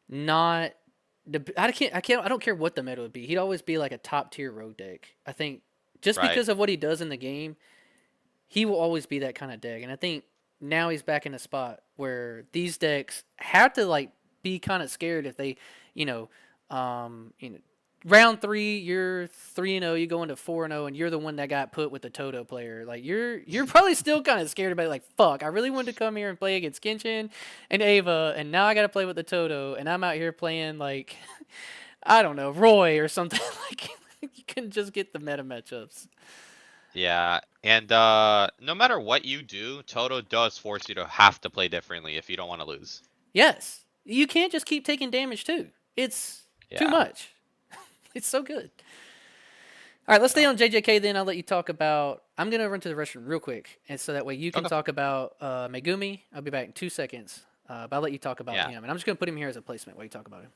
not. I don't care what the meta would be. He'd always be like a top tier rogue deck. I think just Right. because of what he does in the game, he will always be that kind of deck. And I think now he's back in a spot where these decks have to like be kind of scared if they, you know, you know, round 3 you're 3-0, you go into 4-0, and you're the one that got put with the Toto player. Like you're probably still kind of scared about it, like fuck. I really wanted to come here and play against Genshin and Ava, and now I got to play with the Toto, and I'm out here playing like I don't know Roy or something. like you can just get the meta matchups. Yeah, and no matter what you do, Toto does force you to have to play differently if you don't want to lose. Yes, you can't just keep taking damage too. It's too Yeah. much. It's so good. All right, let's stay So on JJK then. I'll let you talk about. I'm gonna run to the restroom real quick, and so that way you can Okay. talk about Megumi. I'll be back in 2 seconds. But I'll let you talk about Yeah, him, and I'm just gonna put him here as a placement while you talk about him.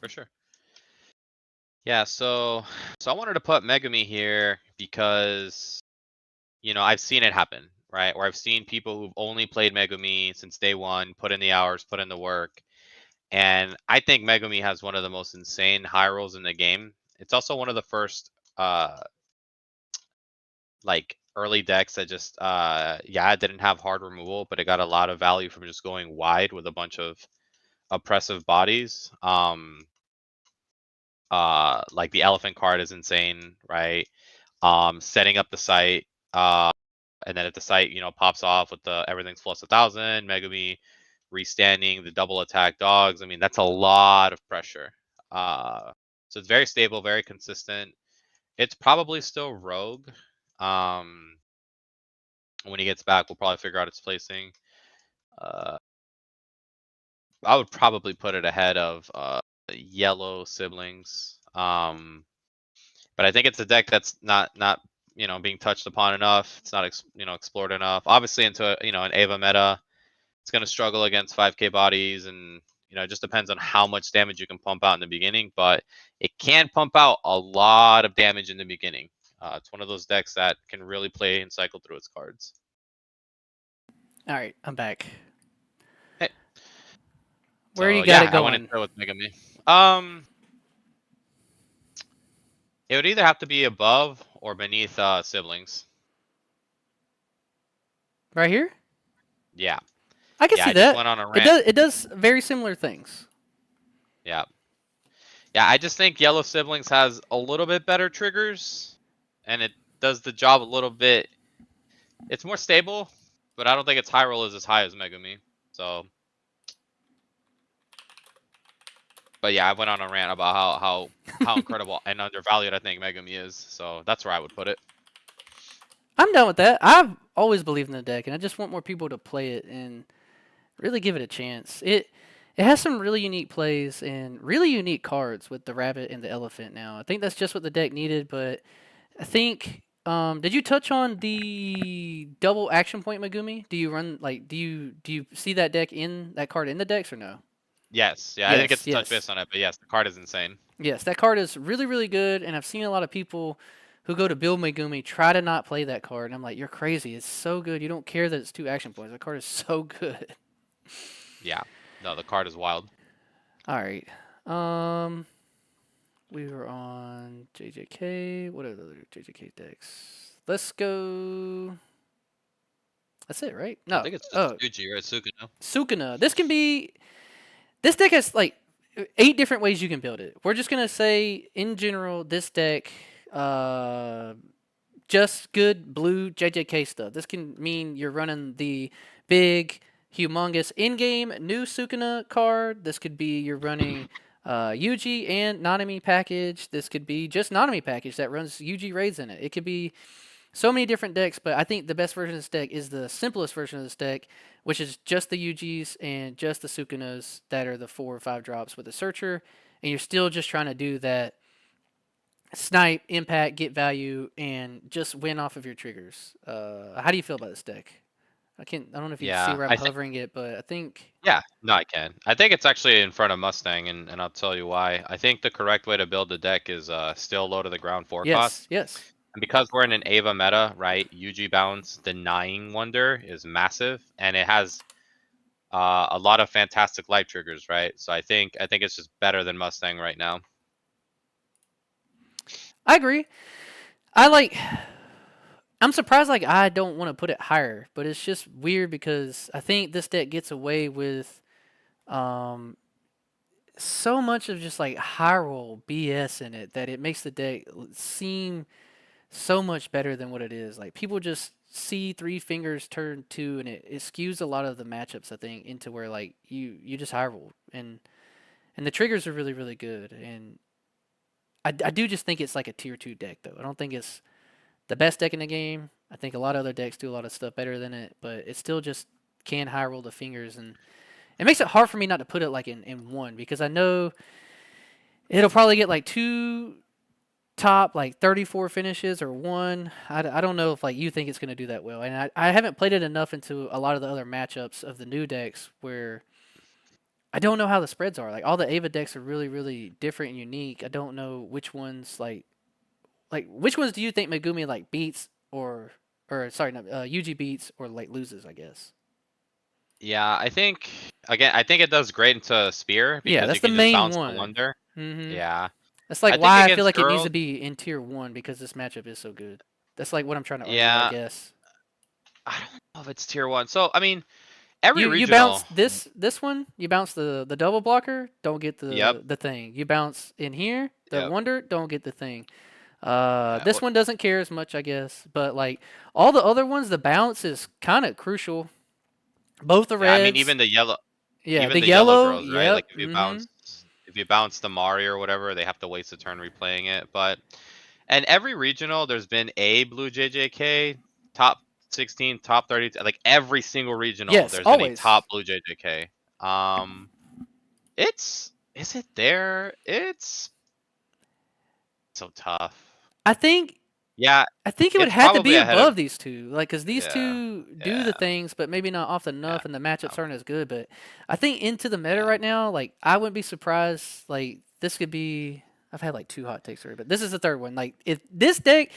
for sure. Yeah, so I wanted to put Megami here because I've seen it happen, right? Or I've seen people who've only played Megami since day one, put in the hours, put in the work, and I think Megami has one of the most insane high rolls in the game. It's also one of the first like early decks that just yeah, it didn't have hard removal, but it got a lot of value from just going wide with a bunch of oppressive bodies. Like the elephant card is insane, right? Setting up the site, and then if the site pops off with the everything's plus 1,000, Megami restanding the double attack dogs. I mean, that's a lot of pressure. So it's very stable, very consistent. It's probably still rogue. Um, when he gets back, we'll probably figure out its placing. Uh, I would probably put it ahead of yellow siblings. But I think it's a deck that's not being touched upon enough. It's not explored enough. Obviously, into an Ava meta, it's going to struggle against 5K bodies, and it just depends on how much damage you can pump out in the beginning. But it can pump out a lot of damage in the beginning. It's one of those decks that can really play and cycle through its cards. All right, I'm back. Hey, Where you so got it yeah, I went going? into it with Megami. Um, it would either have to be above or beneath siblings. Right here. Yeah, I can yeah. see I just that. went on a It rant. does. It does very similar things. Yeah, yeah. I just think Yellow Siblings has a little bit better triggers, and it does the job a little bit. It's more stable, but I don't think its high roll is as high as Megami. So, but yeah, I went on a rant about how incredible and undervalued I think Megami is. So that's where I would put it. I'm done with that. I've always believed in the deck, and I just want more people to play it and really give it a chance. It has some really unique plays and really unique cards with the rabbit and the elephant. Now, I think that's just what the deck needed. But I think, did you touch on the double action point Megumi? Do you run like do you see that deck in that card in the decks or no? Yes, yeah. I didn't get Yes, to touch yes. base on it, but yes, the card is insane. Yes, that card is really, really good, and I've seen a lot of people who go to build Megumi try to not play that card, and I'm like, you're crazy. It's so good. You don't care that it's 2 action points. That card is so good. Yeah. No, the card is wild. All right. Um, we were on JJK. What are the other JJK decks? Let's go. That's it, right? I No. think it's just Oh, Suji, right? Sukuna. Sukuna. This can be. This deck has like 8 different ways you can build it. We're just gonna say in general, this deck. Uh, just good blue JJK stuff. This can mean you're running the big, humongous in-game new Sukuna card. This could be you're running Yuji and Nanami package. This could be just Nanami package that runs Yuji raids in it. It could be so many different decks, but I think the best version of this deck is the simplest version of this deck, which is just the Yujis and just the Sukunas that are the 4 or 5 drops with the Searcher, and you're still just trying to do that snipe, impact, get value, and just win off of your triggers. How do you feel about this deck? I don't know if you can see Yeah, where I'm I think. hovering it, but I think Yeah, no, I can. I think it's actually in front of Mustang, and I'll tell you why. I think the correct way to build the deck is still low to the ground 4 cost. yes, yes. And because we're in an Ava meta, right? UG bounce denying Wonder is massive, and it has a lot of fantastic life triggers, right? So I think it's just better than Mustang right now. I agree. I like. I'm surprised like I don't want to put it higher, but it's just weird because I think this deck gets away with um so much of just like high roll BS in it that it makes the deck seem so much better than what it is. Like people just see 3 fingers turn 2, and it skews a lot of the matchups. I think into where like you just high roll and the triggers are really really good. And I do just think it's like a tier 2 deck though. I don't think it's the best deck in the game. I think a lot of other decks do a lot of stuff better than it, but it still just can high roll the fingers, and it makes it hard for me not to put it like in one because I know it'll probably get like top like 34 finishes or one. I don't know if like you think it's going to do that well. And I haven't played it enough into a lot of the other matchups of the new decks where I don't know how the spreads are. Like all the Ava decks are really, really different and unique. I don't know which ones like which ones do you think Megumi like beats or sorry, no, Yuji beats or like loses, I guess. Yeah, I think it does great into Spear Yeah, because that's you the can just main bounce the one. Wonder. Mhm. Yeah. That's like I think why I feel against like it needs to girls, be in tier 1 because this matchup is so good. That's like what I'm trying to argue, I yeah, guess. I don't know if it's tier 1. So, I mean, every You regional, bounce this one, you bounce the double blocker, don't get yep, the thing. You bounce in here, the yep. wonder, don't get the thing. Well, This one doesn't care as much, I guess, but like all the other ones, the bounce is kind of crucial. Both the yeah, I mean reds, yeah, even the the yellow yellow, girls, right? Like yep, mhm. if you bounce the Mario or whatever, they have to waste a turn replaying it. But and every regional, there's been a blue JJK top 16, top 30. Like every single regional, Yes, there's been a top always. blue JJK. It's is it there? It's so tough. I think Yeah, I think it would it's have to be probably ahead of above these two, like, cause these yeah, two do yeah, the things, but maybe not often yeah, enough, and the matchups no, aren't as good. But I think into the meta yeah. right now, like, I wouldn't be surprised. Like, this could be. I've had like two hot takes already, but this is the third one. Like, if this deck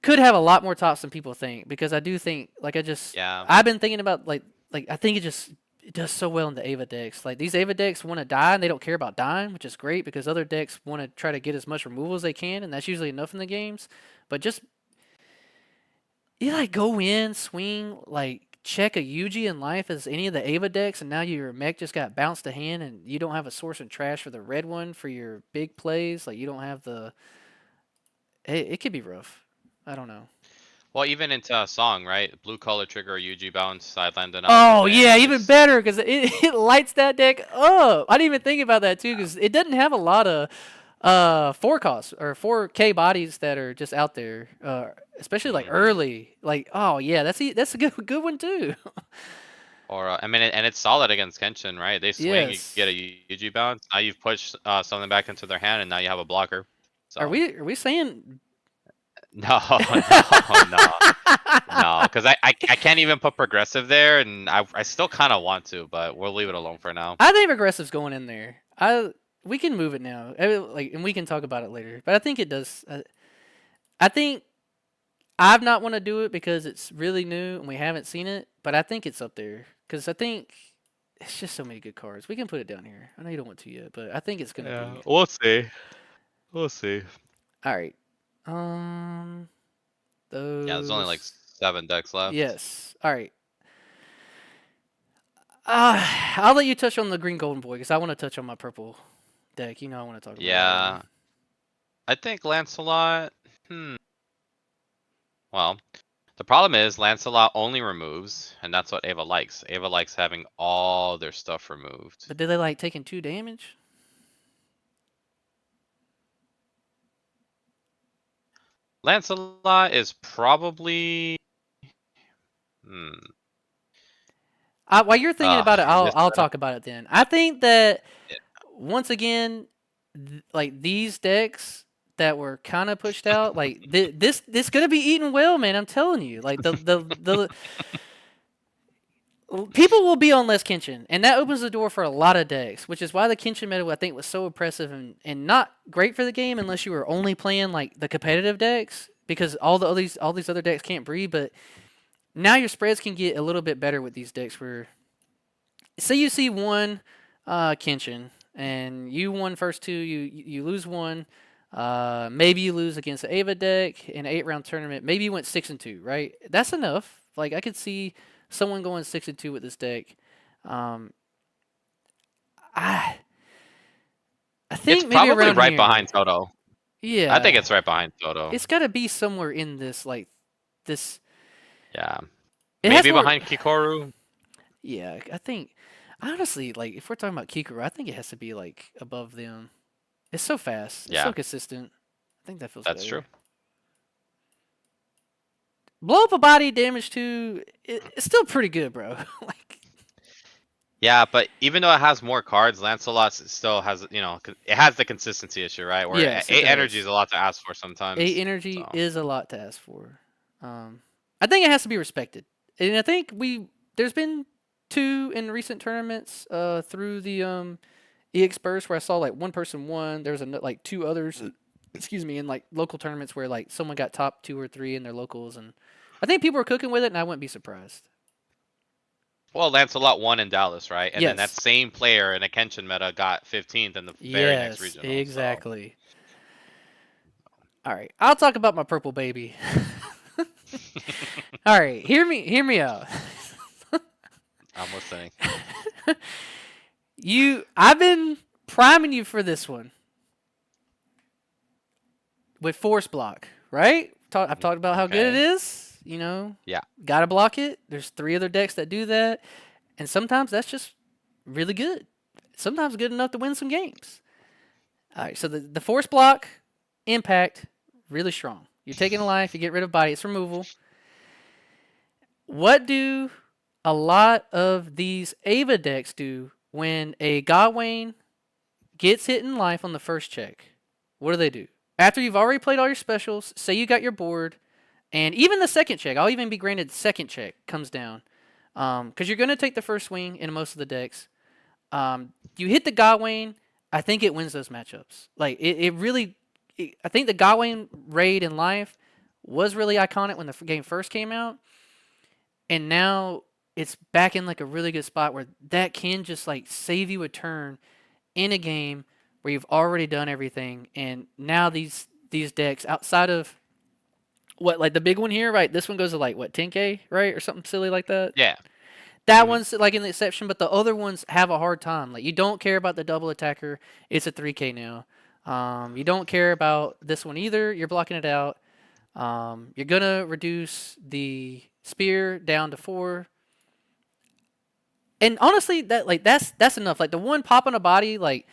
could have a lot more tops than people think, because I do think, like, Yeah. I've been thinking about like I think it does so well in the Ava decks. Like these Ava decks want to die and they don't care about dying, which is great because other decks want to try to get as much removal as they can, and that's usually enough in the games. But just you like go in, swing, like check a Yuji in life as any of the Ava decks, and now your mech just got bounced to hand, and you don't have a source and trash for the red one for your big plays. Like you don't have the. It could be rough. I don't know. Well, even into a song, right? Blue color trigger, UG bounce, sideline denial Oh yeah, defense. even Just better because it lights that deck up. I didn't even think about that too because it doesn't have a lot of 4 costs or 4K bodies that are just out there, especially like hmm early. Like oh yeah, that's a good one too. or I mean, and it's solid against Kenshin, right? They swing, you get Yes. a UG bounce. Now you've pushed something back into their hand, and now you have a blocker. So Are we saying? no, no, no, no, because I can't even put progressive there, and I still kind of want to, but we'll leave it alone for now. I think aggressive's going in there. We can move it now. Like and we can talk about it later. But I think it does. I think I've not want to do it because it's really new and we haven't seen it, but I think it's up there because I think it's just so many good cards. We can put it down here. I know you don't want to yet, but I think it's gonna Yeah, be we'll see. We'll see. all right. Um, Yeah, there's only like those 7 decks left. yes. All right. I'll let you touch on the green golden boy because I want to touch on my purple deck. You know I want to talk about all of them. Yeah, I think Lancelot. Hmm. Well, the problem is Lancelot only removes, and that's what Ava likes. Ava likes having all their stuff removed. But did they like taking 2 damage? Lancelot is probably. Hmm. While you're thinking about it, In this I'll setup, talk about it then. I think that yeah. once again, like these decks that were kind of pushed out, like this gonna be eaten well, man. I'm telling you, like the people will be on less Kenshin, and that opens the door for a lot of decks, which is why the Kenshin meta I think was so impressive and not great for the game unless you were only playing like the competitive decks because all these other decks can't breed. But now your spreads can get a little bit better with these decks where say you see one Kenshin and you won first two, you lose one. Maybe you lose against the Ava deck in an 8 round tournament. Maybe you went 6-2, right? That's enough. Like I could see someone going 6-2 with this deck. Um, I I It's think maybe probably around right here. behind Toto. I think Yeah, it's right behind Toto. it's got to be somewhere in this like this. Yeah. It has Maybe more. behind Kikoru. Yeah, I think honestly, like if we're talking about Kikuru, I think it has to be like above them. It's so fast. It's so Yeah, consistent. I think that feels that's true. better. Blow up a body damage too. It's still pretty good, bro. like Yeah, but even though it has more cards, Lancelot still has, it has the consistency issue, right? Where Yes, it 8 energy is does. a lot to ask for 8 sometimes. energy So, is a lot to ask for. Um, I think it has to be respected, and I think there's been two in recent tournaments through the EX Burst where I saw like one person won. There was like two others, excuse me, in like local tournaments where like someone got top two or three in their locals, and I think people are cooking with it, and I wouldn't be surprised. well, Lancelot won in Dallas, right? And then that Yes, same player in a Kenshin meta got 15th in the very next yes, regional. So, exactly. All right, I'll talk about my purple baby. All right, hear me out. I'm listening. I've been priming you for this one with force block, right? I've talked about how good it Okay. is. You know, Yeah. gotta block it. There's three other decks that do that, and sometimes that's just really good. Sometimes good enough to win some games. All right, so the force block impact really strong. You're taking a life, you get rid of body, it's removal. What do a lot of these Ava decks do when a Gawain gets hit in life on the first check? What do they do? After you've already played all your specials, say you got your board, and even the second check, I'll even be granted second check comes down. Because you're going to take the first swing in most of the decks. You hit the Gawain, I think it wins those matchups. Like, it really, I think the Gawain raid in life was really iconic when the game first came out. And now it's back in like a really good spot where that can just like save you a turn in a game where you've already done everything, and now these decks outside of what like the big one here, right? This one goes to like what 10k, right, or something silly like that. Yeah. That Hmm. one's like in the exception, but the other ones have a hard time. Like you don't care about the double attacker; it's a 3k now. You don't care about this one either. You're blocking it out. You're gonna reduce the spear down to 4. And honestly, that's enough. Like the one pop on a body, like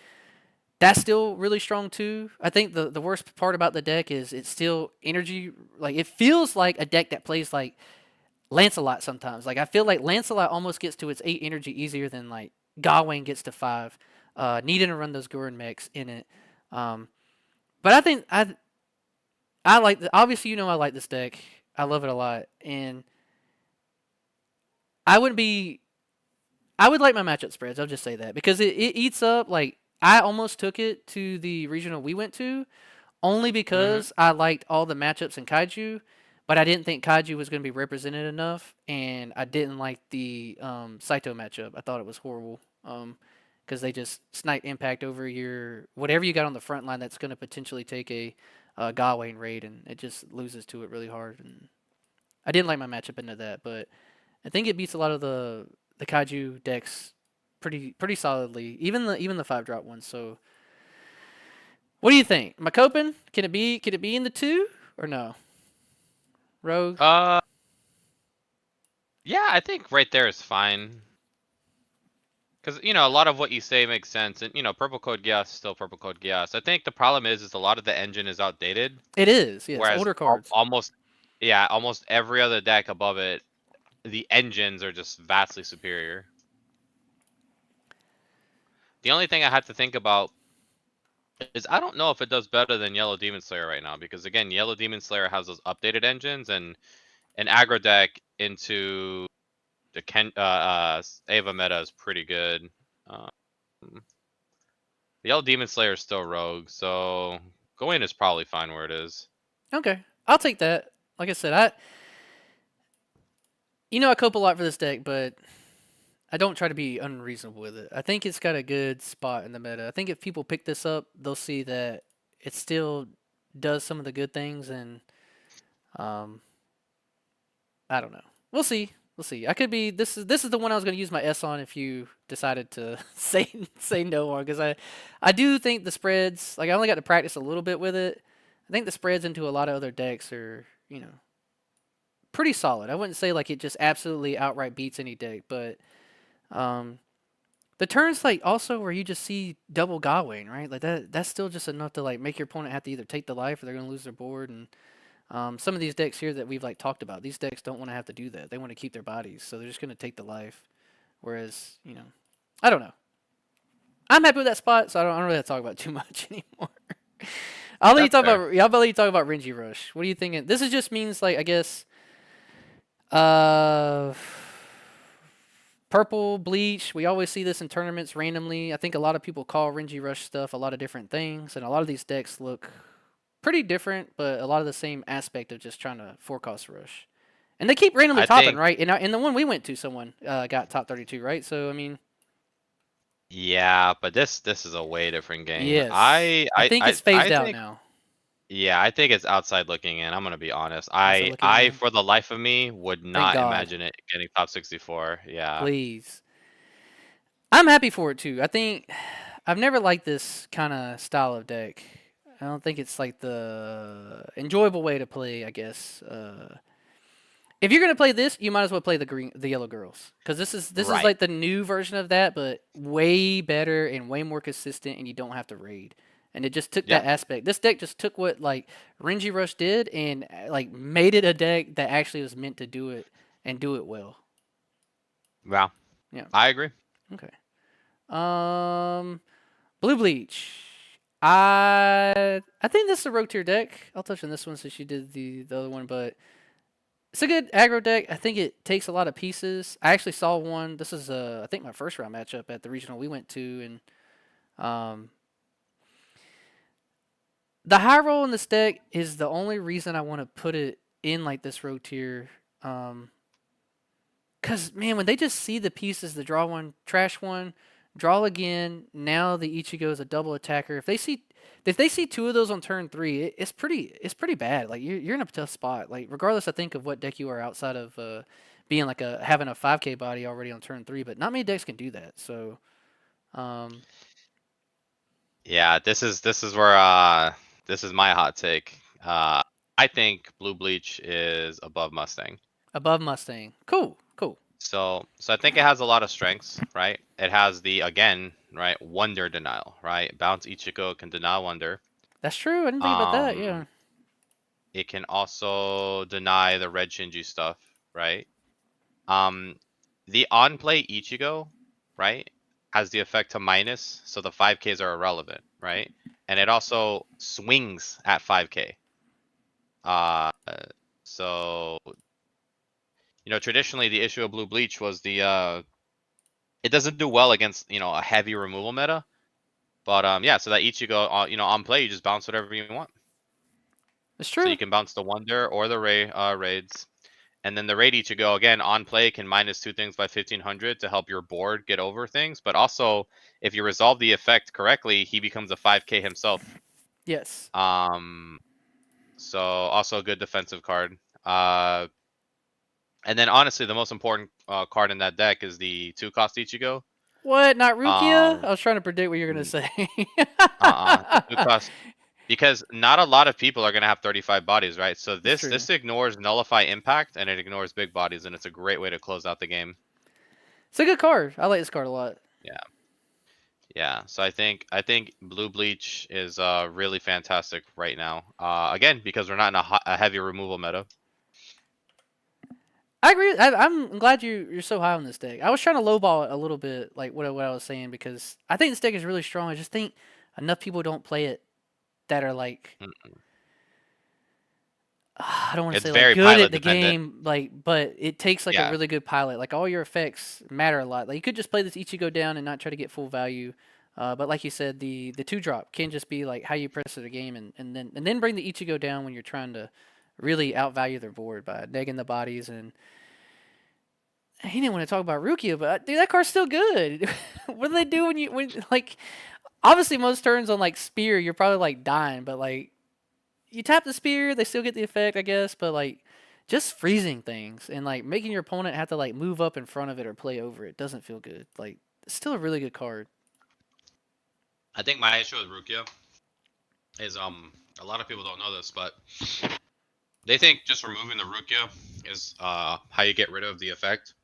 that's still really strong too. I think the worst part about the deck is it's still energy. Like it feels like a deck that plays like Lancelot sometimes. Like I feel like Lancelot almost gets to its 8 energy easier than like Gawain gets to 5. Needing to run those Gurren mechs in it. Um, but I think I like obviously I like this deck. I love it a lot, and I would be I would like my matchup spreads. I'll just say that because it eats up like I almost took it to the regional we went to only Hmm. because I liked all the matchups in Kaiju, but I didn't think Kaiju was going to be represented enough, and I didn't like the Saito matchup. I thought it was horrible because they just snipe impact over your whatever you got on the front line that's going to potentially take a Gawain raid, and it just loses to it really hard. And I didn't like my matchup into that, but I think it beats a lot of the Kaiju decks pretty solidly, even the 5-drop ones. So what do you think? Am I coping? Can it be in the 2 or no? Rogue. Uh, yeah, I think right there is fine. Because, a lot of what you say makes sense. And, Purple Code Geass, still Purple Code Geass. I think the problem is a lot of the engine is outdated. It is. Yes, Whereas older cards. almost, yeah, almost every other deck above it, the engines are just vastly superior. The only thing I had to think about is I don't know if it does better than Yellow Demon Slayer right now. Because, again, Yellow Demon Slayer has those updated engines, and an aggro deck into the Ava meta is pretty good. Um, the Yellow Demon Slayer is still rogue, so going is probably fine where it is. Okay, I'll take that. Like I said, I cope a lot for this deck, but I don't try to be unreasonable with it. I think it's got a good spot in the meta. I think if people pick this up, they'll see that it still does some of the good things, and um, I don't know. We'll see. We'll see. I could be. This is the one I was going to use my S on if you decided to say no on because I do think the spreads like I only got to practice a little bit with it. I think the spreads into a lot of other decks are pretty solid. I wouldn't say like it just absolutely outright beats any deck, but um, the turns like also where you just see double Gawain, right? Like that's still just enough to like make your opponent have to either take the life or they're going to lose their board. And some of these decks here that we've like talked about, these decks don't want to have to do that. They want to keep their bodies, so they're just going to take the life. Whereas I don't know. I'm happy with that spot, so I don't really have to talk about it too much anymore. I'll let you That's talk fair. about. Yeah, I'll let you talk about Renji Rush. What are you thinking? This is just means like I guess, uh, purple bleach. We always see this in tournaments randomly. I think a lot of people call Renji Rush stuff a lot of different things, and a lot of these decks look pretty different, but a lot of the same aspect of just trying to forecast Rush. And they keep randomly I topping, think right? In the one we went to, someone got top 32, right? So I mean, yeah, but this is a way different game. yes, I think it's I phased out think now. yeah, I think it's outside looking in. I'm gonna be honest. Outside looking I in. for the life of me would Thank not God, imagine it getting top 64. Yeah. please. I'm happy for it too. I think I've never liked this kind of style of deck. I don't think it's like the enjoyable way to play. I guess if you're gonna play this, you might as well play the yellow girls because this is Right. like the new version of that, but way better and way more consistent, and you don't have to raid. And it just took Yeah. that aspect. This deck just took what like Renji Rush did and like made it a deck that actually was meant to do it and do it well. Wow. Yeah. I agree. Okay. Blue Bleach. I think this is a rogue tier deck. I'll touch on this one since you did the other one, but it's a good aggro deck. I think it takes a lot of pieces. I actually saw one. This is I think my first round matchup at the regional we went to, and the high roll in this deck is the only reason I want to put it in like this rogue tier. Um, Cause man, when they just see the pieces, the draw one, trash one, draw again. Now the Ichigo is a double attacker. If they see two of those on turn three, it's pretty bad. Like you're in a tough spot. Like regardless, I think of what deck you are outside of being like having a 5K body already on turn three, but not many decks can do that. So um, Yeah, this is where this is my hot take. I think Blue Bleach is above Mustang. above Mustang, cool, cool. So I think it has a lot of strengths, right? It has the again, right, wonder denial, right? Bounce Ichigo can deny wonder. That's true. I didn't think about that. Um, Yeah, it can also deny the red Shinji stuff, right? Um, the on play Ichigo, right, has the effect to minus, so the 5Ks are irrelevant, right? And it also swings at 5K. Uh, so traditionally the issue of Blue Bleach was it doesn't do well against a heavy removal meta. But yeah, so that Ichigo, on play, you just bounce whatever you want. it's So true. you can bounce the Wonder or the raids, and then the raid Ichigo again on play can minus two things by 1500 to help your board get over things. But also, if you resolve the effect correctly, he becomes a 5K himself. Yes. Um, so also a good defensive card. And then honestly, the most important card in that deck is the 2-cost Ichigo. What? Not Rukia? Um, I was trying to predict what you're gonna mm, say. the 2-cost because not a lot of people are going to have 35 bodies, right? So It's this true. this ignores nullify impact and it ignores big bodies, and it's a great way to close out the game. It's a good card. I like this card a lot. Yeah, yeah. So I think Blue Bleach is really fantastic right now. Again, because we're not in a heavy removal meta. I agree. I'm glad you're so high on this deck. I was trying to lowball it a little bit, like what I was saying, because I think this deck is really strong. I just think enough people don't play it that are like Mm. I don't want to It's say like very good pilot at the dependent. game, like but it takes like a Yeah, really good pilot. Like all your effects matter a lot. Like you could just play this Ichigo down and not try to get full value. But like you said, the two drop can just be like how you press the game and then bring the Ichigo down when you're trying to really outvalue their board by negging the bodies and he didn't want to talk about Rukia, but dude, that card's still good. What do they do when like obviously most turns on like spear you're probably like dying, but like you tap the spear, they still get the effect, I guess, but like just freezing things and like making your opponent have to like move up in front of it or play over it doesn't feel good. Like it's still a really good card. I think my issue with Rukia is a lot of people don't know this, but they think just removing the Rukia is how you get rid of the effect.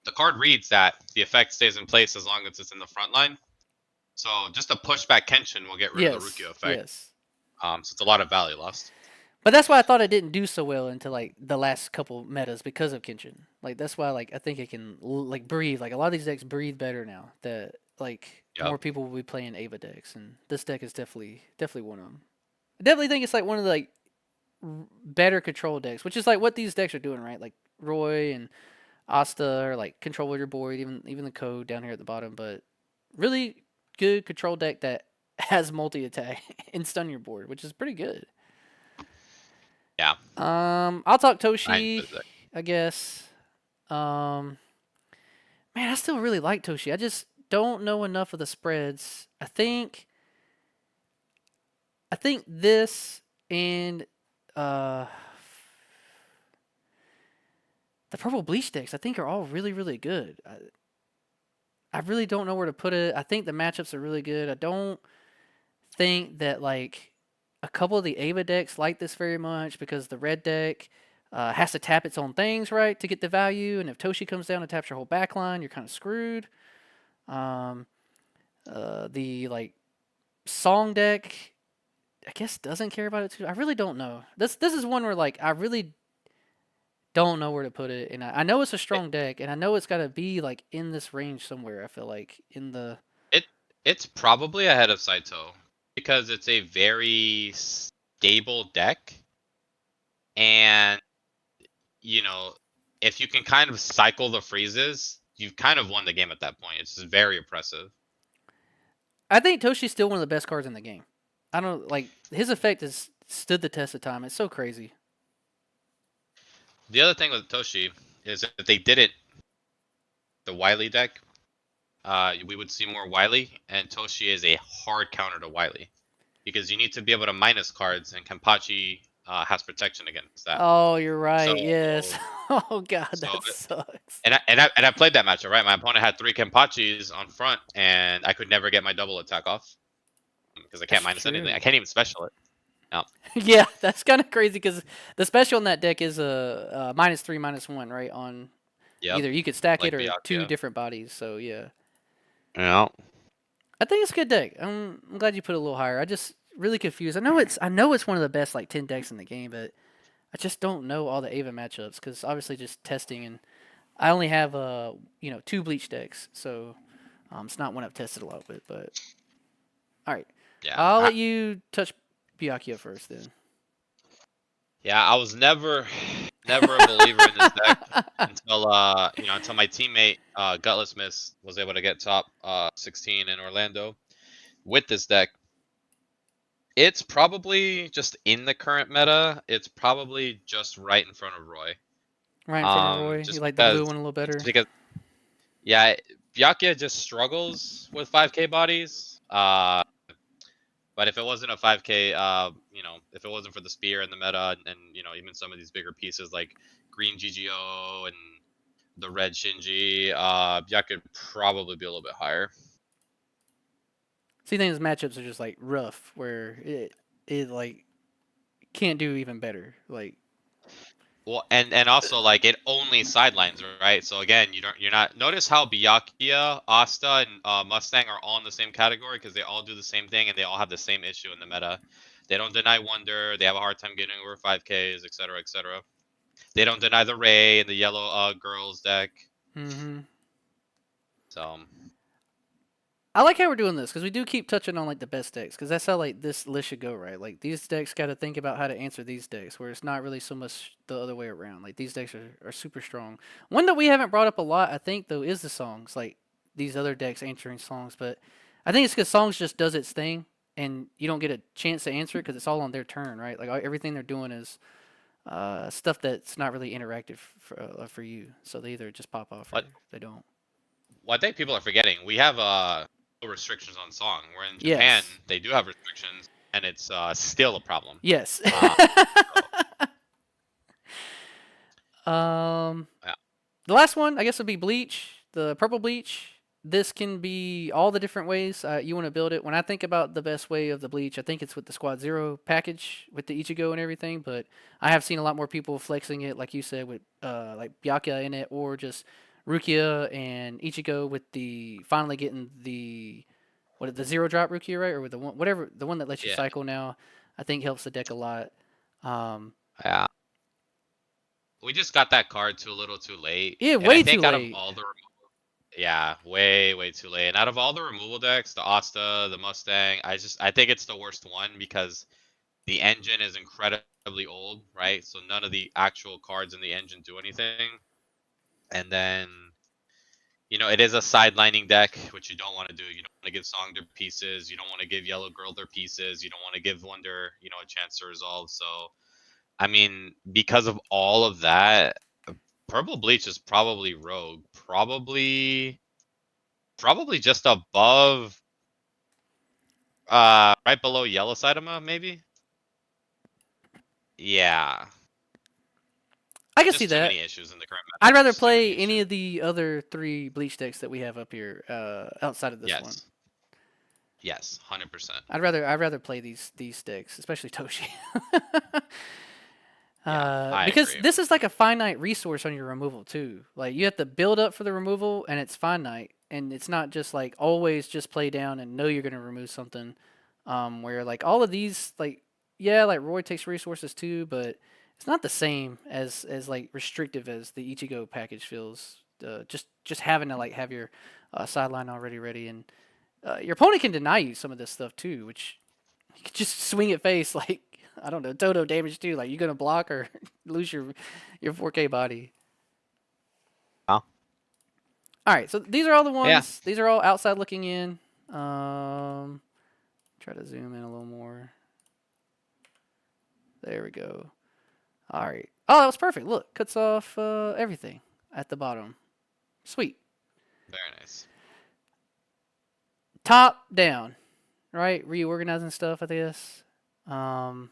The card reads that the effect stays in place as long as it's in the front line. So just a pushback Kenshin will get rid of the Yes, Rukia effect. yes. So it's a lot of value lost. But that's why I thought it didn't do so well until like the last couple metas because of Kenshin. Like that's why like I think it can like breathe. Like a lot of these decks breathe better now that like Yep. more people will be playing Ava decks, and this deck is definitely one of them. I definitely think it's like one of the like better control decks, which is like what these decks are doing, right? Like Roy and Asta are like control your board, even the code down here at the bottom, but really good control deck that has multi attack and stun your board, which is pretty good. Yeah. I'll talk I Toshi, enjoy that. I guess. Um, man, I still really like Toshi. I just don't know enough of the spreads. I think this and uh the purple bleach decks I think are all really good. I really don't know where to put it. I think the matchups are really good. I don't think that like a couple of the Ava decks like this very much because the red deck has to tap its own things right to get the value, and if Toshi comes down and taps your whole back line, you're kind of screwed. Um, the like song deck, I guess doesn't care about it too. I really don't know. This is one where like I really don't know where to put it, and I know it's a It, strong deck, and I know it's got to be like in this range somewhere. I feel like in the it it's probably ahead of Saito because it's a very stable deck, and you know, if you can kind of cycle the freezes, you've kind of won the game at that point. It's just very impressive. I think Toshi's still one of the best cards in the game. I don't like his effect has stood the test of time. It's so crazy. The other thing with Toshi is if they did it the Wily deck, we would see more Wily, and Toshi is a hard counter to Wily because you need to be able to minus cards, and Kenpachi has protection against that. Oh, you're right. So, Yes. Oh God, so, that sucks. and I played that matchup, right? My opponent had 3 Kenpachis on front, and I could never get my double attack off because I can't That's minus anything. true. I can't even special it. No. Yeah, that's kind of crazy because the special in that deck is a -3, -1, right? On Yep. either you could stack it Like or two Byakuya. different bodies. So yeah, Yeah. I think it's a good deck. I'm glad you put it a little higher. I just really confused. I know it's one of the best like 10 decks in the game, but I just don't know all the Ava matchups because obviously just testing, and I only have two bleach decks, so it's not one I've tested a lot with. But all right, Yeah. I'll let you touch Byakuya first then. Yeah, I was never a believer in this deck until until my teammate Gutless Miss was able to get top 16 in Orlando with this deck. It's probably just in the current meta. It's probably just right in front of Roy. Right in front of Roy. You Just like the because blue one a little better? yeah, Byakuya just struggles with 5K bodies. But if it wasn't a 5K, if it wasn't for the spear and the meta, and even some of these bigger pieces like green GGO and the red Shinji, Byakuya could probably be a little bit higher. So you think his matchups are just like rough, where it like can't do even better. Like Well, and also like it only sidelines, right? So again, you're not notice how Byakuya, Asta, and Mustang are all in the same category because they all do the same thing and they all have the same issue in the meta. They don't deny Wonder. They have a hard time getting over 5Ks, etc., etc. They don't deny the Ray and the yellow girls deck. mm-hmm. So I like how we're doing this because we do keep touching on like the best decks because that's how like this list should go, right? Like these decks got to think about how to answer these decks, where it's not really so much the other way around. Like these decks are super strong. One that we haven't brought up a lot, I think, though, is the songs. Like these other decks answering songs, but I think it's because songs just does its thing, and you don't get a chance to answer it because it's all on their turn, right? Like everything they're doing is stuff that's not really interactive for you, so they either just pop off or what they don't. what I think people are forgetting, we have no restrictions on song. Where in Japan Yes. they do have restrictions, and it's still a problem. Yes. Uh, so, um, yeah. the last one, I guess, would be bleach. The purple bleach. This can be all the different ways you want to build it. When I think about the best way of the bleach, I think it's with the Squad Zero package with the Ichigo and everything. But I have seen a lot more people flexing it, like you said, with like Byakuya in it, or just Rukia and Ichigo with the finally getting the zero drop Rukia, right, or with the one whatever the one that lets you Yeah. cycle now. I think helps the deck a lot. Yeah. We just got that card too a little too late. Yeah, And I way too think out of late. all the yeah, way, way too late. And out of all the removal decks, the Asta, the Mustang, I think it's the worst one because the engine is incredibly old, right? So none of the actual cards in the engine do anything. And then, it is a sidelining deck, which you don't want to do. You don't want to give Song their pieces. You don't want to give Yellow Girl their pieces. You don't want to give Wonder, a chance to resolve. So, I mean, because of all of that, Purple Bleach is probably Rogue. Probably just above, right below Yellow Saitama, maybe? Yeah. I can see Just too that. many issues in the current I'd matchup. rather Just too many play any issues. of the other 3 bleach decks that we have up here outside of this one. Yes. Yes, 100%. I'd rather play these decks, especially Toshi. Yeah, I Because agree. this is like a finite resource on your removal too. Like you have to build up for the removal, and it's finite, and it's not just like always just play down and know you're gonna remove something. Where like all of these, like yeah, like Roy takes resources too, but it's not the same as like restrictive as the Ichigo package feels. Just having to like have your sideline already ready, and your opponent can deny you some of this stuff too, which you could just swing at face like I don't know, Dodo damage too. Like you gonna block or lose your 4K body. Oh, All right, so these are all the yeah. ones. These are all outside looking in. Um, Try to zoom in a little more. There we go. All right. Oh, that was perfect. Look, cuts off everything at the bottom. Sweet. Very nice. Top down, right? Reorganizing stuff, I guess. Um,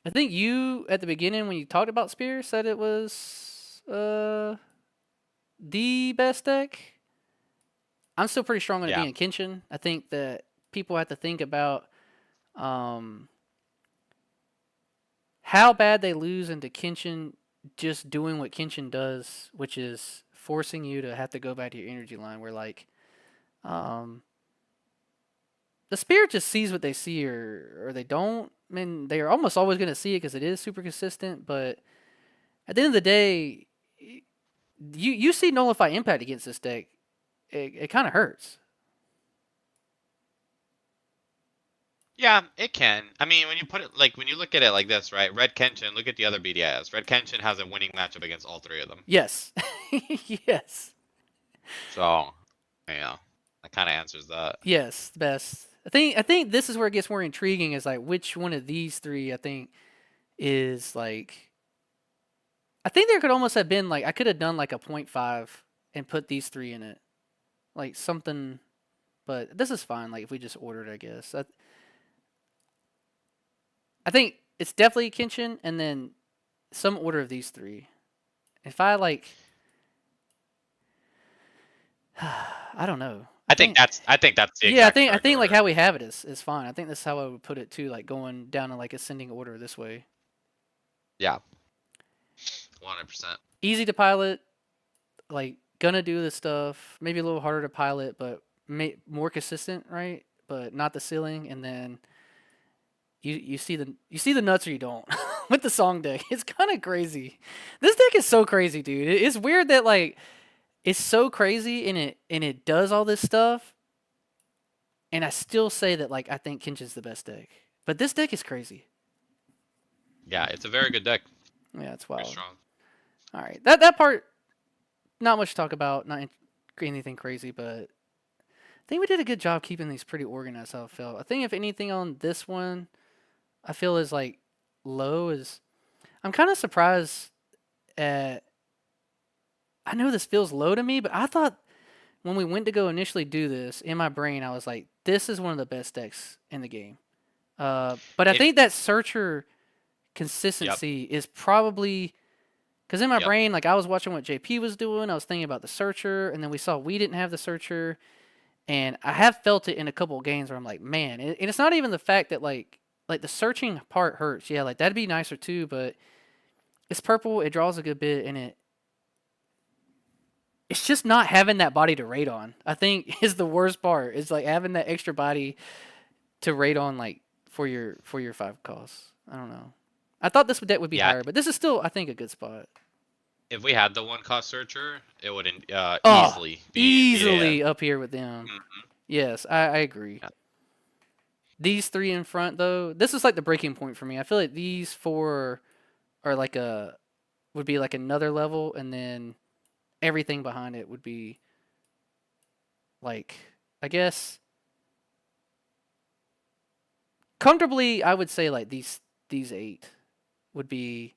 I think you at the beginning when you talked about Spear said it was the best deck. I'm still pretty strong on it Yeah. being Kenshin. I think that people have to think about um, how bad they lose into Kenshin just doing what Kenshin does, which is forcing you to have to go back to your energy line. Where like um, the spirit just sees what they see or they don't. I mean, they are almost always going to see it because it is super consistent. But at the end of the day, you see nullify impact against this deck. It kind of hurts. Yeah, it can. I mean, when you look at it like this, right? Red Kenshin, look at the other BDS. Red Kenshin has a winning matchup against all three of them. Yes, yes, So, yeah, that kind of answers that. yes. Best. I think this is where it gets more intriguing. Is like which one of these three I think is like. I think there could almost have been like I could have done like a point 0.5 and put these three in it, like something. But this is fine. Like if we just ordered, I guess. I think it's definitely Kenshin, and then some order of these three. If I like, I don't know. I think that's the Yeah, I exact think I correct think like order. how we have it is fine. I think that's how I would put it too, like going down in like ascending order this way. Yeah, 100%. Easy to pilot, like gonna do this stuff. Maybe a little harder to pilot, but more consistent, right? But not the ceiling. And then you see the nuts or you don't with the song deck. It's kind of crazy. This deck is so crazy, dude. It's weird that like it's so crazy and it does all this stuff, and I still say that like I think Kenshin's the best deck. But this deck is crazy. Yeah, it's a very good deck. Yeah, it's Very wild. strong. All right, that part not much to talk about, not anything crazy, but I think we did a good job keeping these pretty organized. How I felt. I think if anything on this one, I feel is like low is. I'm kind of surprised at. I know this feels low to me, but I thought when we went to go initially do this in my brain, I was like, this is one of the best decks in the game. But I If think that searcher Yep, consistency is probably because in my yep. brain, like I was watching what JP was doing, I was thinking about the searcher, and then we saw we didn't have the searcher, and I have felt it in a couple of games where I'm like, man, and it's not even the fact that like the searching part hurts. Yeah, like that'd be nicer too, but it's purple, it draws a good bit, and it's just not having that body to rate on. I think is the worst part. It's like having that extra body to rate on like for your 5 costs. I don't know. I thought this deck would be Yeah, higher, but this is still, I think, a good spot. if we had the one cost searcher, it would Oh, easily be there. easily up here with them. Mhm. Yes, I agree. Yeah. These three in front, though, this is like the breaking point for me. I feel like these four are like would be like another level, and then everything behind it would be like, I guess, comfortably, I would say like these eight would be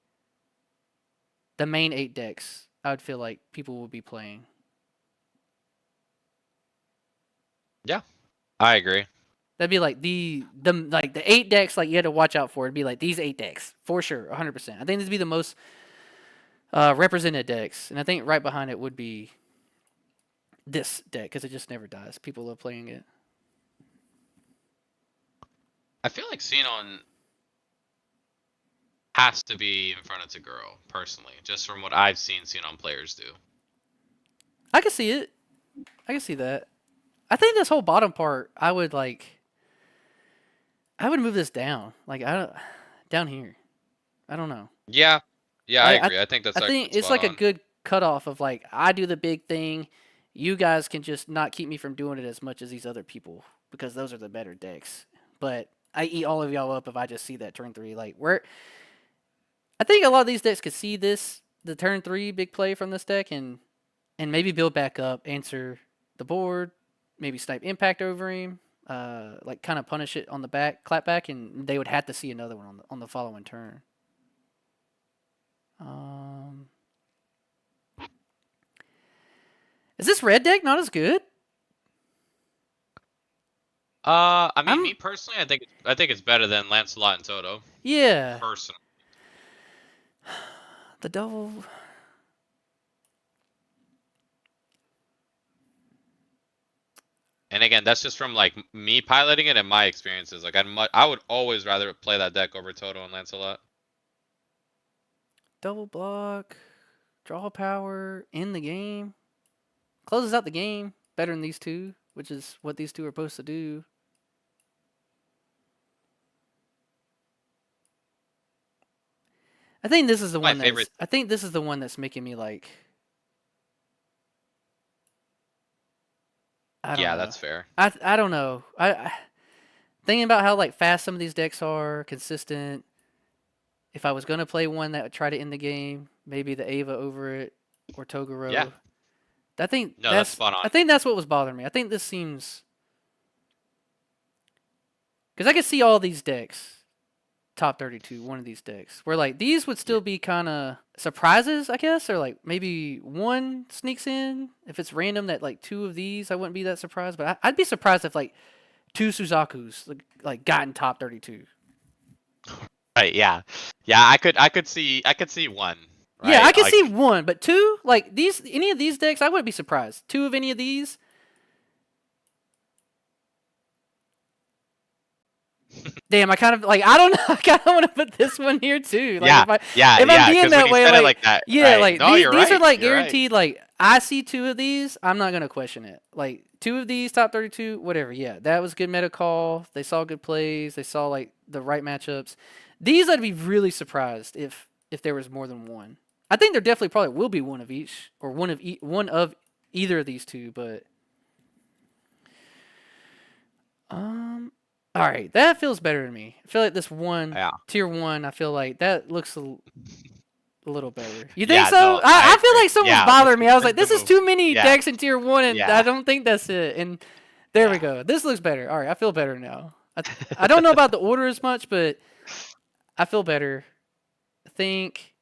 the main eight decks. I would feel like people would be playing. Yeah, I agree. That'd be like the eight decks like you had to watch out for. It'd be like these eight decks for sure, 100%. I think this would be the most represented decks, and I think right behind it would be this deck because it just never dies. People love playing it. I feel like Xenon has to be in front of Taguro, personally, just from what I've seen Xenon players do. I can see it. I can see that. I think this whole bottom part, I would move this down, like I don't, down here. I don't know. Yeah, yeah, I Like agree. I think I that's think actually it's spot like a on. good cutoff of like I do the big thing. You guys can just not keep me from doing it as much as these other people because those are the better decks. But I eat all of y'all up if I just see that turn three. Like where I think a lot of these decks could see the turn three big play from this deck and maybe build back up, answer the board, maybe snipe impact over him, like kind of punish it on the back, clap back, and they would have to see another one on the following turn. Um, is this red deck not as good? I mean, I'm me personally, I think it's better than Lancelot and Toto. yeah. Personally. The double. And again, that's just from like me piloting it and my experiences. Like I would always rather play that deck over Toto and Lancelot. Double block, draw power in the game, closes out the game better than these two, which is what these two are supposed to do. I think this is the My one favorite. that's. I think this is the one that's making me like. I don't Yeah, know. that's fair. I don't know. Thinking about how like fast some of these decks are, consistent. If I was gonna play one that would try to end the game, maybe the Ava over it or Yeah. Toguro. I think No, that's spot I on. think that's what was bothering me. I think this seems because I could see all these decks top 32, one of these decks, where like these would Yeah. still be kind of surprises, I guess, or like maybe one sneaks in. If it's random that like two of these, I wouldn't be that surprised, but I'd be surprised if like two Suzaku's like got in top 32. Right. Yeah. Yeah. I could see one. Yeah, I Right. could see Like. one, but two, like these, any of these decks, I wouldn't be surprised. Two of any of these, damn, I kind of like I don't know. I kind of want to put this one here too. Like Yeah. Yeah. if I'm Yeah. being Because when that you way, said it like like that, yeah, right? like No, you're these are right. like You're right. guaranteed. Like I see two of these, I'm not gonna question it. Like two of these top 32, whatever. Yeah, that was good meta call. They saw good plays. They saw like the right matchups. These I'd be really surprised if there was more than one. I think there definitely probably will be one of each or one of either of these two, but um, all right, that feels better to me. I feel like this one Yeah. tier one. I feel like that looks a little better. You think Yeah. so? No, I I feel agree. like someone's Yeah. This bothering me. is I was this like, is the this is move. too many Yeah. decks in tier one, and I Yeah. don't think that's it. And there we Yeah. go. This looks better. All right, I feel better now. I don't know about the order as much, but I feel better. I think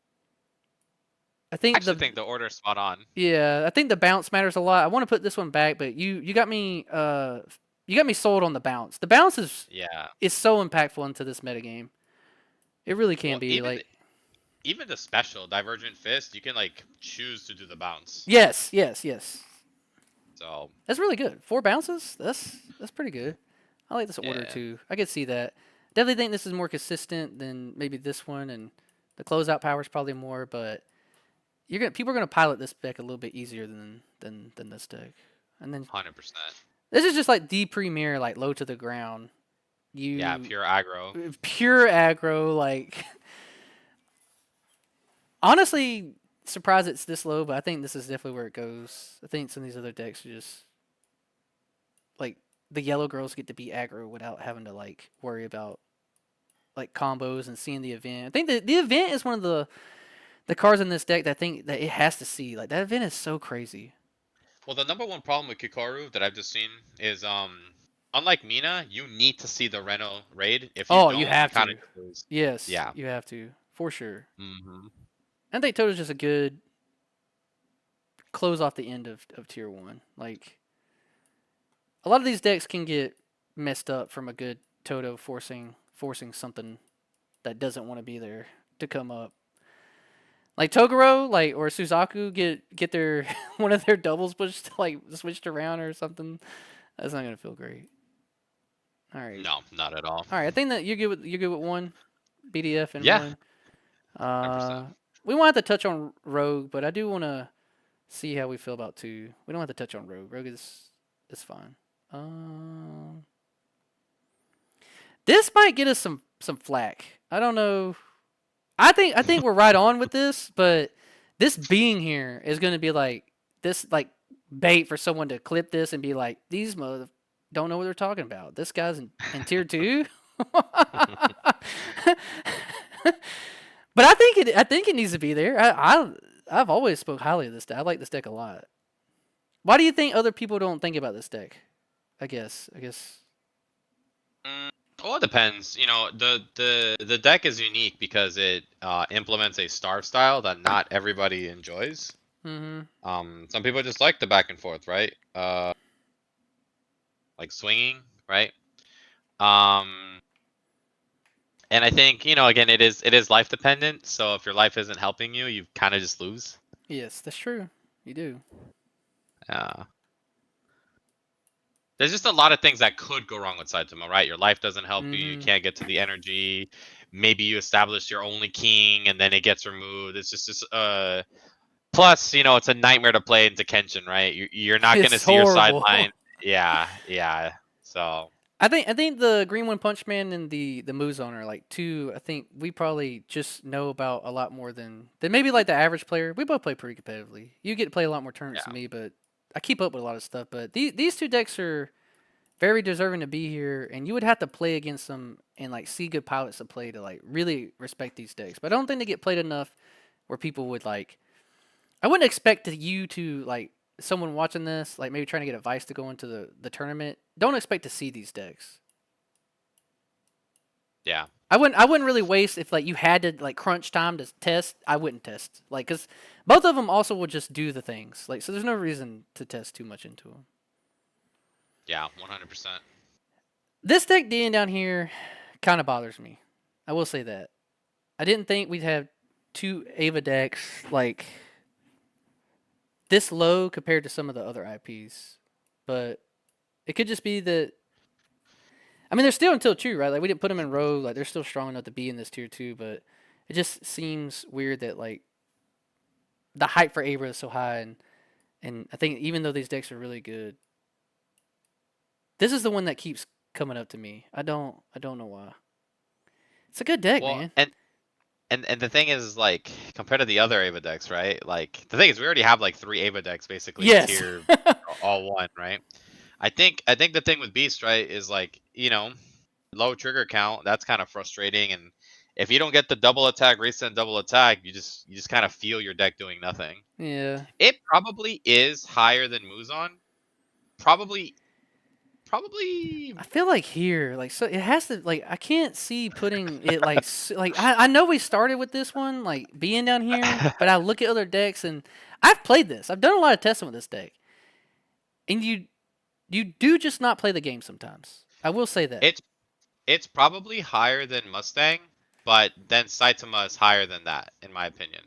I I think actually the think the order is spot on. yeah, I think the bounce matters a lot. I want to put this one back, but you got me sold on the bounce. The bounce Yeah. is so impactful into this metagame. It really can Well, be even like even the special Divergent Fist, you can like choose to do the bounce. yes. So That's really good. Four bounces. That's pretty good. I like this order yeah, too. I could see that. Definitely think this is more consistent than maybe this one, and the closeout power is probably more. But people are gonna pilot this deck a little bit easier than this deck. And then 100%. this is just like the premier, like low to the ground. Yeah, You pure aggro. pure aggro, like Honestly, surprised it's this low, but I think this is definitely where it goes. I think some of these other decks are just like the yellow girls get to be aggro without having to like worry about like combos and seeing the event. I think the event is one of the cards in this deck that I think that it has to see. Like that event is so crazy. Well, the number one problem with Kikaru that I've just seen is unlike Mina, you need to see the Reno raid. If you Oh, you don't, you have kind of to. lose. Yes, Yeah. you have to for sure. Hmm. I think Toto's just a good close off the end of tier one. Like a lot of these decks can get messed up from a good Toto forcing something that doesn't want to be there to come up. Like Toguro, like or Suzaku get their one of their doubles pushed like switched around or something. That's not gonna feel great. All right, No, not at all. all right. I think that you're good with one BDF and Yeah, one. 100%. Uh, we won't have to touch on Rogue, but I do want to see how we feel about two. We don't have to touch on Rogue. Rogue is fine. Um, this might get us some flack. I don't know. I think we're right on with this, but this being here is going to be like this like bait for someone to clip this and be like these mother don't know what they're talking about. This guy's in tier 2. But I think it needs to be there. I've always spoke highly of this deck. I like this deck a lot. Why do you think other people don't think about this deck? I guess. Mm, well, it depends. You know, the deck is unique because it implements a star style that not everybody enjoys. Mhm. Some people just like the back and forth, right? Like swinging, right? Um, and I think, you know, again, it is life dependent. So if your life isn't helping you, you kind of just lose. Yes, that's true. You do. Uh, there's just a lot of things that could go wrong with Saitama, right? Your life doesn't help you. You Mhm. can't get to the energy. Maybe you establish your only king and then it gets removed. It's just this. Plus, you know, it's a nightmare to play into Kenshin, right? You're not gonna It's see your horrible. sideline. Yeah, yeah. So I think the Green One Punch Man and the Muzon are like two. I think we probably just know about a lot more than maybe like the average player. We both play pretty competitively. You get to play a lot more tournaments than yeah, me, but I keep up with a lot of stuff. But these two decks are very deserving to be here, and you would have to play against them and like see good pilots to play to like really respect these decks. But I don't think they get played enough where people would like. I wouldn't expect you to like someone watching this, like maybe trying to get advice to go into the tournament. Don't expect to see these decks. yeah, I wouldn't really waste if like you had to like crunch time to test. I wouldn't test like because both of them also will just do the things like so. There's no reason to test too much into them. yeah. 100%. This deck being down here kind of bothers me. I will say that I didn't think we'd have two Ava decks like this low compared to some of the other IPs, but it could just be that. I mean, they're still until two, right? Like we didn't put them in row. Like they're still strong enough to be in this tier two, but it just seems weird that like the hype for Ava is so high, and I think even though these decks are really good, this is the one that keeps coming up to me. I don't know why. It's a good deck, Well, man. and the thing is, like, compared to the other Ava decks, right? Like, the thing is, we already have like three Ava decks basically Yes. tier all one, right? I think the thing with Beast, right, is like, you know, low trigger count. That's kind of frustrating, and if you don't get the double attack, recent double attack, you just kind of feel your deck doing nothing. Yeah. It probably is higher than Muzan. Probably, probably. I feel like here, like so, it has to like I can't see putting it like like I know we started with this one like being down here, but I look at other decks and I've played this. I've done a lot of testing with this deck, and you do just not play the game sometimes. I will say that. it's it's probably higher than Mustang, but then Saitama is higher than that, in my opinion.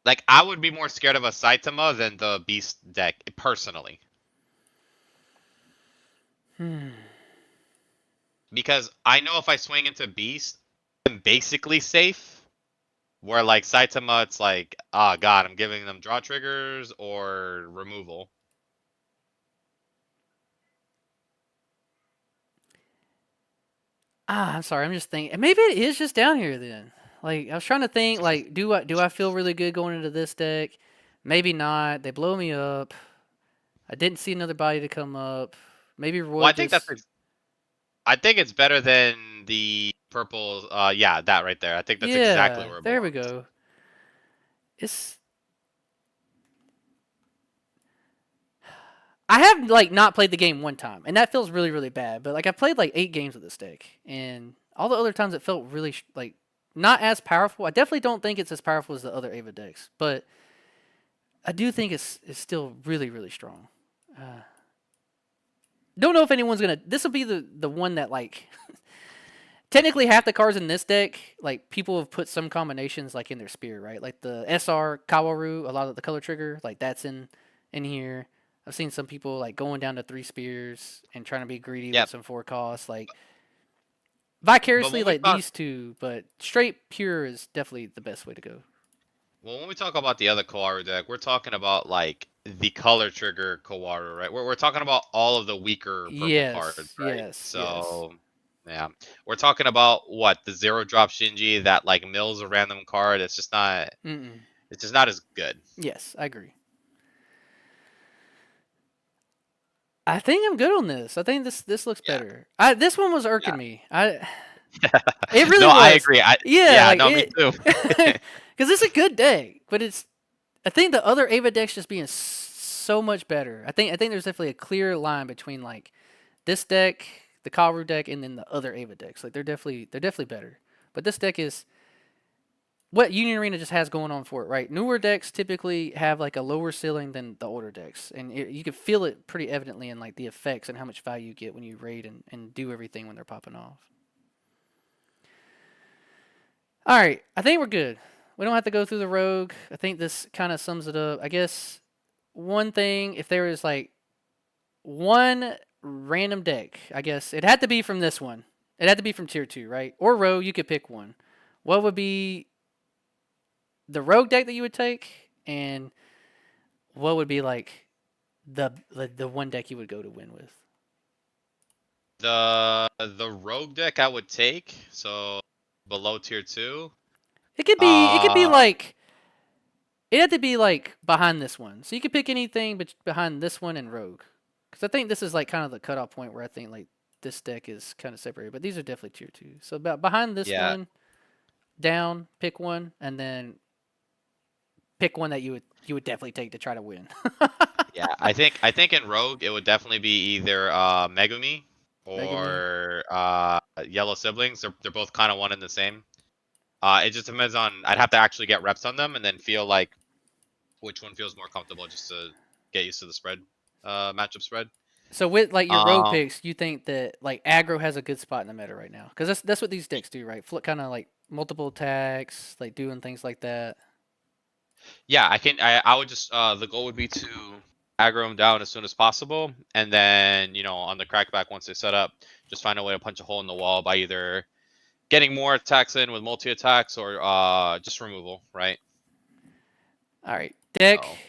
Like, I would be more scared of a Saitama than the Beast deck, personally. Hmm. Because I know if I swing into Beast, I'm basically safe. Where, like, Saitama, it's like, oh god, I'm giving them draw triggers or removal. I'm sorry. I'm just thinking. Maybe it is just down here then. Like I was trying to think. Like, do I feel really good going into this deck? Maybe not. They blow me up. I didn't see another body to come up. Maybe Well, Roy I think that's just. I think it's better than the purple. Yeah, that right there. I think that's exactly Yeah. where it There we belongs. go. It's. I have like not played the game one time, and that feels really really bad. But like I played like 8 games with this deck, and all the other times it felt really like not as powerful. I definitely don't think it's as powerful as the other Ava decks, but I do think it's still really really strong. Uh, don't know if anyone's gonna. This will be the one that like technically half the cards in this deck like people have put some combinations like in their spear, right? Like the SR Kawaru, a lot of the color trigger like that's in here. I've seen some people like going down to 3 spears and trying to be greedy with Yep. some 4 costs, like But vicariously when we like talk, these two, but straight pure is definitely the best way to go. well, when we talk about the other Kawaru deck, we're talking about like the color trigger Kawaru, right? We're talking about all of the weaker purple cards, Yes, right? yes, yes. So, yeah, we're talking about what the zero drop Shinji that like mills a random card. It's just not. Mm-mm. It's just not as good. Yes, I agree. I think I'm good on this. I think this looks Yeah, better. This one was yeah. irking me. It really No, I was. agree. Yeah, Yeah, like no, me it, too. because it's a good deck, but it's. I think the other Ava decks just being so much better. I think there's definitely a clear line between like this deck, the Karu deck, and then the other Ava decks. Like they're definitely better. But this deck is what Union Arena just has going on for it, right? Newer decks typically have like a lower ceiling than the older decks, and you can feel it pretty evidently in like the effects and how much value you get when you raid and do everything when they're popping off. All right, I think we're good. We don't have to go through the rogue. I think this kind of sums it up. I guess one thing, if there is like one random deck, I guess it had to be from this one. It had to be from tier 2, right? Or rogue, you could pick one. What would be the rogue deck that you would take, and what would be like the one deck you would go to win with? The rogue deck I would take, so below tier two. It could be Uh, like it had to be like behind this one. So you could pick anything but behind this one and rogue. Cuz I think this is like kind of the cutoff point where I think like this deck is kind of separated, but these are definitely tier 2. So about behind this yeah, one, down, pick one and then pick one that you would definitely take to try to win. yeah. I think in rogue it would definitely be either Megumi Megami. or Yellow Siblings. They're both kind of one and the same. It just depends on. I'd have to actually get reps on them and then feel like which one feels more comfortable just to get used to the spread, matchup spread. So with like your rogue Um, picks, you think that like aggro has a good spot in the meta right now? Because that's what these decks do, right? Flip kind of like multiple attacks, like doing things like that. Yeah, I can. I would just. The goal would be to aggro them down as soon as possible, and then on the crackback once they set up, just find a way to punch a hole in the wall by either getting more attacks in with multi attacks or just removal, right? All right, deck. So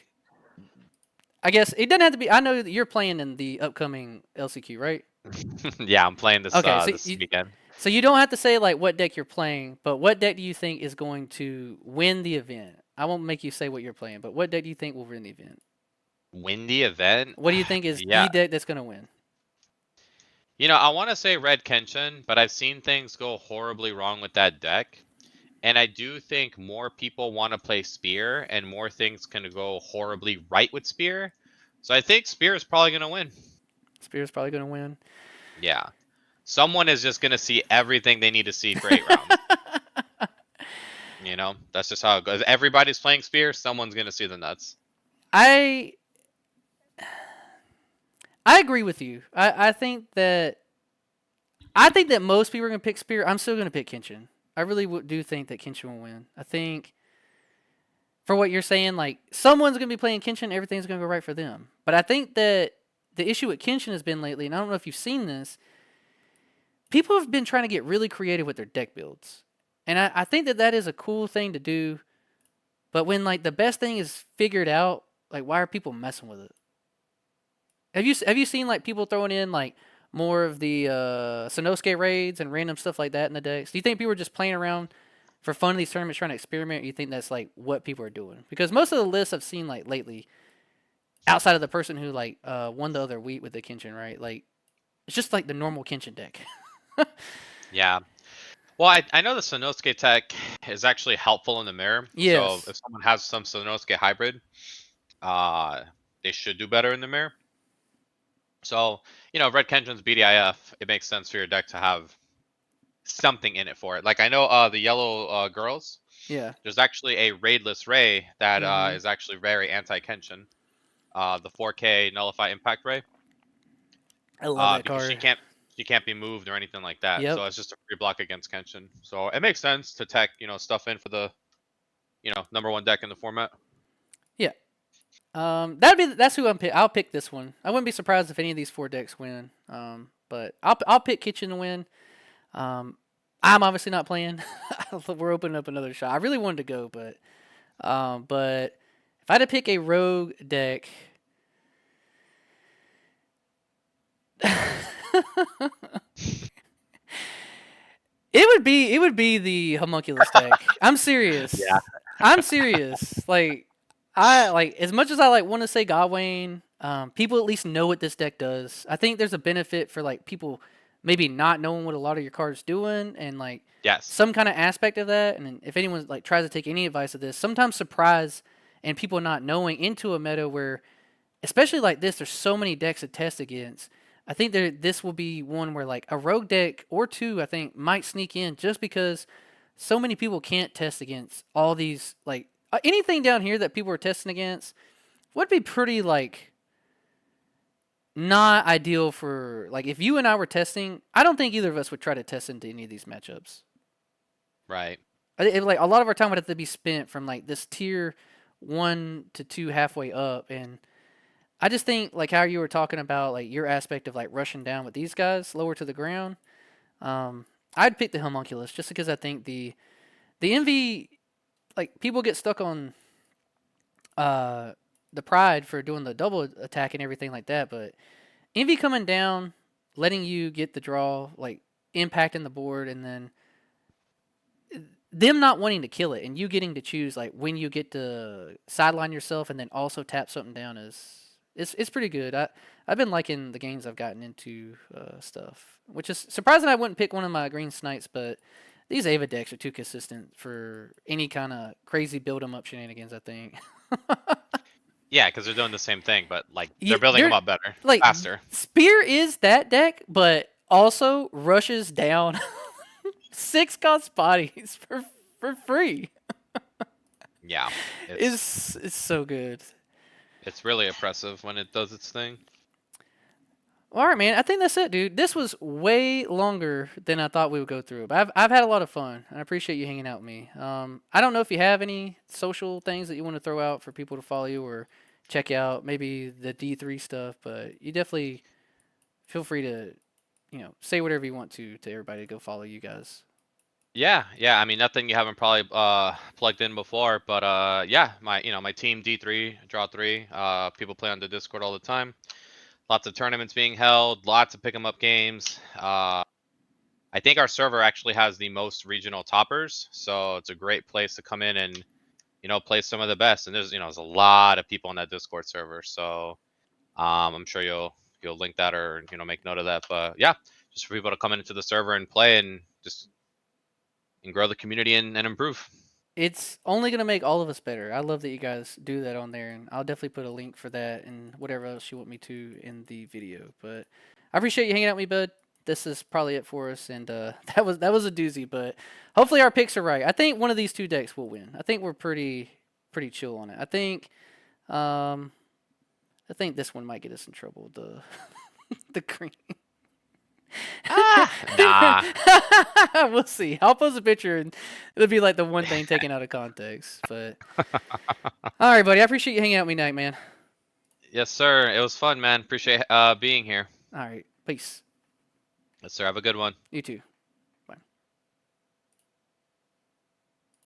I guess it doesn't have to be. I know that you're playing in the upcoming LCQ, right? yeah, I'm playing this Okay, so this you weekend. so you don't have to say like what deck you're playing, but what deck do you think is going to win the event? I won't make you say what you're playing, but what deck do you think will win the event? Win the event. What do you think is Yeah, the deck that's going to win? I want to say Red Kenshin, but I've seen things go horribly wrong with that deck. And I do think more people want to play Spear, and more things can go horribly right with Spear. So I think Spear is probably going to win. Spear's probably going to win. Yeah. Someone is just going to see everything they need to see for 8 rounds. That's just how it goes. Everybody's playing Spear, someone's going to see the nuts. I I agree with you. I think that most people are gonna pick Spear. I'm still gonna pick Kenshin. I really do think that Kenshin will win. I think for what you're saying, like someone's gonna be playing Kenshin, everything's gonna go right for them. But I think that the issue with Kenshin has been lately, and I don't know if you've seen this, people have been trying to get really creative with their deck builds, and I think that that is a cool thing to do. But when like the best thing is figured out, like why are people messing with it? Have you seen like people throwing in like more of the Sonosuke raids and random stuff like that in the decks? Do you think people are just playing around for fun of these tournaments, trying to experiment? Or you think that's like what people are doing? Because most of the lists I've seen like lately, outside of the person who like won the other week with the Kenshin, right? Like it's just like the normal Kenshin deck. Yeah. Well, I know the Sonosuke tech is actually helpful in the mirror. So Yes. if someone has some Sonosuke hybrid, uh, they should do better in the mirror. So, Red Kenshin's BDIF, it makes sense for your deck to have something in it for it. Like I know the yellow girls, Yeah. there's actually a raidless Ray that Mm-hmm. is actually very anti-Kenshin. The 4K Nullify Impact Ray. I love that Because card. she can't be moved or anything like that. Yep. So it's just a free block against Kenshin. So it makes sense to tech, stuff in for the, number one deck in the format. Yeah. That's who I'll pick this one. I wouldn't be surprised if any of these four decks win. But I'll pick Kitchen to win. I'm obviously not playing. We're opening up another shot. I really wanted to go, but if I had to pick a rogue deck, it would be the homunculus deck. I'm serious. Yeah. I'm serious. Like I like as much as I like want to say Godwayne, people at least know what this deck does. I think there's a benefit for like people maybe not knowing what a lot of your cards doing and like Yes. some kind of aspect of that. And if anyone like tries to take any advice of this, sometimes surprise and people not knowing into a meta where, especially like this, there's so many decks to test against. I think this will be one where like a rogue deck or two, I think, might sneak in just because so many people can't test against all these like anything down here that people are testing against would be pretty like not ideal for like if you and I were testing. I don't think either of us would try to test into any of these matchups. Right. Like a lot of our time would have to be spent from like this tier 1 to 2 halfway up, and I just think like how you were talking about like your aspect of like rushing down with these guys lower to the ground. Um, I'd pick the homunculus just because I think the envy, like people get stuck on uh the pride for doing the double attack and everything like that, but envy coming down, letting you get the draw, like impacting the board, and then them not wanting to kill it and you getting to choose like when you get to sideline yourself and then also tap something down is it's pretty good. I've been liking the games I've gotten into stuff, which is surprising. I wouldn't pick one of my green snites, but these Ava decks are too consistent for any kind of crazy build 'em up shenanigans. I think. Yeah, because they're doing the same thing, but like they're Yeah, building them they're up better, like faster. Spear is that deck, but also rushes down 6 cost bodies for free. Yeah. It's so good. It's really oppressive when it does its thing. All right, man. I think that's it, dude. This was way longer than I thought we would go through, but I've had a lot of fun. I appreciate you hanging out with me. I don't know if you have any social things that you want to throw out for people to follow you or check out, maybe the D3 stuff, but you definitely feel free to, say whatever you want to everybody to go follow you guys. Yeah, yeah. I mean, nothing you haven't probably plugged in before, but yeah, my team D3 draw three. People play on the Discord all the time. Lots of tournaments being held, lots of pick 'em up games. I think our server actually has the most regional toppers, so it's a great place to come in and play some of the best. And there's a lot of people on that Discord server, so I'm sure you'll link that or make note of that. But yeah, just for people to come into the server and play and just grow the community and improve. It's only gonna make all of us better. I love that you guys do that on there, and I'll definitely put a link for that and whatever else you want me to in the video. But I appreciate you hanging out with me, bud. This is probably it for us, and that was a doozy. But hopefully our picks are right. I think one of these two decks will win. I think we're pretty chill on it. I think this one might get us in trouble. The the green. Nah. We'll see. I'll post a picture and it'll be like the one thing taken out of context. But all right, buddy. I appreciate you hanging out with me tonight, man. Yes, sir. It was fun, man. Appreciate being here. All right. Peace. Yes, sir. Have a good one. You too.